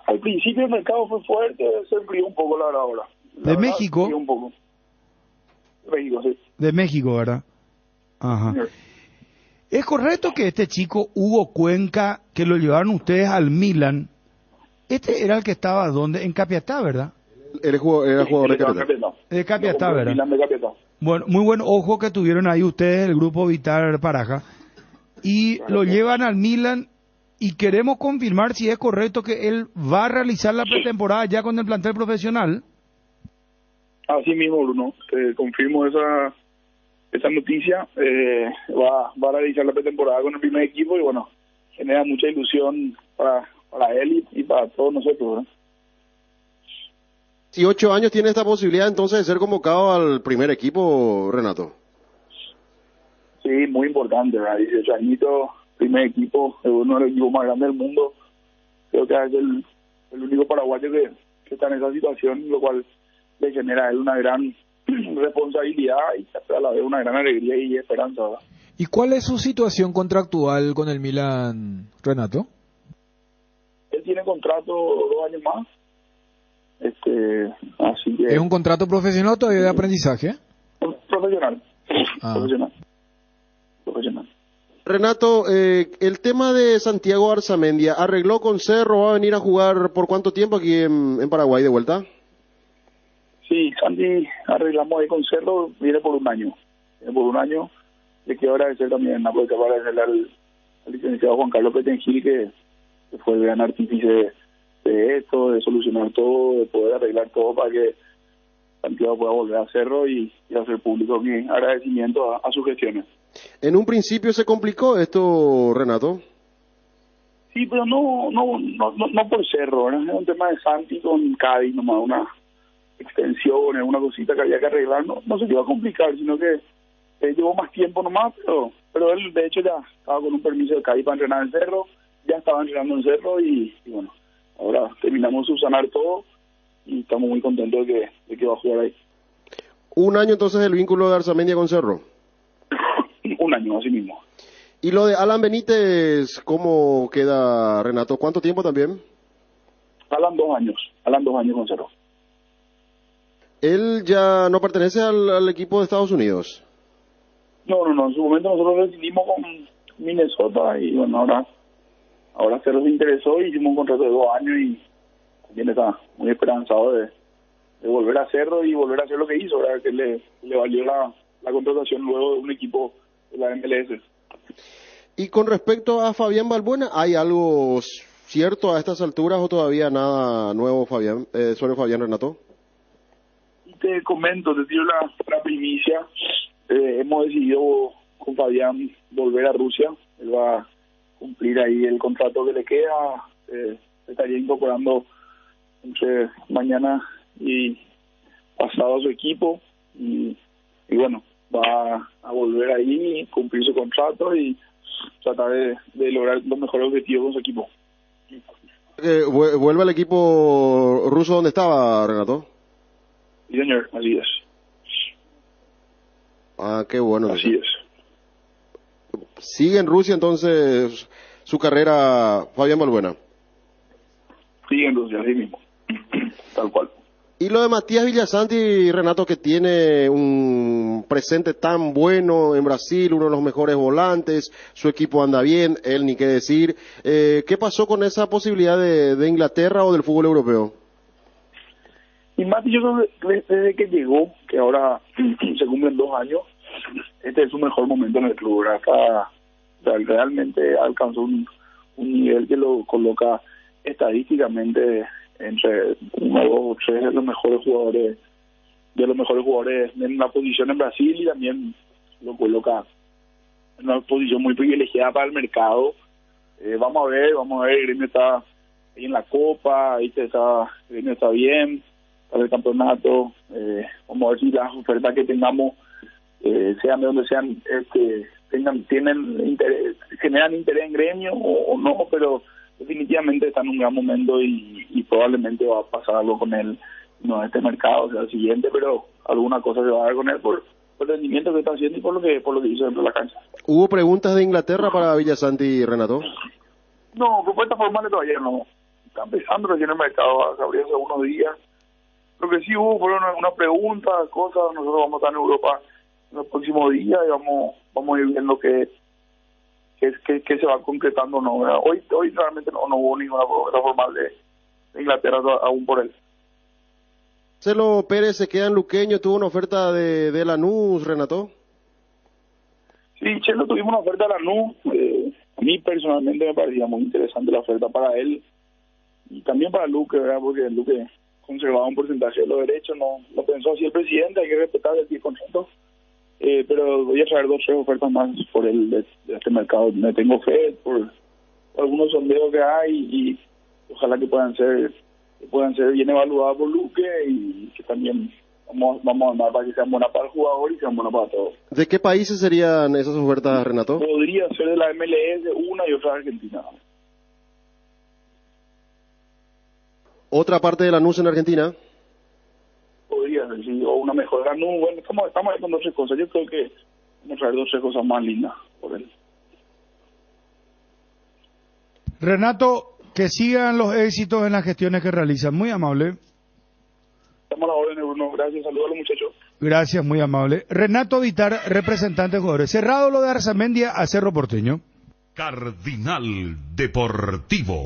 Al principio el mercado fue fuerte, se enfrió un poco la verdad ahora. ¿De México? Un poco. De México, sí. De México, ¿verdad? Ajá. ¿Es correcto que este chico, Hugo Cuenca, que lo llevaron ustedes al Milan, este era el que estaba ¿dónde? En Capiatá, ¿verdad? Era jugador de Capiatá. De Capiatá, ¿verdad? Milan de Capiatá. Bueno, muy buen ojo que tuvieron ahí ustedes, el grupo Vitar Paraja, y lo llevan al Milan, y queremos confirmar si es correcto que él va a realizar la pretemporada ya con el plantel profesional. Así mismo, Bruno, te confirmo esa noticia. Va a realizar la pretemporada con el primer equipo y bueno, genera mucha ilusión para él y para todos nosotros, ¿verdad? 18 años tiene esta posibilidad entonces de ser convocado al primer equipo, Renato. Sí, muy importante, ¿verdad? 18 añitos, primer equipo, uno de los equipos más grandes del mundo. Creo que es el único paraguayo que está en esa situación, lo cual le genera a él una gran responsabilidad y a la vez una gran alegría y esperanza, ¿verdad? ¿Y cuál es su situación contractual con el Milan, Renato? Él tiene contrato 2 años más. Así que ¿es un contrato profesional o todavía de aprendizaje? Profesional. Profesional. Renato, el tema de Santiago Arzamendia, ¿arregló con Cerro? ¿Va a venir a jugar por cuánto tiempo aquí en Paraguay de vuelta? Sí, Santi, arreglamos ahí con Cerro, viene por un año. Le quiero agradecer también, aprovechar para agradecerle al licenciado Juan Carlos Petengil, que fue el gran artífice de esto, de solucionar todo, de poder arreglar todo para que Santiago pueda volver a Cerro y hacer público mi agradecimiento a sus gestiones. En un principio se complicó esto, Renato. Sí, pero no por Cerro, ¿verdad? Es un tema de Santi con Cádiz, nomás una extensiones, una cosita que había que arreglar, no se iba a complicar, sino que llevó más tiempo nomás, pero él de hecho ya estaba con un permiso de Cádiz para entrenar en Cerro, ya estaba entrenando en Cerro y bueno, ahora terminamos de subsanar todo y estamos muy contentos de que va a jugar ahí. Un año entonces el vínculo de Arzamendia con Cerro. Un año, así mismo. Y lo de Alan Benítez, ¿cómo queda, Renato? ¿Cuánto tiempo también? Alan 2 años con Cerro. ¿Él ya no pertenece al equipo de Estados Unidos? No, en su momento nosotros decidimos con Minnesota y bueno, ahora Cerro se interesó y hicimos un contrato de 2 años y también está muy esperanzado de volver a Cerro y volver a hacer lo que hizo, ¿verdad? Que le valió la contratación luego de un equipo de la MLS. Y con respecto a Fabián Balbuena, ¿hay algo cierto a estas alturas o todavía nada nuevo, Fabián, sobre Fabián Renato? Te comento, te tiro la primicia. Hemos decidido con Fabián volver a Rusia. Él va a cumplir ahí el contrato que le queda. Se estaría incorporando entre mañana y pasado a su equipo. Y bueno, va a volver ahí, cumplir su contrato y tratar de lograr los mejores objetivos con su equipo. ¿Vuelve al equipo ruso donde estaba, Renato? Sí, señor, así es. Ah, qué bueno. Así es. ¿Sigue en Rusia entonces su carrera, Fabián Balbuena? Sigue en Rusia, así mismo. Tal cual. Y lo de Matías Villasanti, Renato, que tiene un presente tan bueno en Brasil, uno de los mejores volantes, su equipo anda bien, él ni qué decir. ¿Qué pasó con esa posibilidad de Inglaterra o del fútbol europeo? Y Mati, yo creo que desde que llegó, que ahora se cumplen 2 años, este es su mejor momento en el club. Realmente alcanzó un nivel que lo coloca estadísticamente entre 1, 2 o 3 de los mejores jugadores en la posición en Brasil, y también lo coloca en una posición muy privilegiada para el mercado. Vamos a ver, el Gremio está ahí en la Copa, el Gremio está bien para el campeonato. Vamos a ver si las ofertas que tengamos, sean de donde sean, tienen interés, generan interés en Gremio o no, pero definitivamente está en un gran momento y probablemente va a pasar algo con él, no este mercado, o sea, el siguiente, pero alguna cosa se va a dar con él por el rendimiento que está haciendo y por lo que hizo dentro de la cancha. ¿Hubo preguntas de Inglaterra para Villasanti, Renato? No, propuestas formales todavía no. Está empezando recién el mercado, abrió hace unos días. Lo que sí hubo fueron algunas preguntas, cosas. Nosotros vamos a estar en Europa en los próximos días y vamos a ir viendo que se va concretando o no. Hoy realmente no hubo ninguna propuesta formal de Inglaterra aún por él. Marcelo Pérez se queda en Luqueño, tuvo una oferta de Lanús, Renato. Sí, Chelo, tuvimos una oferta de Lanús. A mí personalmente me parecía muy interesante la oferta para él y también para Luque, ¿verdad? Porque Luque conservaba un porcentaje de los derechos, no pensó así el presidente, hay que respetar el contrato. Pero voy a traer 2 o 3 ofertas más por de este mercado. Me tengo fe por algunos sondeos que hay y ojalá que puedan ser bien evaluadas por Luque y que también vamos a armar para que sean buenas para el jugador y sean buenas para todos. ¿De qué países serían esas ofertas, Renato? Podría ser de la MLS, una y otra de Argentina. ¿Otra parte de Lanús en Argentina? Podría ser, sí, o una mejor Lanús. Bueno, estamos ahí con 2 o 3 cosas. Yo creo que vamos a traer 2 o 3 cosas más lindas por él. Renato, que sigan los éxitos en las gestiones que realizan. Muy amable. Estamos a la orden, Bruno. Gracias. Saludos a los muchachos. Gracias, muy amable. Renato Vitar, representante de jugadores. Cerrado lo de Arzamendia a Cerro Porteño. Cardinal Deportivo.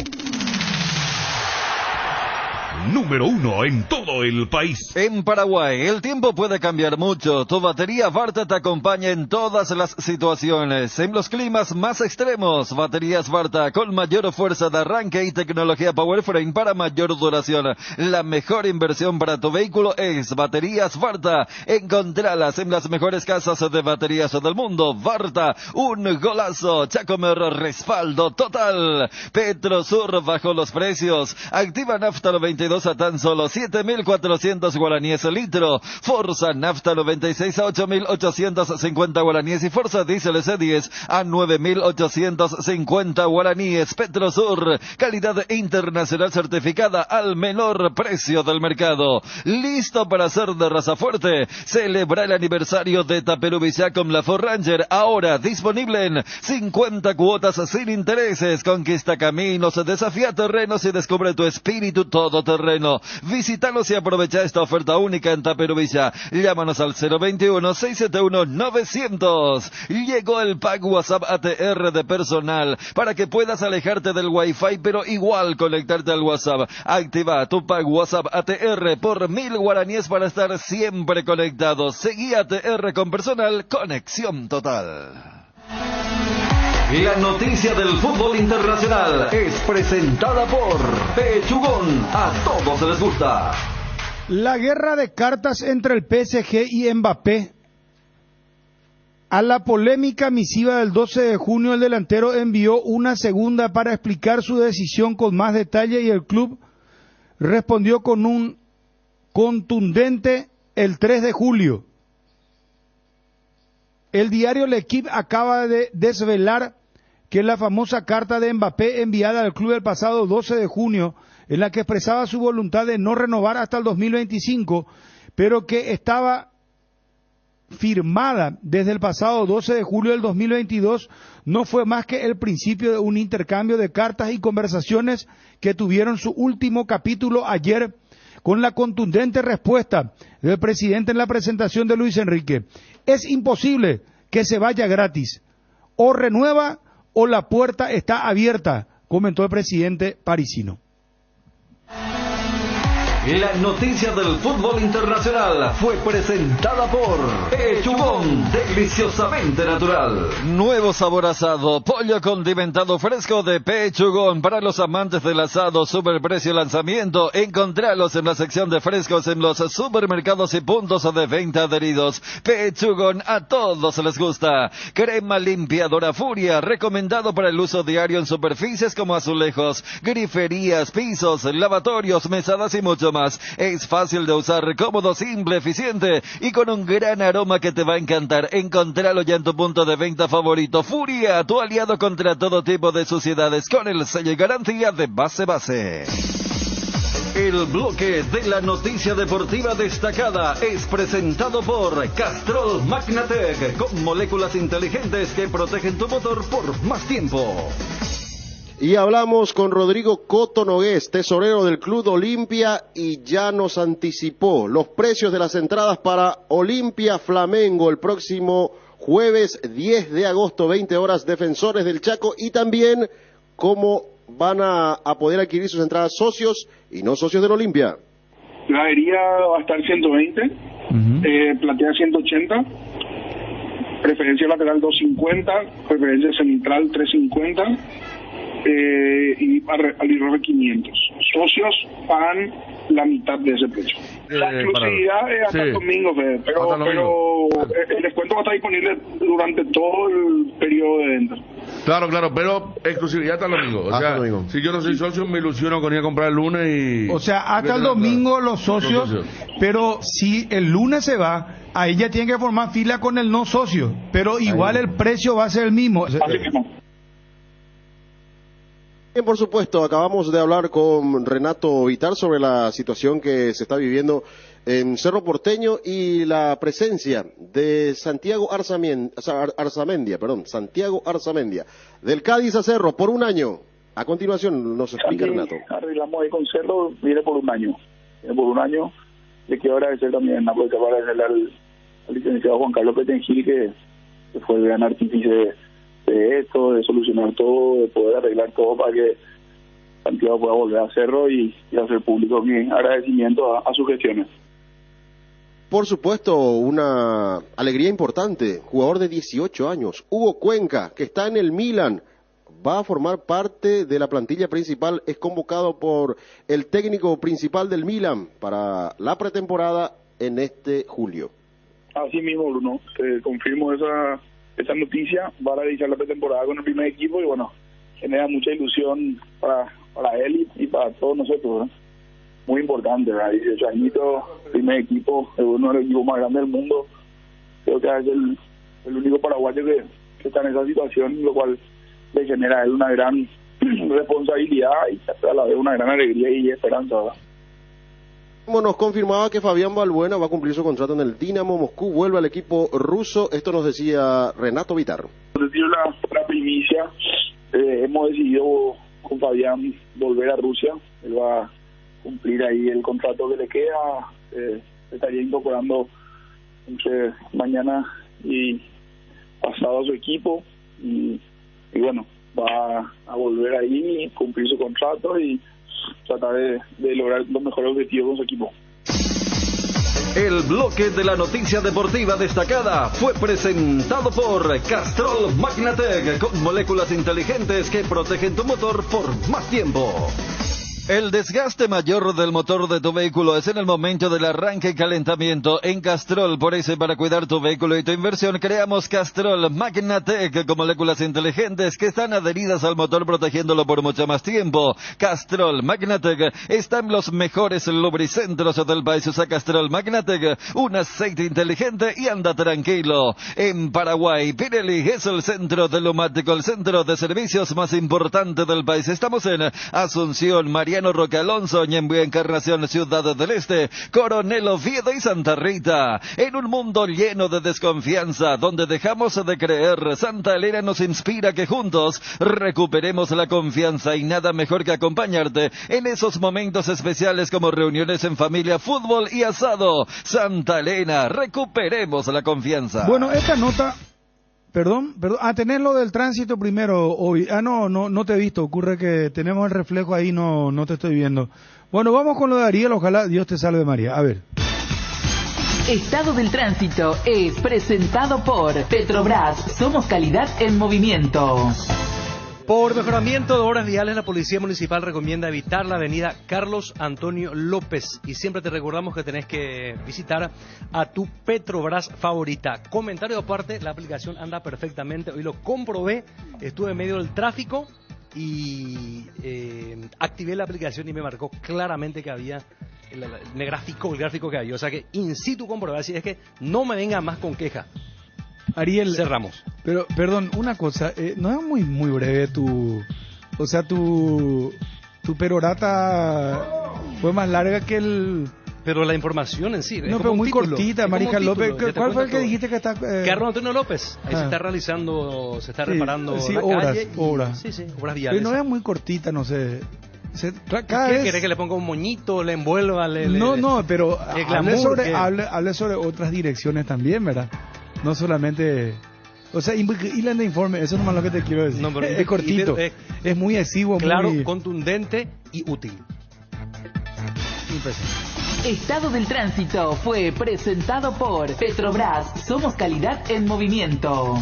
Número 1 en todo el país. En Paraguay, el tiempo puede cambiar mucho. Tu batería Varta te acompaña en todas las situaciones. En los climas más extremos, baterías Varta con mayor fuerza de arranque y tecnología Powerframe para mayor duración. La mejor inversión para tu vehículo es baterías Varta. Encontralas en las mejores casas de baterías del mundo. Varta, un golazo. Chacomer, respaldo total. Petrosur bajó los precios. Activa Nafta 92 a tan solo 7.400 guaraníes el litro. Forza Nafta 96 a 8.850 guaraníes y Forza Diesel C10 a 9.850 guaraníes. Petrosur, calidad internacional certificada al menor precio del mercado. Listo para ser de raza fuerte. Celebra el aniversario de Taperubillá con la Ford Ranger, ahora disponible en 50 cuotas sin intereses. Conquista caminos, desafía terrenos y descubre tu espíritu todoterreno. Visítanos y aprovecha esta oferta única en Taperubillá. Llámanos al 021-671-900. Llegó el pack WhatsApp ATR de personal para que puedas alejarte del Wi-Fi pero igual conectarte al WhatsApp. Activa tu pack WhatsApp ATR por 1.000 guaraníes para estar siempre conectado. Seguí ATR con personal, conexión total. La noticia del fútbol internacional es presentada por Pechugón. A todos les gusta. La guerra de cartas entre el PSG y Mbappé. A la polémica misiva del 12 de junio, el delantero envió una segunda para explicar su decisión con más detalle y el club respondió con un contundente el 3 de julio. El diario L'Equipe acaba de desvelar que la famosa carta de Mbappé enviada al club el pasado 12 de junio, en la que expresaba su voluntad de no renovar hasta el 2025, pero que estaba firmada desde el pasado 12 de julio del 2022, no fue más que el principio de un intercambio de cartas y conversaciones que tuvieron su último capítulo ayer con la contundente respuesta del presidente en la presentación de Luis Enrique. Es imposible que se vaya gratis. O renueva o la puerta está abierta, comentó el presidente parisino. La noticia del fútbol internacional fue presentada por Pechugón, deliciosamente natural. Nuevo sabor asado, pollo condimentado fresco de Pechugón. Para los amantes del asado, superprecio lanzamiento. Encontralos en la sección de frescos en los supermercados y puntos de venta adheridos. Pechugón, a todos les gusta. Crema limpiadora Furia, recomendado para el uso diario en superficies como azulejos, griferías, pisos, lavatorios, mesadas y mucho más. Es fácil de usar, cómodo, simple, eficiente y con un gran aroma que te va a encantar. Encontralo ya en tu punto de venta favorito. Furia, tu aliado contra todo tipo de suciedades, con el sello y garantía de Base. El bloque de la noticia deportiva destacada es presentado por Castrol Magnatec, con moléculas inteligentes que protegen tu motor por más tiempo. Y hablamos con Rodrigo Coto Nogués, tesorero del Club Olimpia, y ya nos anticipó los precios de las entradas para Olimpia Flamengo el próximo jueves 10 de agosto, 20 horas, Defensores del Chaco, y también cómo van a poder adquirir sus entradas socios y no socios del Olimpia. Gradería va a estar 120, platea 180, preferencia lateral 250, preferencia central 350, y al IRR 500. Socios pagan la mitad de ese precio. La exclusividad es hasta el domingo, Fede, pero el descuento va a estar disponible durante todo el periodo de venta. Claro, pero exclusividad hasta el domingo. O sea, si yo no soy socio, me ilusiono con ir a comprar el lunes y... O sea, hasta el domingo los socios, pero si el lunes se va, ahí ya tienen que formar fila con el no socio, pero igual el precio va a ser el mismo. Así mismo. Bien, por supuesto, acabamos de hablar con Renato Vitar sobre la situación que se está viviendo en Cerro Porteño y la presencia de Santiago Arzamendia, del Cádiz a Cerro por un año. A continuación nos explica Renato. Arreglamos ahí con Cerro, viene por un año. Le quiero agradecer también, aprovechar para agradecerle al licenciado Juan Carlos Petengil, que fue el gran artífice de esto, de solucionar todo, de poder arreglar todo para que Santiago pueda volver a Cerro y hacer público mi agradecimiento a sus gestiones. Por supuesto, una alegría importante. Jugador de 18 años, Hugo Cuenca, que está en el Milan, va a formar parte de la plantilla principal, es convocado por el técnico principal del Milan para la pretemporada en este julio. Así mismo, Bruno, te confirmo esa noticia. Va a realizar la pretemporada con el primer equipo y bueno, genera mucha ilusión para él y para todos nosotros, ¿eh? Muy importante, ¿verdad? 18 añitos, primer equipo, es uno de los equipos más grandes del mundo. Creo que es el único paraguayo que está en esa situación, lo cual le genera a él una gran responsabilidad y a la vez una gran alegría y esperanza, ¿verdad? Como nos confirmaba que Fabián Balbuena va a cumplir su contrato en el Dinamo Moscú, vuelve al equipo ruso. Esto nos decía Renato Vitar. Desde la primicia, hemos decidido con Fabián volver a Rusia. Él va a cumplir ahí el contrato que le queda. Estaría incorporando entre mañana y pasado a su equipo. Y bueno, va a volver ahí, cumplir su contrato y tratar de lograr los mejores objetivos con su equipo. El bloque de la noticia deportiva destacada fue presentado por Castrol Magnatec, con moléculas inteligentes que protegen tu motor por más tiempo. El desgaste mayor del motor de tu vehículo es en el momento del arranque y calentamiento. En Castrol, por eso, para cuidar tu vehículo y tu inversión, creamos Castrol Magnatec con moléculas inteligentes que están adheridas al motor protegiéndolo por mucho más tiempo. Castrol Magnatec está en los mejores lubricentros del país. Usa Castrol Magnatec, un aceite inteligente y anda tranquilo. En Paraguay, Pirelli es el centro de neumático, el centro de servicios más importante del país. Estamos en Asunción, Mariano Roque Alonso, Ñemby, Encarnación, Ciudad del Este, Coronel Oviedo y Santa Rita. En un mundo lleno de desconfianza, donde dejamos de creer, Santa Elena nos inspira que juntos recuperemos la confianza, y nada mejor que acompañarte en esos momentos especiales como reuniones en familia, fútbol y asado. Santa Elena, recuperemos la confianza. Bueno, esta nota... Perdón, tener lo del tránsito primero hoy. No te he visto, ocurre que tenemos el reflejo ahí, no te estoy viendo. Bueno, vamos con lo de Ariel, ojalá Dios te salve María. A ver. Estado del tránsito es presentado por Petrobras, somos calidad en movimiento. Por mejoramiento de horas viales, la Policía Municipal recomienda evitar la avenida Carlos Antonio López. Y siempre te recordamos que tenés que visitar a tu Petrobras favorita. Comentario aparte, la aplicación anda perfectamente. Hoy lo comprobé, estuve en medio del tráfico y activé la aplicación y me marcó claramente que había el gráfico que había. O sea que in situ comprobé, así es que no me venga más con queja. Ariel, cerramos. Pero, perdón, una cosa, no es muy breve tu perorata fue más larga que el... Pero la información en sí. No, pero muy título, cortita, Marija López. ¿Cuál fue el que dijiste que está...? Carlos Antonio López. Ahí se está realizando, se está reparando la calle. Horas. Sí, obras viales. Pero no es muy cortita, no sé. ¿Qué querés que le ponga un moñito, le envuelva? No, pero hable sobre otras direcciones también, ¿verdad? No solamente... O sea, hilan de informe, eso nomás lo que te quiero decir. No, pero es cortito, es muy exiguo. Claro, muy... contundente y útil. Estado del tránsito fue presentado por Petrobras, somos calidad en movimiento.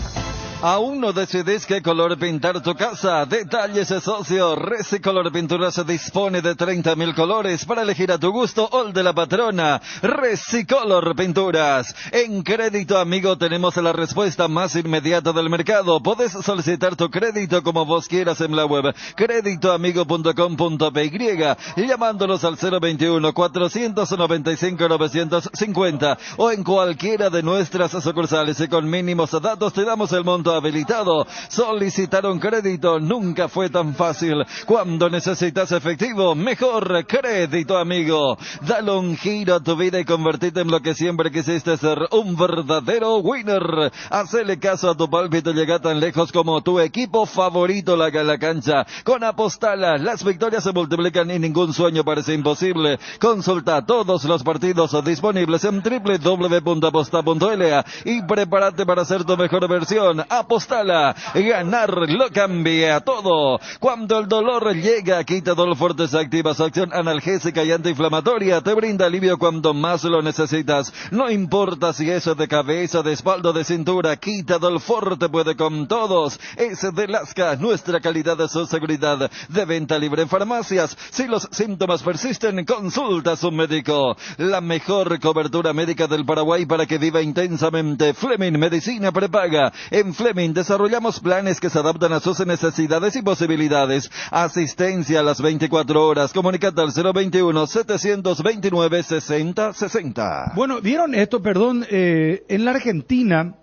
¿Aún no decidís qué color pintar tu casa? Detalles, socio. Resicolor Pinturas dispone de 30.000 colores para elegir a tu gusto o el de la patrona. Resicolor Pinturas. En Crédito Amigo tenemos la respuesta más inmediata del mercado. Podés solicitar tu crédito como vos quieras en la web creditoamigo.com.py, llamándonos al 021-495-950 o en cualquiera de nuestras sucursales, y con mínimos datos te damos el monto habilitado. Solicitar un crédito nunca fue tan fácil. Cuando necesitas efectivo, mejor Crédito Amigo. Dale un giro a tu vida y convertirte en lo que siempre quisiste ser, un verdadero winner. Hacele caso a tu pálpito, llega tan lejos como tu equipo favorito la cancha. Con Apostala, las victorias se multiplican y ningún sueño parece imposible. Consulta todos los partidos disponibles en www.aposta.la y prepárate para ser tu mejor versión. Apostala, ganar lo cambia todo. Cuando el dolor llega, Quitadol Forte se activa su acción analgésica y antiinflamatoria. Te brinda alivio cuando más lo necesitas. No importa si es de cabeza, de espalda o de cintura, Quitadol Forte puede con todos. Es de Lasca, nuestra calidad de su seguridad. De venta libre en farmacias. Si los síntomas persisten, consulta a su médico. La mejor cobertura médica del Paraguay para que viva intensamente. Fleming Medicina Prepaga. En Fleming desarrollamos planes que se adaptan a sus necesidades y posibilidades. Asistencia a las 24 horas. Comunícate al 021-729-6060. Bueno, ¿vieron esto? Perdón, en la Argentina,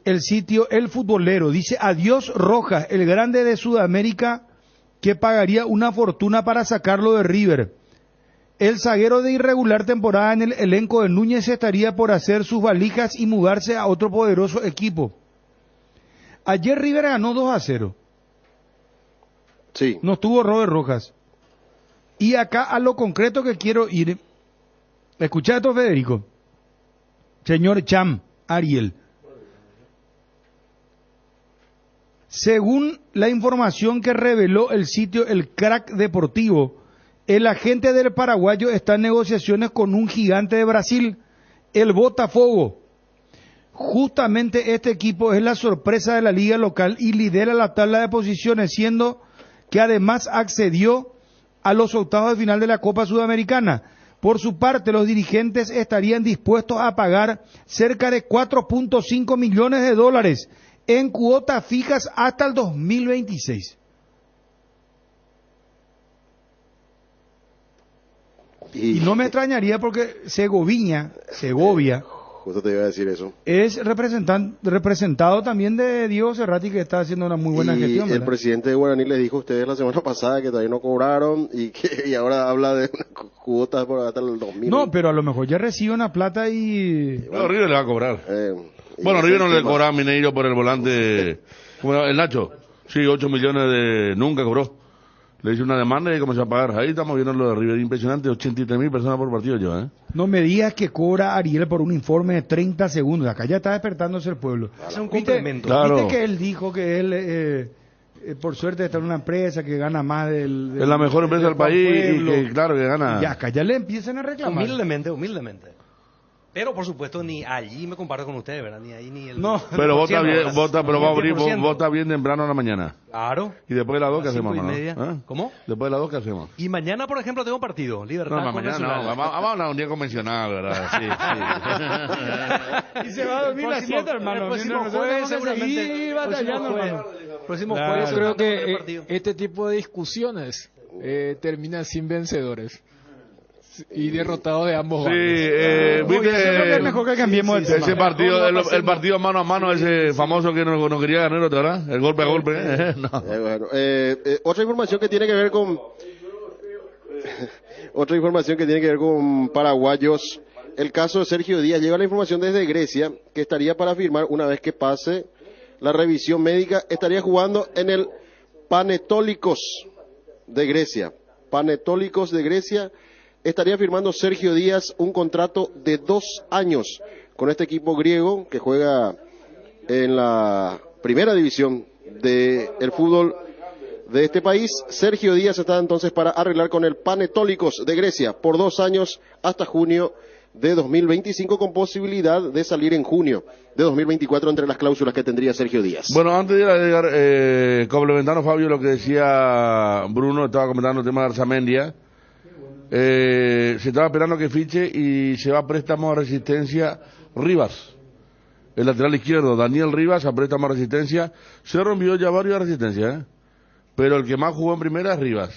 el sitio El Futbolero dice: adiós Rojas, el grande de Sudamérica que pagaría una fortuna para sacarlo de River. El zaguero de irregular temporada en el elenco de Núñez estaría por hacer sus valijas y mudarse a otro poderoso equipo. Ayer River ganó 2-0. Sí. No estuvo Robert Rojas. Y acá a lo concreto que quiero ir. Escucha esto, Federico. Señor Cham, Ariel. Según la información que reveló el sitio El Crack Deportivo, el agente del paraguayo está en negociaciones con un gigante de Brasil el Botafogo. Justamente este equipo es la sorpresa de la liga local y lidera la tabla de posiciones, siendo que además accedió a los octavos de final de la Copa Sudamericana. Por su parte, los dirigentes estarían dispuestos a pagar cerca de 4.5 millones de dólares en cuotas fijas hasta el 2026. Y no me extrañaría porque Segovia, justo te iba a decir eso, es representado también de Diego Cerrati, que está haciendo una muy buena gestión, ¿verdad? El presidente de Guaraní les dijo a ustedes la semana pasada que todavía no cobraron y ahora habla de cuotas por hasta el 2000. No, pero a lo mejor ya recibe una plata y... Bueno, River le va a cobrar. Bueno, River no le cobraba a Mineiro por el volante, ¿cómo era? El Nacho. Sí, 8 millones de... Nunca cobró. Le hice una demanda y comenzó a pagar. Ahí estamos viendo lo de River. Impresionante, 83.000 personas por partido yo, No me digas que cobra Ariel por un informe de 30 segundos. Acá ya está despertándose el pueblo. Es un complemento. ¿Viste que él dijo que él, por suerte, está en una empresa que gana más del es la mejor empresa del país y que, claro, que gana. Y acá ya le empiezan a reclamar. Humildemente. Pero, por supuesto, ni allí me comparo con ustedes, ¿verdad? Ni ahí ni el... No. Pero pero va a abrir, vota bien temprano en la mañana. Claro. ¿Y después de las 2 qué hacemos, no? ¿Cómo? Después de las 2 qué hacemos. Y mañana, por ejemplo, tengo partido. Libertad. No, mañana no. Vamos a un día convencional, ¿verdad? Sí. Y se va a dormir a las 7, hermano. El próximo jueves, seguramente. Próximo jueves. Yo creo que este tipo de discusiones terminan sin vencedores. Y derrotado de ambos bandos. Viste, es mejor que cambiemos de tema. Ese partido, el partido mano a mano, ese famoso que no quería ganar, ¿verdad? El golpe a golpe. No. Bueno, otra información que tiene que ver con paraguayos. El caso de Sergio Díaz. Llega la información desde Grecia que estaría para firmar una vez que pase la revisión médica. Estaría jugando en el Panetólicos de Grecia. Estaría firmando Sergio Díaz un contrato de 2 años con este equipo griego que juega en la primera división del fútbol de este país. Sergio Díaz está entonces para arreglar con el Panetólicos de Grecia por 2 años hasta junio de 2025, con posibilidad de salir en junio de 2024 entre las cláusulas que tendría Sergio Díaz. Bueno, antes de llegar, complementando, Fabio, lo que decía Bruno, estaba comentando el tema de Arzamendia. Se estaba esperando que fiche y se va a préstamo a Resistencia Rivas, el lateral izquierdo, Daniel Rivas, a préstamo a Resistencia. Se rompió ya varios de Resistencia, pero el que más jugó en primera es Rivas,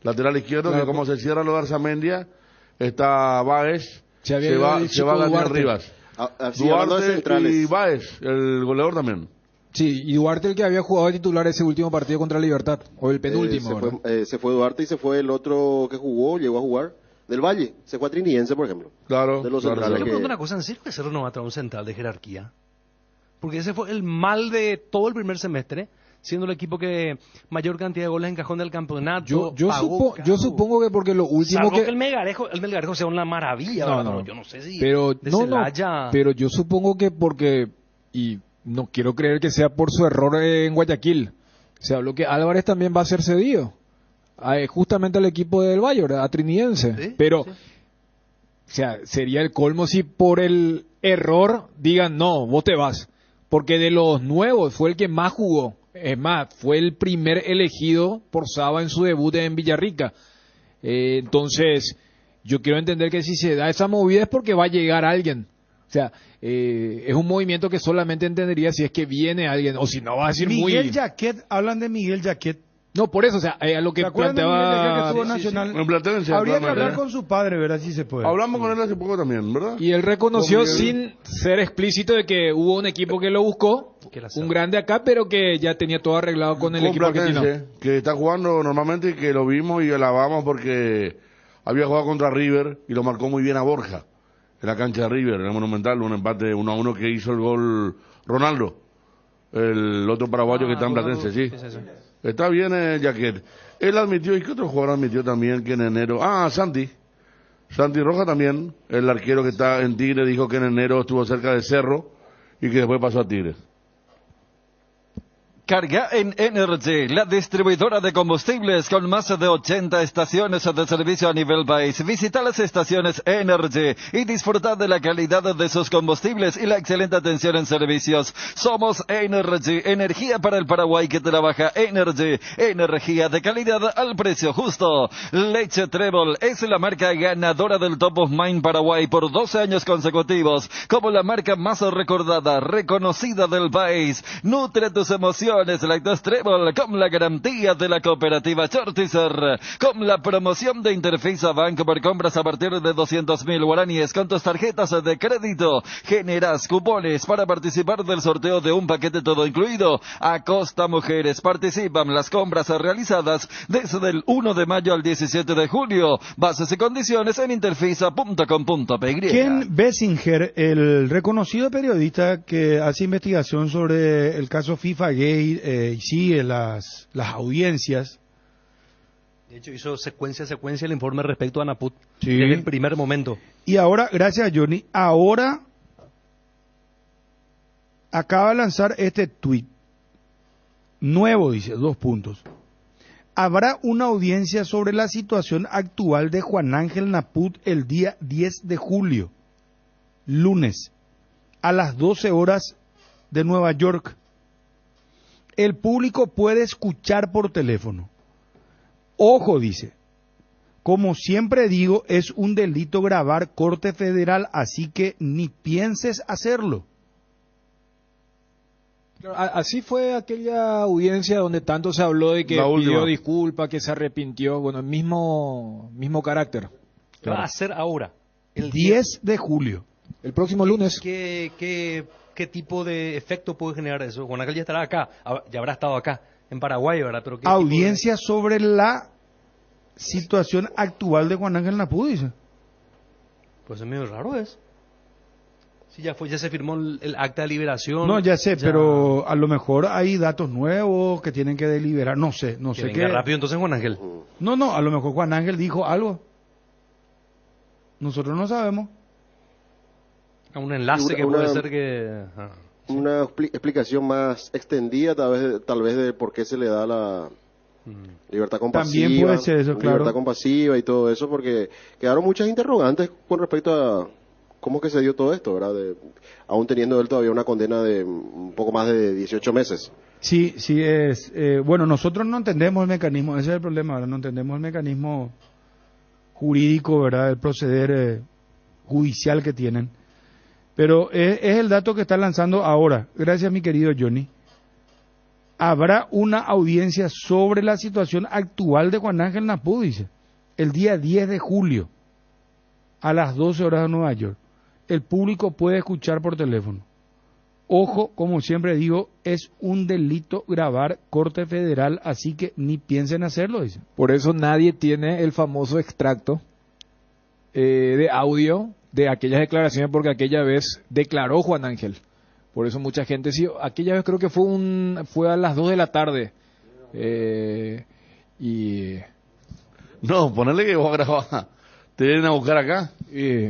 lateral izquierdo, claro, que como se cierra lo de Arzamendia, está Báez, se va Daniel Rivas, Duarte y Báez, el goleador también. Sí, y Duarte el que había jugado de titular ese último partido contra Libertad, o el penúltimo. Se fue Duarte y se fue el otro que llegó a jugar, del Valle, se fue a Trinidense, por ejemplo. Claro. De los Yo le pregunto una cosa, ¿en serio que Cerro no va a traer un central de jerarquía? Porque ese fue el mal de todo el primer semestre, siendo el equipo que mayor cantidad de goles encajó en el campeonato. Yo supongo que porque lo último salvo que el Melgarejo sea una maravilla, no, yo no sé si pero yo supongo que porque y no quiero creer que sea por su error en Guayaquil. Se habló que Álvarez también va a ser cedido justamente al equipo del Valle, a Trinidense. ¿Sí? Pero, sí. O sea, sería el colmo si por el error digan, no, vos te vas. Porque de los nuevos fue el que más jugó. Es más, fue el primer elegido por Saba en su debut en Villarrica. Entonces, yo quiero entender que si se da esa movida es porque va a llegar alguien. O sea, es un movimiento que solamente entendería si es que viene alguien, o si no va a decir Miguel Jaquet, hablan de Miguel Jaquet. No, por eso, o sea, a lo que planteaba... Habría que hablar con su padre, ¿verdad? Si se puede. Hablamos con él hace poco también, ¿verdad? Y él reconoció sin ser explícito de que hubo un equipo que lo buscó, un grande acá, pero que ya tenía todo arreglado con el equipo argentino. Que está jugando normalmente y que lo vimos y alabamos porque había jugado contra River y lo marcó muy bien a Borja. En la cancha de River, en el Monumental, un empate 1-1 que hizo el gol Ronaldo, el otro paraguayo que está en Platense, sí. Está bien, Jaquet. Él admitió, ¿y qué otro jugador admitió también que en enero? Santi Roja también, el arquero que está en Tigre, dijo que en enero estuvo cerca de Cerro y que después pasó a Tigre. Carga en Energy, la distribuidora de combustibles con más de 80 estaciones de servicio a nivel país. Visita las estaciones Energy y disfruta de la calidad de sus combustibles y la excelente atención en servicios. Somos Energy, energía para el Paraguay que trabaja. Energy, energía de calidad al precio justo. Leche Trébol es la marca ganadora del Top of Mind Paraguay por 12 años consecutivos, como la marca más recordada, reconocida del país. Nutre tus emociones. Lactos Trébol con la garantía de la cooperativa Chortizer, con la promoción de Interfisa Banco por compras a partir de 200.000 guaraníes con tus tarjetas de crédito. Generas cupones para participar del sorteo de un paquete todo incluido. Acosta Mujeres, participan las compras realizadas desde el 1 de mayo al 17 de julio. Bases y condiciones en interfisa.com.py. Ken Bessinger, el reconocido periodista que hace investigación sobre el caso FIFA Gay, y sigue las audiencias. De hecho, hizo secuencia el informe respecto a Naput Sí. desde el primer momento. Y ahora, gracias a Johnny, ahora acaba de lanzar este tuit nuevo, dice, 2 puntos. Habrá una audiencia sobre la situación actual de Juan Ángel Naput el día 10 de julio, lunes, a las 12 horas de Nueva York. El público puede escuchar por teléfono. Ojo, dice, como siempre digo, es un delito grabar corte federal, así que ni pienses hacerlo. Así fue aquella audiencia donde tanto se habló de que pidió disculpas, que se arrepintió, bueno, mismo carácter. ¿Qué va a hacer ahora? El 10 de julio. El próximo lunes. ¿Qué tipo de efecto puede generar eso? Juan Ángel ya estará acá, ya habrá estado acá, en Paraguay, ¿verdad? Pero audiencia sobre la situación actual de Juan Ángel Naput, dice. Pues es medio raro, ¿es? Sí, ya se firmó el acta de liberación. No, ya sé, pero a lo mejor hay datos nuevos que tienen que deliberar, no sé qué. Rápido entonces, Juan Ángel. No, a lo mejor Juan Ángel dijo algo. Nosotros no sabemos. Un enlace que puede ser que... Una explicación más extendida tal vez de por qué se le da la libertad compasiva. También puede ser eso, claro. Libertad compasiva y todo eso, porque quedaron muchas interrogantes con respecto a cómo que se dio todo esto, ¿verdad? Aún teniendo él todavía una condena de un poco más de 18 meses. Sí, es... bueno, nosotros no entendemos el mecanismo, ese es el problema, ¿verdad? No entendemos el mecanismo jurídico, ¿verdad? El proceder judicial que tienen. Pero es el dato que está lanzando ahora. Gracias, mi querido Johnny. Habrá una audiencia sobre la situación actual de Juan Ángel Naput, dice, el día 10 de julio, a las 12 horas de Nueva York. El público puede escuchar por teléfono. Ojo, como siempre digo, es un delito grabar corte federal, así que ni piensen hacerlo, dice. Por eso nadie tiene el famoso extracto de audio de aquellas declaraciones, porque aquella vez declaró Juan Ángel. Por eso mucha gente sí, aquella vez creo que fue a las 2 de la tarde. No, ponerle que vos a grabar. ¿Te vienen a buscar acá?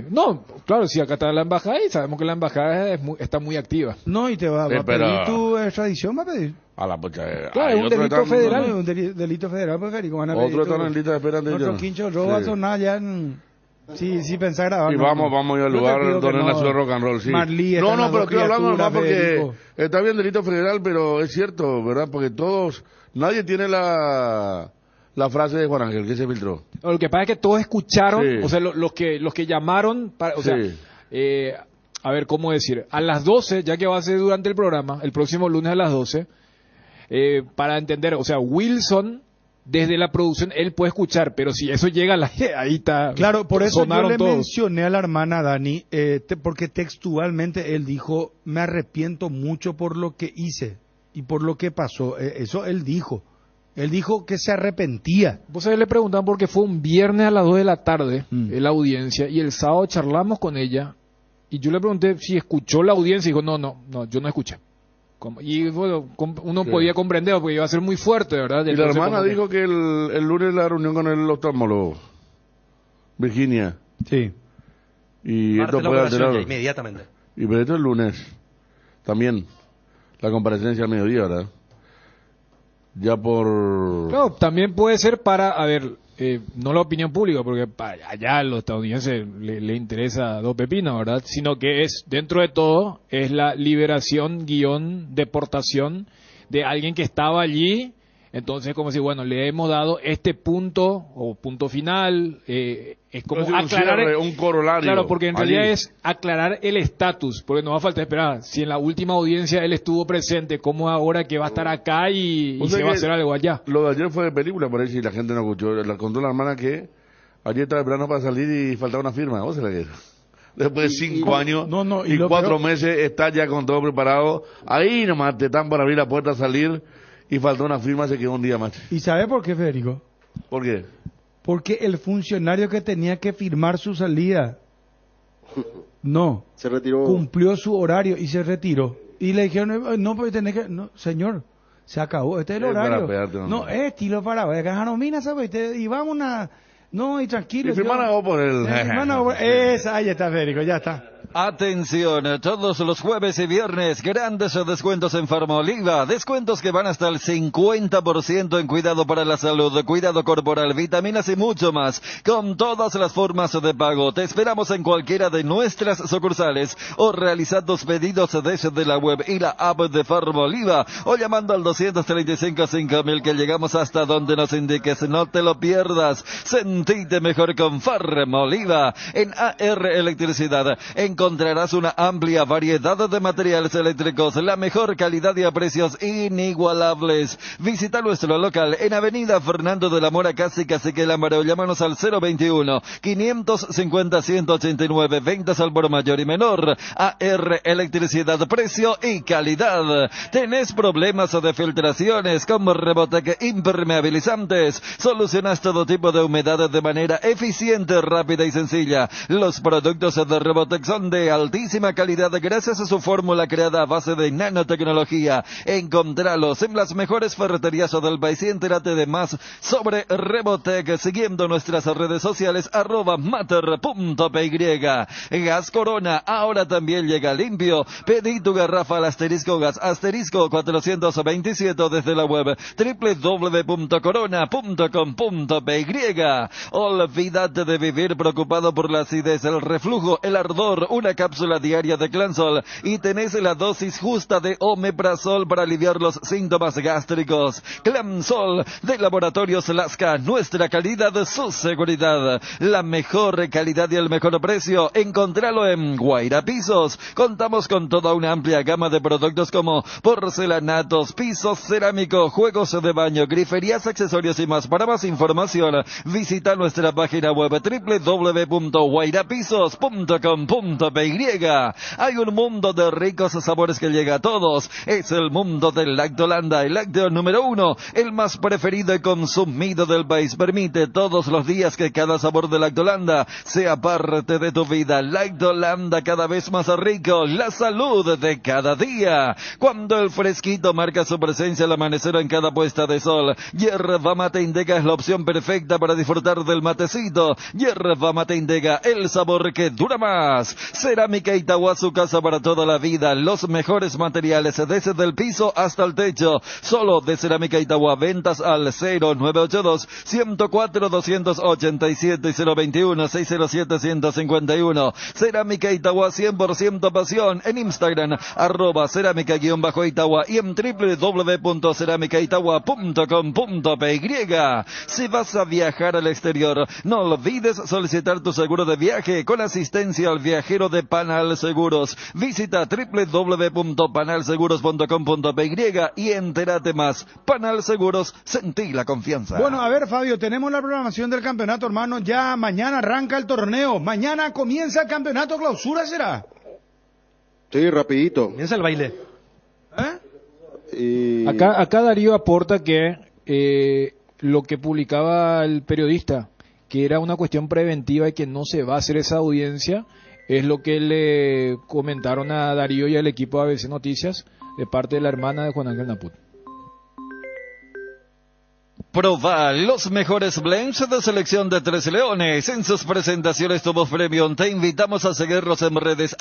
No, claro, si acá está la embajada y sabemos que la embajada está muy activa. No, y te va a pedir tu extradición, va a pedir. A la pocha. Claro, es un delito federal. Es un delito federal, pues, Federico. Otro están en lista de espera de otro quincho roba, sonar ya sí, pensar grabar. Y vamos a ir al lugar donde nació rock and roll, sí. No, pero estoy hablando nomás porque está bien delito federal, pero es cierto, ¿verdad? Porque nadie tiene la frase de Juan Ángel que se filtró. Lo que pasa es que todos escucharon, o sea, los que llamaron, a ver, ¿cómo decir? A las 12, ya que va a ser durante el programa, el próximo lunes a las 12, para entender, o sea, Wilson, desde la producción, él puede escuchar, pero si eso llega ahí está. Claro, por eso yo le todos. mencioné a la hermana Dani, porque textualmente él dijo, me arrepiento mucho por lo que hice y por lo que pasó. Eso él dijo. Él dijo que se arrepentía. Vos sabés, le preguntaban porque fue un viernes a las 2 de la tarde en la audiencia, y el sábado charlamos con ella, y yo le pregunté si escuchó la audiencia, y dijo, no, yo no escuché. Y bueno, uno podía comprender, porque iba a ser muy fuerte, ¿verdad? Y la hermana dijo que el lunes la reunión con el oftalmólogo, Virginia. Sí. Y esto puede alterar. Inmediatamente. Y pero esto el lunes, también, la comparecencia al mediodía, ¿verdad? ya por... Claro, también puede ser para, a ver, no la opinión pública, porque allá a los estadounidenses le interesa dos pepinos, ¿verdad? Sino que es, dentro de todo, es la liberación, deportación de alguien que estaba allí. Entonces, como si, bueno, le hemos dado este punto o punto final, es como aclarar un corolario. Claro, porque en realidad allí es aclarar el estatus, porque no va a falta esperar. Si en la última audiencia él estuvo presente, ¿cómo ahora que va a estar acá y se va a hacer algo allá? Lo de ayer fue de película, por ahí si la gente no escuchó. La contó la hermana que ayer estaba esperando para salir y faltaba una firma. ¿Vos se la quieres? Después de 5 años y 4 meses está ya con todo preparado. Ahí nomás te están para abrir la puerta a salir. Y faltó una firma, se quedó un día más. ¿Y sabe por qué, Federico? ¿Por qué? Porque el funcionario que tenía que firmar su salida se retiró, cumplió su horario y se retiró. Y le dijeron, no, porque tenés que... No, señor, se acabó, este es el horario. No, es estilo para... Janomina, ¿sabes? Y vamos a... No, y tranquilo. Y firmar vos por el... Esa, ahí está, Federico, ya está. Atención, todos los jueves y viernes, grandes descuentos en Farmoliva, descuentos que van hasta el 50% en cuidado para la salud, cuidado corporal, vitaminas y mucho más, con todas las formas de pago. Te esperamos en cualquiera de nuestras sucursales o realizad tus pedidos desde la web y la app de Farmoliva o llamando al 235-5000 que llegamos hasta donde nos indiques. No te lo pierdas, sentite mejor con Farmoliva. En AR Electricidad encontrarás una amplia variedad de materiales eléctricos, la mejor calidad y a precios inigualables. Visita nuestro local en Avenida Fernando de la Mora, casi Cacique Lámbaro. Llámanos al 021-550-189, ventas al por mayor y menor. AR Electricidad, precio y calidad. ¿Tenés problemas de filtraciones como Rebotec impermeabilizantes? Solucionas todo tipo de humedad de manera eficiente, rápida y sencilla. Los productos de Rebotec son de altísima calidad gracias a su fórmula creada a base de nanotecnología. Encontralos en las mejores ferreterías del país y entérate de más sobre Rebotec siguiendo nuestras redes sociales @mater.py. Gas Corona ahora también llega limpio. Pedí tu garrafa al asterisco gas asterisco 427 desde la web www.corona.com.py. Olvídate de vivir preocupado por la acidez, el reflujo, el ardor, una cápsula diaria de Clansol y tenés la dosis justa de omeprazol para aliviar los síntomas gástricos. Clansol de Laboratorios Lasca, nuestra calidad, su seguridad, la mejor calidad y el mejor precio. Encontralo en Guaira Pisos. Contamos con toda una amplia gama de productos como porcelanatos, pisos cerámicos, juegos de baño, griferías, accesorios y más. Para más información, visita nuestra página web www.guairapisos.com.py. Hay un mundo de ricos sabores que llega a todos. Es el mundo del Lactolanda, el lácteo número 1, el más preferido y consumido del país. Permite todos los días que cada sabor de Lactolanda sea parte de tu vida. Lactolanda, cada vez más rico, la salud de cada día. Cuando el fresquito marca su presencia al amanecer en cada puesta de sol, Yerba Mate Indega es la opción perfecta para disfrutar del matecito. Yerba Mate Indega, el sabor que dura más. Cerámica Itagua, su casa para toda la vida. Los mejores materiales desde el piso hasta el techo. Solo de Cerámica Itagua. Ventas al 0982-104-287 y 021-607-151. Cerámica Itagua, 100% pasión. En Instagram, @cerámica_Itagua y en www.ceramicaitagua.com.py. Si vas a viajar al exterior, no olvides solicitar tu seguro de viaje con asistencia al viajero de Panal Seguros. Visita www.panalseguros.com.py y entérate más. Panal Seguros, sentí la confianza. Bueno, a ver, Fabio, tenemos la programación del campeonato, hermano. Ya mañana arranca el torneo. Mañana comienza el campeonato clausura, ¿será? Sí, rapidito. Comienza el baile. Acá Darío aporta que lo que publicaba el periodista, que era una cuestión preventiva y que no se va a hacer esa audiencia, es lo que le comentaron a Darío y al equipo de ABC Noticias de parte de la hermana de Juan Ángel Naput. Proba los mejores blends de selección de Tres Leones. En sus presentaciones tu voz premium te invitamos a seguirlos en redes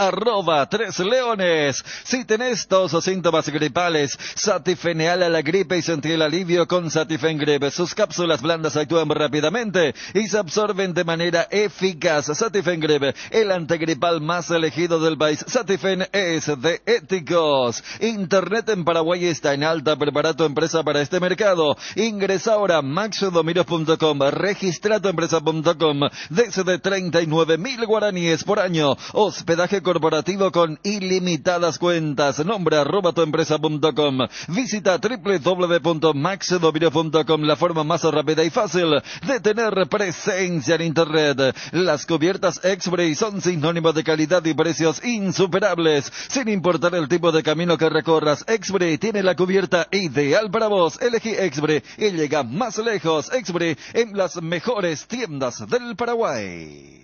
@Tres Leones. Si tenés tos o síntomas gripales, Satifeneal a la gripe y sentir el alivio con Satifen Grip. Sus cápsulas blandas actúan rápidamente y se absorben de manera eficaz. Satifen Grip, el antigripal más elegido del país. Satifen es de éticos. Internet en Paraguay está en alta. Prepara tu empresa para este mercado. Ingresa ahora a maxdomiros.com, registra tu empresa.com desde 39.000 guaraníes por año. Hospedaje corporativo con ilimitadas cuentas. Nombra @tuempresa.com. Visita www.maxdomiros.com, la forma más rápida y fácil de tener presencia en Internet. Las cubiertas Exbray son sinónimo de calidad y precios insuperables. Sin importar el tipo de camino que recorras, Exbray tiene la cubierta ideal para vos. Elegí Exbray y llega más lejos. Exbray en las mejores tiendas del Paraguay.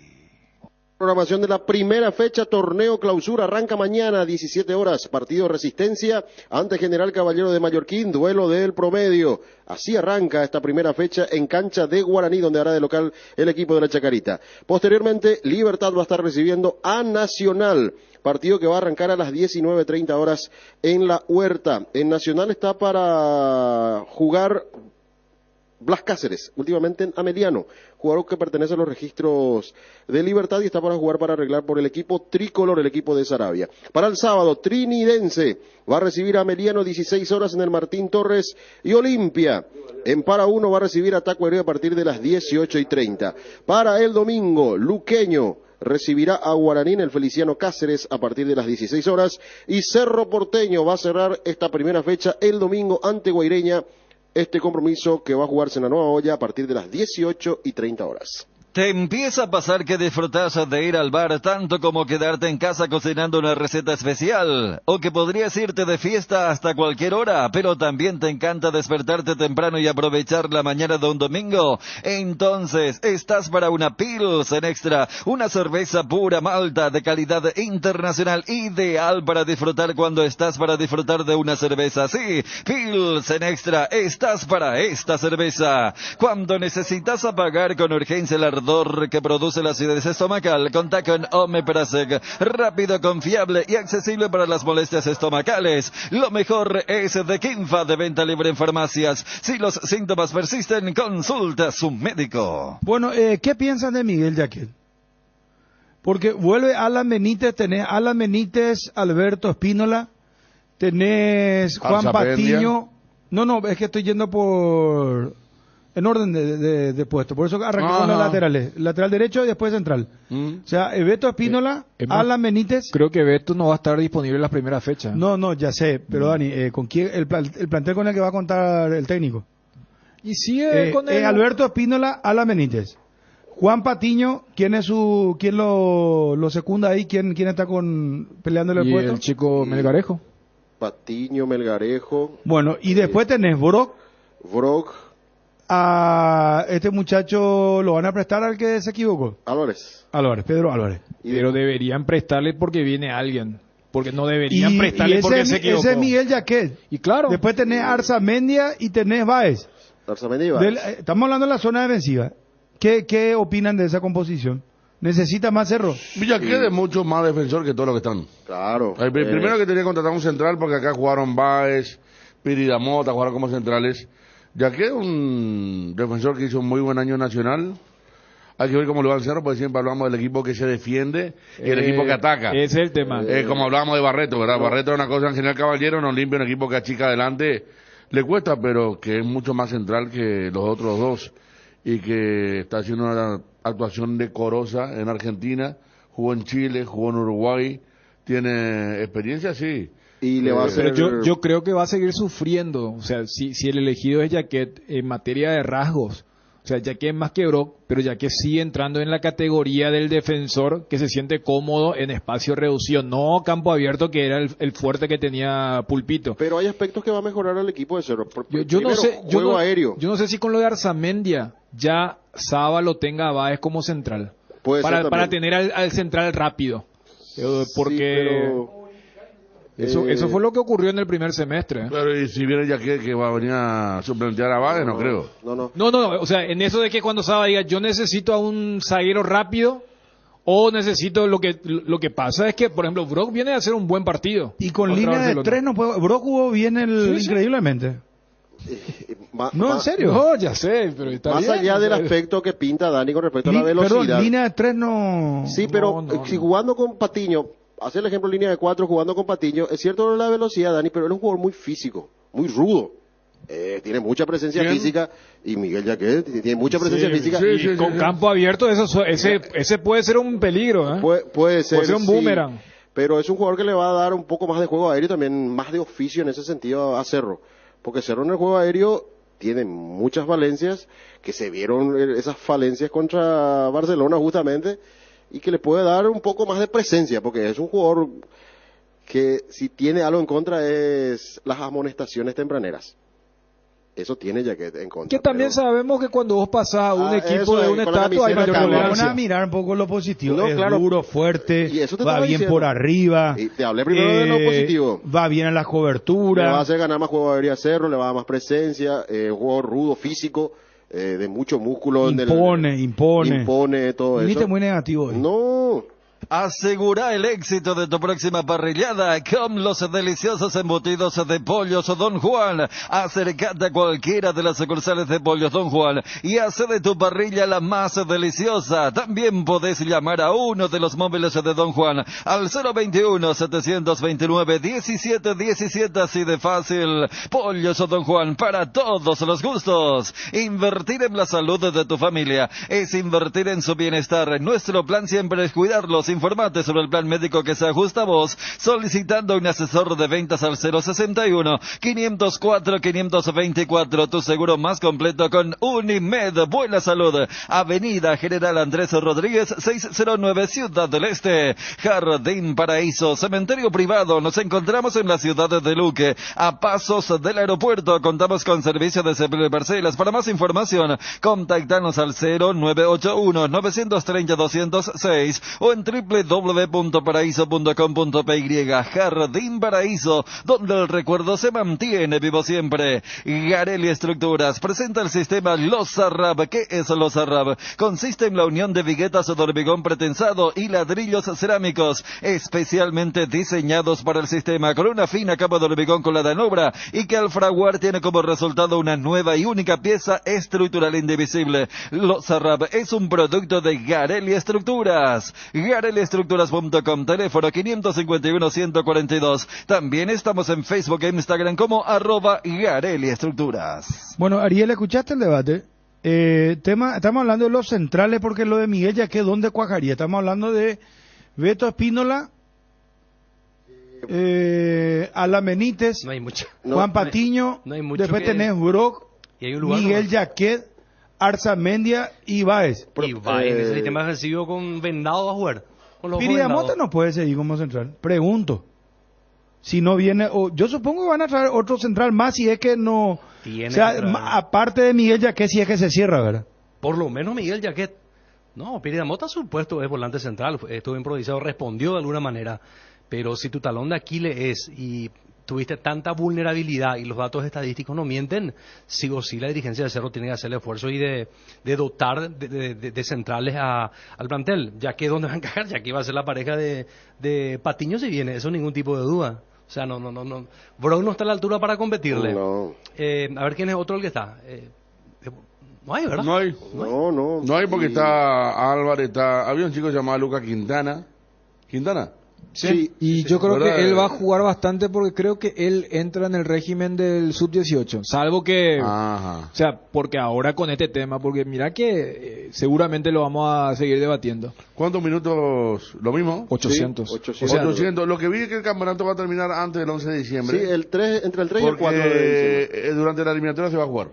Programación de la primera fecha, torneo clausura, arranca mañana, 17 horas, partido Resistencia ante General Caballero de Mallorquín, duelo del promedio. Así arranca esta primera fecha en cancha de Guaraní, donde hará de local el equipo de la Chacarita. Posteriormente, Libertad va a estar recibiendo a Nacional, partido que va a arrancar a las 19:30 horas en la Huerta. En Nacional está para jugar Blas Cáceres, últimamente en Ameliano, jugador que pertenece a los registros de Libertad y está para jugar para arreglar por el equipo tricolor, el equipo de Sarabia. Para el sábado, Trinidense va a recibir a Ameliano 16 horas en el Martín Torres y Olimpia en Para 1 va a recibir a Tacuarembó a partir de las 18:30. Para el domingo, Luqueño recibirá a Guaraní en el Feliciano Cáceres a partir de las 16 horas y Cerro Porteño va a cerrar esta primera fecha el domingo ante Guaireña. Este compromiso que va a jugarse en la Nueva Olla a partir de las 18:30 horas. ¿Te empieza a pasar que disfrutas de ir al bar tanto como quedarte en casa cocinando una receta especial? ¿O que podrías irte de fiesta hasta cualquier hora, pero también te encanta despertarte temprano y aprovechar la mañana de un domingo? Entonces, estás para una Pilsen Extra, una cerveza pura malta de calidad internacional, ideal para disfrutar cuando estás para disfrutar de una cerveza. Sí, Pilsen Extra, estás para esta cerveza. Cuando necesitas apagar con urgencia el ardor que produce la acidez estomacal, contá con Omeprazole, rápido, confiable y accesible para las molestias estomacales. Lo mejor es de Kinfa, de venta libre en farmacias. Si los síntomas persisten, consulta a su médico. Bueno, ¿qué piensan de Miguel Yaquel? Porque vuelve Alan Benítez, tenés Alan Benítez, Alberto Espínola, tenés Juan Patiño. No, es que estoy yendo en orden de puesto, por eso arranqué con los laterales, lateral derecho y después central. O sea, Beto Espínola, Alan Benítez. Creo que Beto no va a estar disponible en las primeras fechas. No, ya sé, pero Dani, ¿con quién el plantel con el que va a contar el técnico? Y sigue con el... Alberto Espínola, Alan Benítez. Juan Patiño, ¿quién lo secunda ahí? ¿Quién está peleándole el puesto? El chico Melgarejo. Patiño, Melgarejo. Bueno, y después tenés Brock. A este muchacho lo van a prestar al que se equivocó. Pedro Álvarez. Pero deberían prestarle porque viene alguien. Porque no deberían prestarle porque se equivocó. Ese es Miguel Yaquet. Y claro. Después tenés Arzamendia y tenés Báez. Estamos hablando de la zona defensiva. ¿Qué opinan de esa composición? ¿Necesita más Cerro? Yaquet es mucho más defensor que todos los que están. Claro. Primero que tenía que contratar un central porque acá jugaron Báez, Piridamota, jugaron como centrales. Ya que un defensor que hizo un muy buen año nacional, hay que ver cómo lo va al Cerro, porque siempre hablamos del equipo que se defiende y el equipo que ataca. Ese es el tema. Como hablábamos de Barreto, ¿verdad? Barreto es una cosa en General Caballero, no limpia un equipo que achica adelante, le cuesta, pero que es mucho más central que los otros dos y que está haciendo una actuación decorosa en Argentina, jugó en Chile, jugó en Uruguay, tiene experiencia, sí. Y le va a hacer... Pero yo creo que va a seguir sufriendo. O sea, si el elegido es Yaquet en materia de rasgos, o sea, Yaquet es más que Brock, pero Yaquet sigue entrando en la categoría del defensor que se siente cómodo en espacio reducido, no campo abierto, que era el fuerte que tenía Pulpito. Pero hay aspectos que va a mejorar al equipo de Cerro. Yo no sé si con lo de Arzamendia ya Saba lo tenga a Báez como central. Para tener al central rápido. Porque... Sí, Eso fue lo que ocurrió en el primer semestre. Pero y si viene Jaquet que va a venir a suplantar a Báez, no creo. No, o sea, en eso de que cuando Saba diga, yo necesito a un zaguero rápido, o necesito lo que pasa es que, por ejemplo, Brock viene a hacer un buen partido. Y con línea de 3 no puede. Brock jugó bien increíblemente. No, en serio. No, ya sé, pero está más bien, allá del aspecto que pinta Dani con respecto a la velocidad. Pero línea de 3 no. Sí, pero si jugando con Patiño, hace el ejemplo línea de 4 jugando con Patiño, es cierto la velocidad, Dani, pero él es un jugador muy físico, muy rudo. Tiene mucha presencia física y Miguel Jaquet tiene mucha presencia física. Y con campo abierto ese puede ser un peligro, ¿eh? Puede ser un boomerang. Pero es un jugador que le va a dar un poco más de juego aéreo y también más de oficio en ese sentido a Cerro. Porque Cerro en el juego aéreo tiene muchas falencias, que se vieron esas falencias contra Barcelona justamente, y que le puede dar un poco más de presencia, porque es un jugador que si tiene algo en contra es las amonestaciones tempraneras. Eso tiene Jaquet en contra. Que también sabemos que cuando vos pasás a un equipo de un estatus hay mayor tolerancia. Vamos a mirar un poco lo positivo. No, es claro. duro, fuerte, va bien diciendo. por arriba. Y te hablé primero de lo positivo. Va bien en la cobertura. Le va a hacer ganar más juego aéreo a Cerro, le va a dar más presencia, un juego rudo, físico, de mucho músculo. Impone todo eso. Viste muy negativo hoy. No. Asegura el éxito de tu próxima parrillada con los deliciosos embutidos de Pollos Don Juan. Acércate a cualquiera de las sucursales de Pollos Don Juan y hace de tu parrilla la más deliciosa. También podés llamar a uno de los móviles de Don Juan al 021-729-1717, así de fácil. Pollos Don Juan, para todos los gustos. Invertir en la salud de tu familia es invertir en su bienestar. Nuestro plan siempre es cuidarlos. Informate sobre el plan médico que se ajusta a vos solicitando un asesor de ventas al 061-504-524. Tu seguro más completo con Unimed. Buena salud. Avenida General Andrés Rodríguez 609, Ciudad del Este. Jardín Paraíso, cementerio privado. Nos encontramos en la ciudad de Luque, a pasos del aeropuerto. Contamos con servicio de sepelio de parcelas. Para más información, contactanos al 0981-930-206 o en www.paraíso.com.py. Jardín Paraíso, donde el recuerdo se mantiene vivo siempre. Gareli Estructuras presenta el sistema Losarrab. ¿Qué es Losarrab? Consiste en la unión de viguetas de hormigón pretensado y ladrillos cerámicos especialmente diseñados para el sistema, con una fina capa de hormigón colada en obra y que al fraguar tiene como resultado una nueva y única pieza estructural indivisible. Losarrab es un producto de Gareli Estructuras. GareliEstructuras.com, teléfono 551-142. También estamos en Facebook e Instagram como @GareliEstructuras. Bueno, Ariel, ¿escuchaste el debate? Estamos hablando de los centrales porque lo de Miguel Jaquet, ¿dónde cuajaría? Estamos hablando de Beto Espínola, Alan Benítez, no hay mucho. Juan Patiño, no hay mucho después tenés Brock, Miguel Jaquet, Arzamendia y Báez. Y Báez, ese sistema defensivo con vendado a jugar. Piridamota no puede seguir como central. Pregunto. Si no viene, yo supongo que van a traer otro central más si es que no. Aparte de Miguel Jaquet, si es que se cierra, ¿verdad? Por lo menos Miguel Jaquet. No, Piridamota, supuesto, es volante central. Estuvo improvisado, respondió de alguna manera. Pero si tu talón de Aquiles es y tuviste tanta vulnerabilidad y los datos estadísticos no mienten, sí o sí la dirigencia de Cerro tiene que hacer el esfuerzo y de dotar de centrales al plantel, ya que dónde va a encajar, ya que va a ser la pareja de Patiño si viene, eso ningún tipo de duda. O sea, no. Brock no está a la altura para competirle. No. A ver quién es otro el que está. No hay, ¿verdad? No hay. No hay porque está Álvarez, había un chico llamado Lucas Quintana. Sí, y yo creo que él va a jugar bastante porque creo que él entra en el régimen del sub-18, salvo que, o sea, porque ahora con este tema, porque mira que seguramente lo vamos a seguir debatiendo. ¿Cuántos minutos? ¿Lo mismo? 800. Sí, 800. Lo que vi es que el campeonato va a terminar antes del 11 de diciembre. Sí, entre el 3 y el 4 de diciembre. Durante la eliminatoria se va a jugar.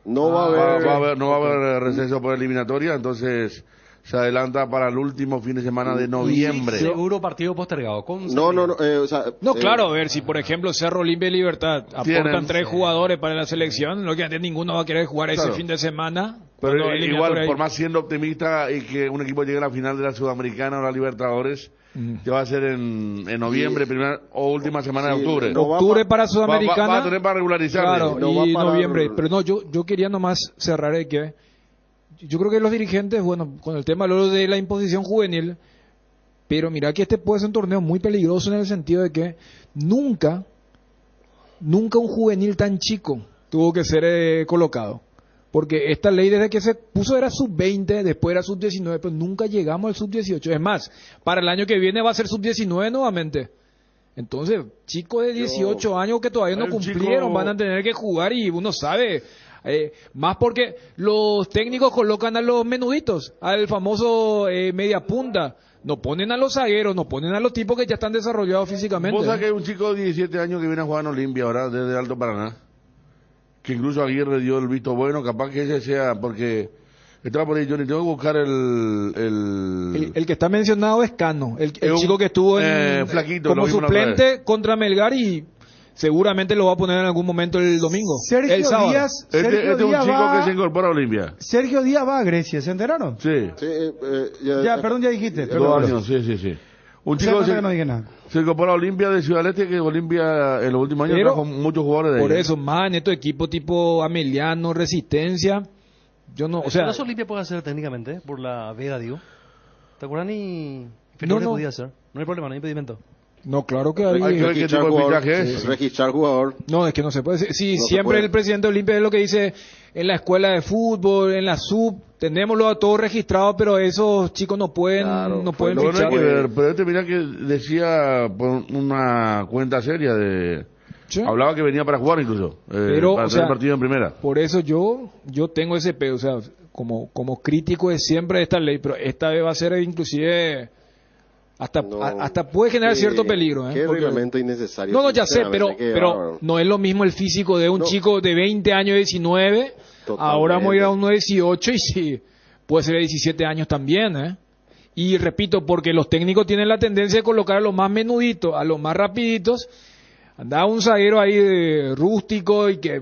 No va a haber receso por eliminatoria, entonces se adelanta para el último fin de semana de noviembre. Seguro partido postergado. Claro, a ver, si por ejemplo Cerro, Olimpia y Libertad aportan 3 jugadores para la selección, lógicamente ninguno va a querer jugar ese fin de semana. Pero No, igual, por más siendo optimista y que un equipo llegue a la final de la Sudamericana o la Libertadores, que va a ser en noviembre, primera o última semana de octubre. Octubre para Sudamericana. Va a tener para regularizar. Claro, y noviembre. Pero no, yo quería nomás cerrar de que yo creo que los dirigentes, bueno, con el tema de la imposición juvenil, pero mira que este puede ser un torneo muy peligroso en el sentido de que nunca un juvenil tan chico tuvo que ser colocado. Porque esta ley desde que se puso era sub-20, después era sub-19, pero nunca llegamos al sub-18. Es más, para el año que viene va a ser sub-19 nuevamente. Entonces, chicos de 18 años que todavía no cumplieron van a tener que jugar y uno sabe, más porque los técnicos colocan a los menuditos, al famoso media punta. No ponen a los zagueros, no ponen a los tipos que ya están desarrollados físicamente. ¿Vos sabés que hay un chico de 17 años que viene a jugar en Olimpia ahora, desde Alto Paraná? Que incluso Aguirre dio el visto bueno, capaz que ese sea, porque estaba por ahí, Johnny, tengo que buscar el que está mencionado es Cano, el chico que estuvo flaquito, como suplente contra Melgar y seguramente lo va a poner en algún momento el domingo. Sergio Díaz. Este es un chico que se incorpora a Olimpia. Sergio Díaz va a Grecia, ¿se enteraron? Sí. Ya dijiste. 2 años, sí. Un chico se incorpora a Olimpia de Ciudad del Este, que Olimpia en los últimos años trajo muchos jugadores de ahí. Por eso, más en estos equipos tipo Ameliano, Resistencia, yo no, o sea... ¿No Olimpia puede hacer técnicamente, por la veda, digo? ¿Te acuerdas ni... No podía hacer? No hay problema, no hay impedimento. No, claro que hay que ver qué tipo de fichaje es. Registrar jugador. No, es que no se puede. Sí, no siempre el presidente de Olimpia es lo que dice en la escuela de fútbol, en la sub, tenémoslo a todos registrados, pero esos chicos no pueden fichar. Pero mira que decía por una cuenta seria de... ¿Sí? Hablaba que venía para jugar incluso, pero, para tener partido en primera. Por eso yo tengo ese pedo, o sea, como crítico de siempre de esta ley, pero esta vez va a ser inclusive... Hasta puede generar cierto peligro. Qué reglamento innecesario. No, ya sé, pero no es lo mismo el físico de un chico de 20 años, 19. Totalmente. Ahora vamos a ir a uno de 18 y sí, puede ser de 17 años también. Y repito, porque los técnicos tienen la tendencia de colocar a los más menuditos, a los más rapiditos. Andaba un zaguero ahí de rústico y que...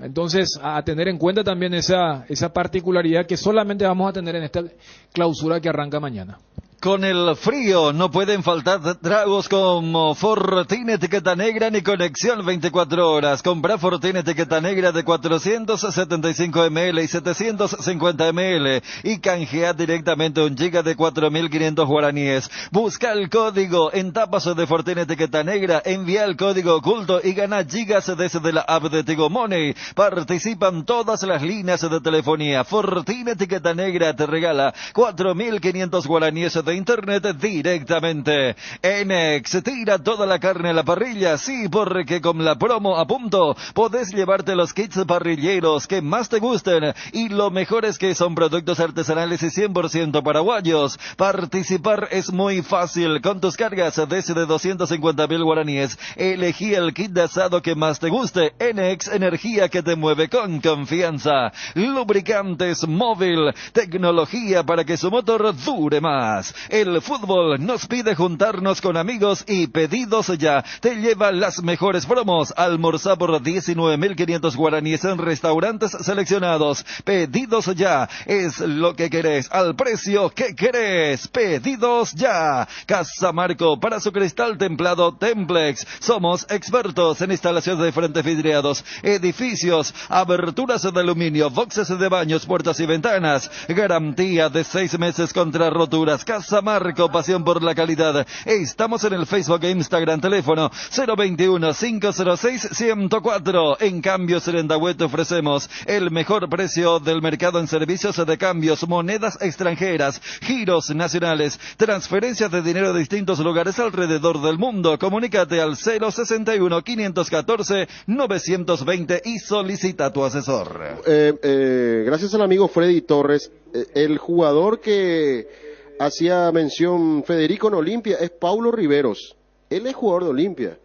Entonces, a tener en cuenta también esa particularidad que solamente vamos a tener en esta clausura que arranca mañana. Con el frío no pueden faltar tragos como Fortín etiqueta negra ni Conexión 24 horas. Compra Fortín etiqueta negra de 475 ml y 750 ml y canjea directamente un giga de 4.500 guaraníes. Busca el código en tapas de Fortín etiqueta negra, envía el código oculto y gana gigas desde la app de Tigo Money. Participan todas las líneas de telefonía. Fortín etiqueta negra te regala 4.500 guaraníes de internet directamente. Enex, tira toda la carne a la parrilla, sí, porque con la promo a punto podés llevarte los kits parrilleros que más te gusten y lo mejor es que son productos artesanales y 100% paraguayos. Participar es muy fácil con tus cargas desde 250.000 guaraníes. Elegí el kit de asado que más te guste. Enex, energía que te mueve con confianza. Lubricantes Móvil, tecnología para que su motor dure más. El fútbol nos pide juntarnos con amigos y Pedidos Ya te lleva las mejores promos. Almorzar por 19.500 guaraníes en restaurantes seleccionados. Pedidos Ya es lo que querés al precio que querés. Pedidos Ya. Casa Marco para su cristal templado Templex. Somos expertos en instalaciones de frentes vidriados, edificios, aberturas de aluminio, boxes de baños, puertas y ventanas. Garantía de 6 meses contra roturas. Casa Marco, pasión por la calidad. Estamos en el Facebook e Instagram, teléfono 021-506-104. En Cambios Rendahuete ofrecemos el mejor precio del mercado en servicios de cambios, monedas extranjeras, giros nacionales, transferencias de dinero de distintos lugares alrededor del mundo. Comunícate al 061-514-920 y solicita a tu asesor. Gracias al amigo Freddy Torres, el jugador que hacía mención Federico en Olimpia es Paulo Riveros. Él es jugador de Olimpia.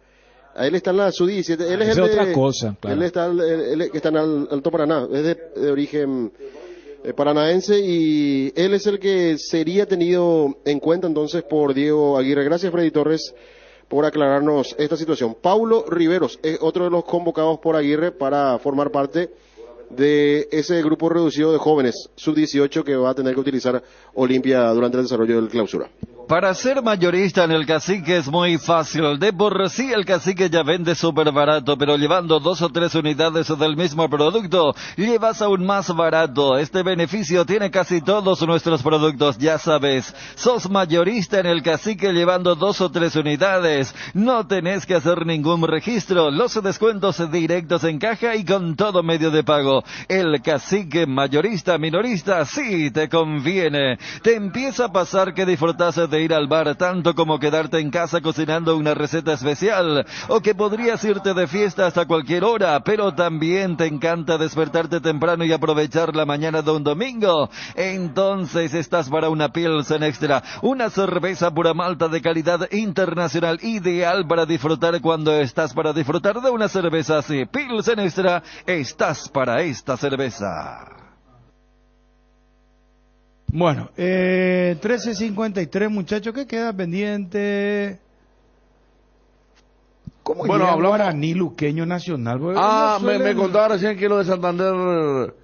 Él está en la sub-17. Él es otra cosa, claro. Él está en Alto Paraná. Es de origen paranaense y él es el que sería tenido en cuenta entonces por Diego Aguirre. Gracias, Freddy Torres, por aclararnos esta situación. Paulo Riveros es otro de los convocados por Aguirre para formar parte de ese grupo reducido de jóvenes sub-18 que va a tener que utilizar Olimpia durante el desarrollo del clausura. Para ser mayorista en el Cacique es muy fácil. De por sí el Cacique ya vende súper barato, pero llevando 2 o 3 unidades del mismo producto, llevas aún más barato. Este beneficio tiene casi todos nuestros productos, ya sabes. Sos mayorista en el Cacique llevando 2 o 3 unidades. No tenés que hacer ningún registro. Los descuentos directos en caja y con todo medio de pago. El Cacique mayorista, minorista, sí te conviene. Te empieza a pasar que disfrutás de ir al bar tanto como quedarte en casa cocinando una receta especial, o que podrías irte de fiesta hasta cualquier hora, pero también te encanta despertarte temprano y aprovechar la mañana de un domingo. Entonces estás para una Pilsen Extra, una cerveza pura malta de calidad internacional, ideal para disfrutar cuando estás para disfrutar de una cerveza así. Pilsen Extra, estás para esta cerveza. Bueno, 13:53, muchachos, ¿qué queda pendiente? ¿Cómo bueno, llega hablamos... Guaraní Luqueño Nacional? Me contaba recién que lo de Santander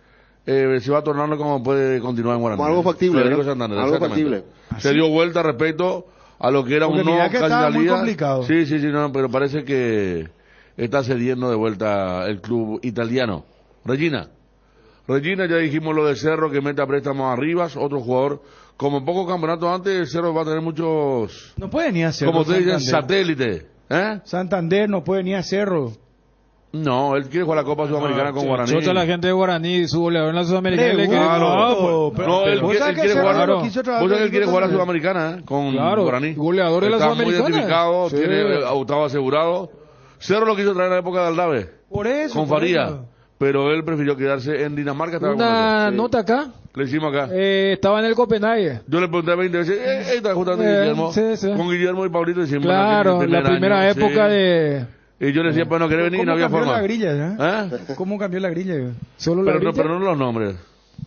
se va a tornar como puede continuar en Guaraní. Algo factible, Federico ¿no? Santander, Algo factible. Se dio vuelta respecto a lo que era un no casi salida. Muy complicado. Sí, no, pero parece que está cediendo de vuelta el club italiano. Regina, ya dijimos lo de Cerro, que mete a préstamos arriba, otro jugador. Como poco campeonato antes, Cerro va a tener muchos... No puede ni a Cerro. Como ustedes dicen, satélite. Santander no puede ni a Cerro. No, él quiere jugar la Copa Sudamericana con Guaraní. Chota la gente de Guaraní, su goleador en la Sudamericana. Él quiere jugar la Sudamericana con Guaraní. Goleador de la Sudamericana. Está muy identificado, tiene octavo asegurado. Cerro lo quiso traer en la época de Aldave. Por eso. Con Faría. Pero él prefirió quedarse en Dinamarca. Una nota acá. Le hicimos acá. Estaba en el Copenhague. Yo le pregunté 20 veces, está justamente Guillermo. Sí. Con Guillermo y Paulito decimos. Claro, la primera época de... Y yo le decía, pues no quería venir y no había forma. ¿Cómo cambió la grilla? ¿Cómo cambió la grilla? Solo la grilla. Pero no los nombres.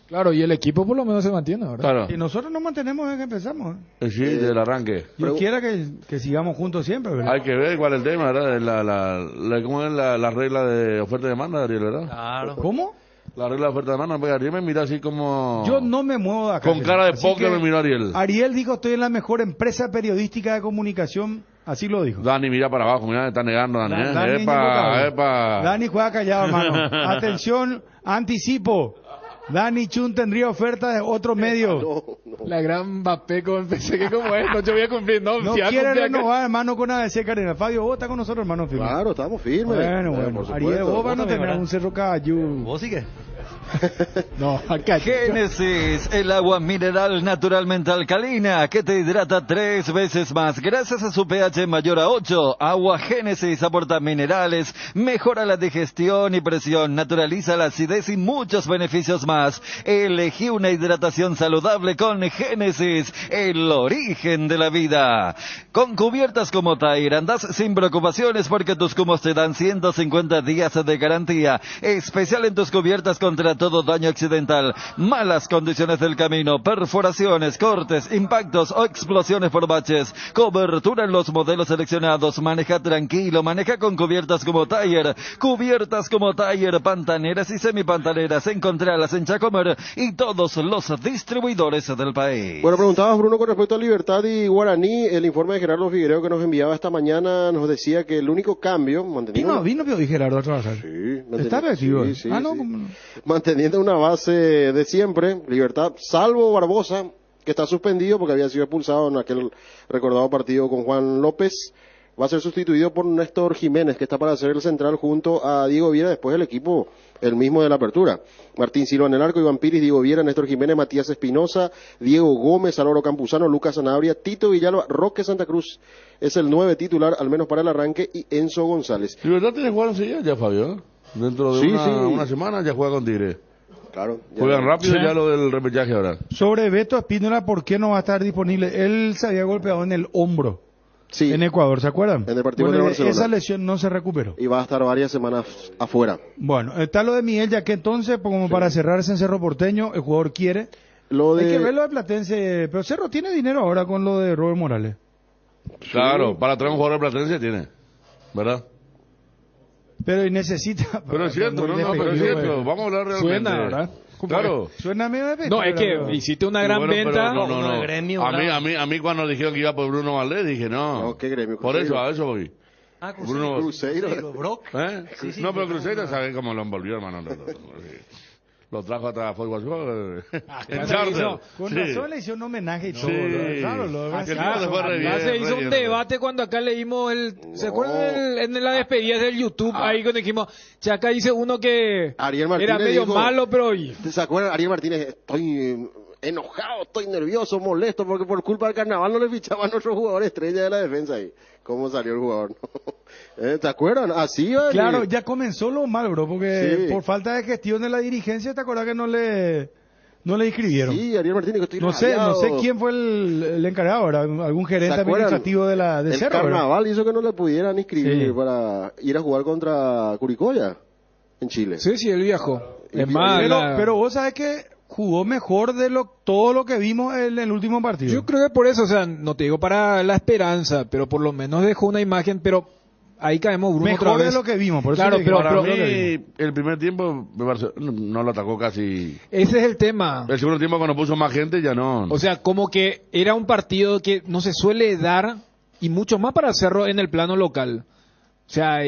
Claro, y el equipo por lo menos se mantiene, ¿verdad? Claro. Y nosotros nos mantenemos desde que empezamos. Sí, del arranque. Yo quiera que sigamos juntos siempre, ¿verdad? Hay que ver cuál es el tema, ¿verdad? ¿Cómo es la regla de oferta y demanda, Ariel, verdad? Claro. ¿Cómo? La regla de oferta y demanda. Ariel me mira así como... Yo no me muevo de acá. Con cara de póker me miró Ariel. Ariel dijo, estoy en la mejor empresa periodística de comunicación. Así lo dijo. Dani, mira para abajo, mira, está negando Dani. Epa. Dani juega callado, hermano. Atención, anticipo. Dani Chun tendría oferta de otro medio. No. La gran Mbappé, pensé que como es, no yo voy a cumplir. No quiere renovar, hermano, con ABC Carena. Fabio, vos estás con nosotros, hermano, firme. Claro, estamos firmes. Bueno. Ariel, vos vas a tener un Cerro Cayú. ¿Vos sí qué? No, acá. Génesis, el agua mineral naturalmente alcalina que te hidrata 3 veces más gracias a su pH mayor a 8. Agua Génesis aporta minerales, mejora la digestión y presión, naturaliza la acidez y muchos beneficios más. Elegí una hidratación saludable con Génesis, el origen de la vida. Con cubiertas como Tair andás sin preocupaciones porque tus cubos te dan 150 días de garantía. Especial en tus cubiertas contra todo daño accidental, malas condiciones del camino, perforaciones, cortes, impactos o explosiones por baches. Cobertura en los modelos seleccionados. Maneja tranquilo, maneja con cubiertas como Tair. Cubiertas como Tair, pantaneras y semipantaneras. Encontralas en Chacomer y todos los distribuidores del país. Bueno, preguntabas, Bruno, con respecto a Libertad y Guaraní. El informe de Gerardo Figueiredo que nos enviaba esta mañana nos decía que el único cambio... Vino Gerardo a trabajar. Sí. ¿Está activo? Sí. No, manteniendo una base de siempre, Libertad, salvo Barbosa, que está suspendido porque había sido expulsado en aquel recordado partido con Juan López. Va a ser sustituido por Néstor Jiménez, que está para ser el central junto a Diego Viera, después el equipo, el mismo de la apertura. Martín Silva en el arco, Iván Piris, Diego Viera, Néstor Jiménez, Matías Espinosa, Diego Gómez, Álvaro Campuzano, Lucas Sanabria, Tito Villalba, Roque Santa Cruz es el 9 titular, al menos para el arranque, y Enzo González. ¿Libertad tiene que jugar enseguida ya, Fabio? Dentro de una semana ya juega con Tigre. Claro. Juegan rápido ya lo del repechaje ahora. Sobre Beto Espínola, ¿por qué no va a estar disponible? Él se había golpeado en el hombro. Sí. En Ecuador, ¿se acuerdan? En el partido de Barcelona. Esa lesión no se recuperó. Y va a estar varias semanas afuera. Bueno, está lo de Miguel, ya que entonces, como para cerrarse en Cerro Porteño, el jugador quiere. Hay que ver lo de Platense, pero Cerro tiene dinero ahora con lo de Robert Morales. Claro, para traer un jugador de Platense tiene, ¿verdad? Pero necesita... Pero es cierto, pero es cierto. Vamos a hablar realmente. Suena, ¿verdad? Claro. Suena medio de No, es que hiciste una gran venta. Gremio, a mí cuando dijeron que iba por Bruno Valdés, dije no. ¿Qué gremio? Por eso, a eso voy. Cruzeiro. Cruzeiro. Brock. Sí, no, pero Cruzeiro, ¿sabes cómo lo envolvió, hermano? Lo trajo hasta Fuego Azul. En charter. Con razón le hizo un homenaje y todo. Se hizo un debate cuando acá leímos ¿se acuerdan en la despedida del YouTube? Ahí cuando dijimos, acá dice uno que era medio malo, pero... ¿Se acuerdan? Ariel Martínez, estoy enojado, estoy nervioso, molesto, porque por culpa del carnaval no le fichaban a nuestro jugador estrella de la defensa ahí. ¿Cómo salió el jugador? ¿Te acuerdan? Así va. Claro, ya comenzó lo mal, bro, porque por falta de gestión de la dirigencia, ¿te acuerdas que no le inscribieron? Sí, Ariel Martínez, que estoy no sé quién fue el encargado, ¿verdad? Algún gerente administrativo de Cerro. El carnaval hizo que no le pudieran inscribir para ir a jugar contra Curicoya en Chile. Sí, él viajó. Pero vos sabés que jugó mejor de todo lo que vimos en el último partido. Yo creo que por eso, o sea, no te digo para la esperanza, pero por lo menos dejó una imagen, pero ahí caemos Bruno mejor otra vez. de lo que vimos, por eso claro, pero para mí el primer tiempo no lo atacó casi. Ese es el tema. El segundo tiempo cuando puso más gente ya no. O sea, como que era un partido que no se suele dar y mucho más para Cerro en el plano local. O sea,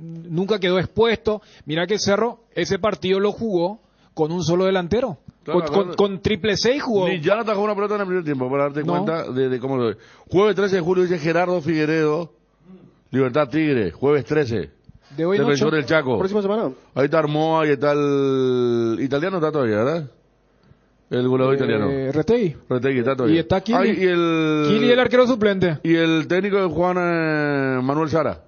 nunca quedó expuesto. Mira que Cerro ese partido lo jugó con un solo delantero. Claro, con triple 6 jugó. Ni ya no atajó una pelota en el primer tiempo, para darte cuenta de cómo lo ve. Jueves 13 de julio dice Gerardo Figueredo, Libertad Tigre, jueves 13. De hoy noche. Defensor del Chaco. Próxima semana. Ahí está Armoa y está el italiano, está todavía, ¿verdad? El goleador italiano. Retegui está todavía. Y está Kili. Kili el arquero suplente. Y el técnico de Juan Manuel Sara.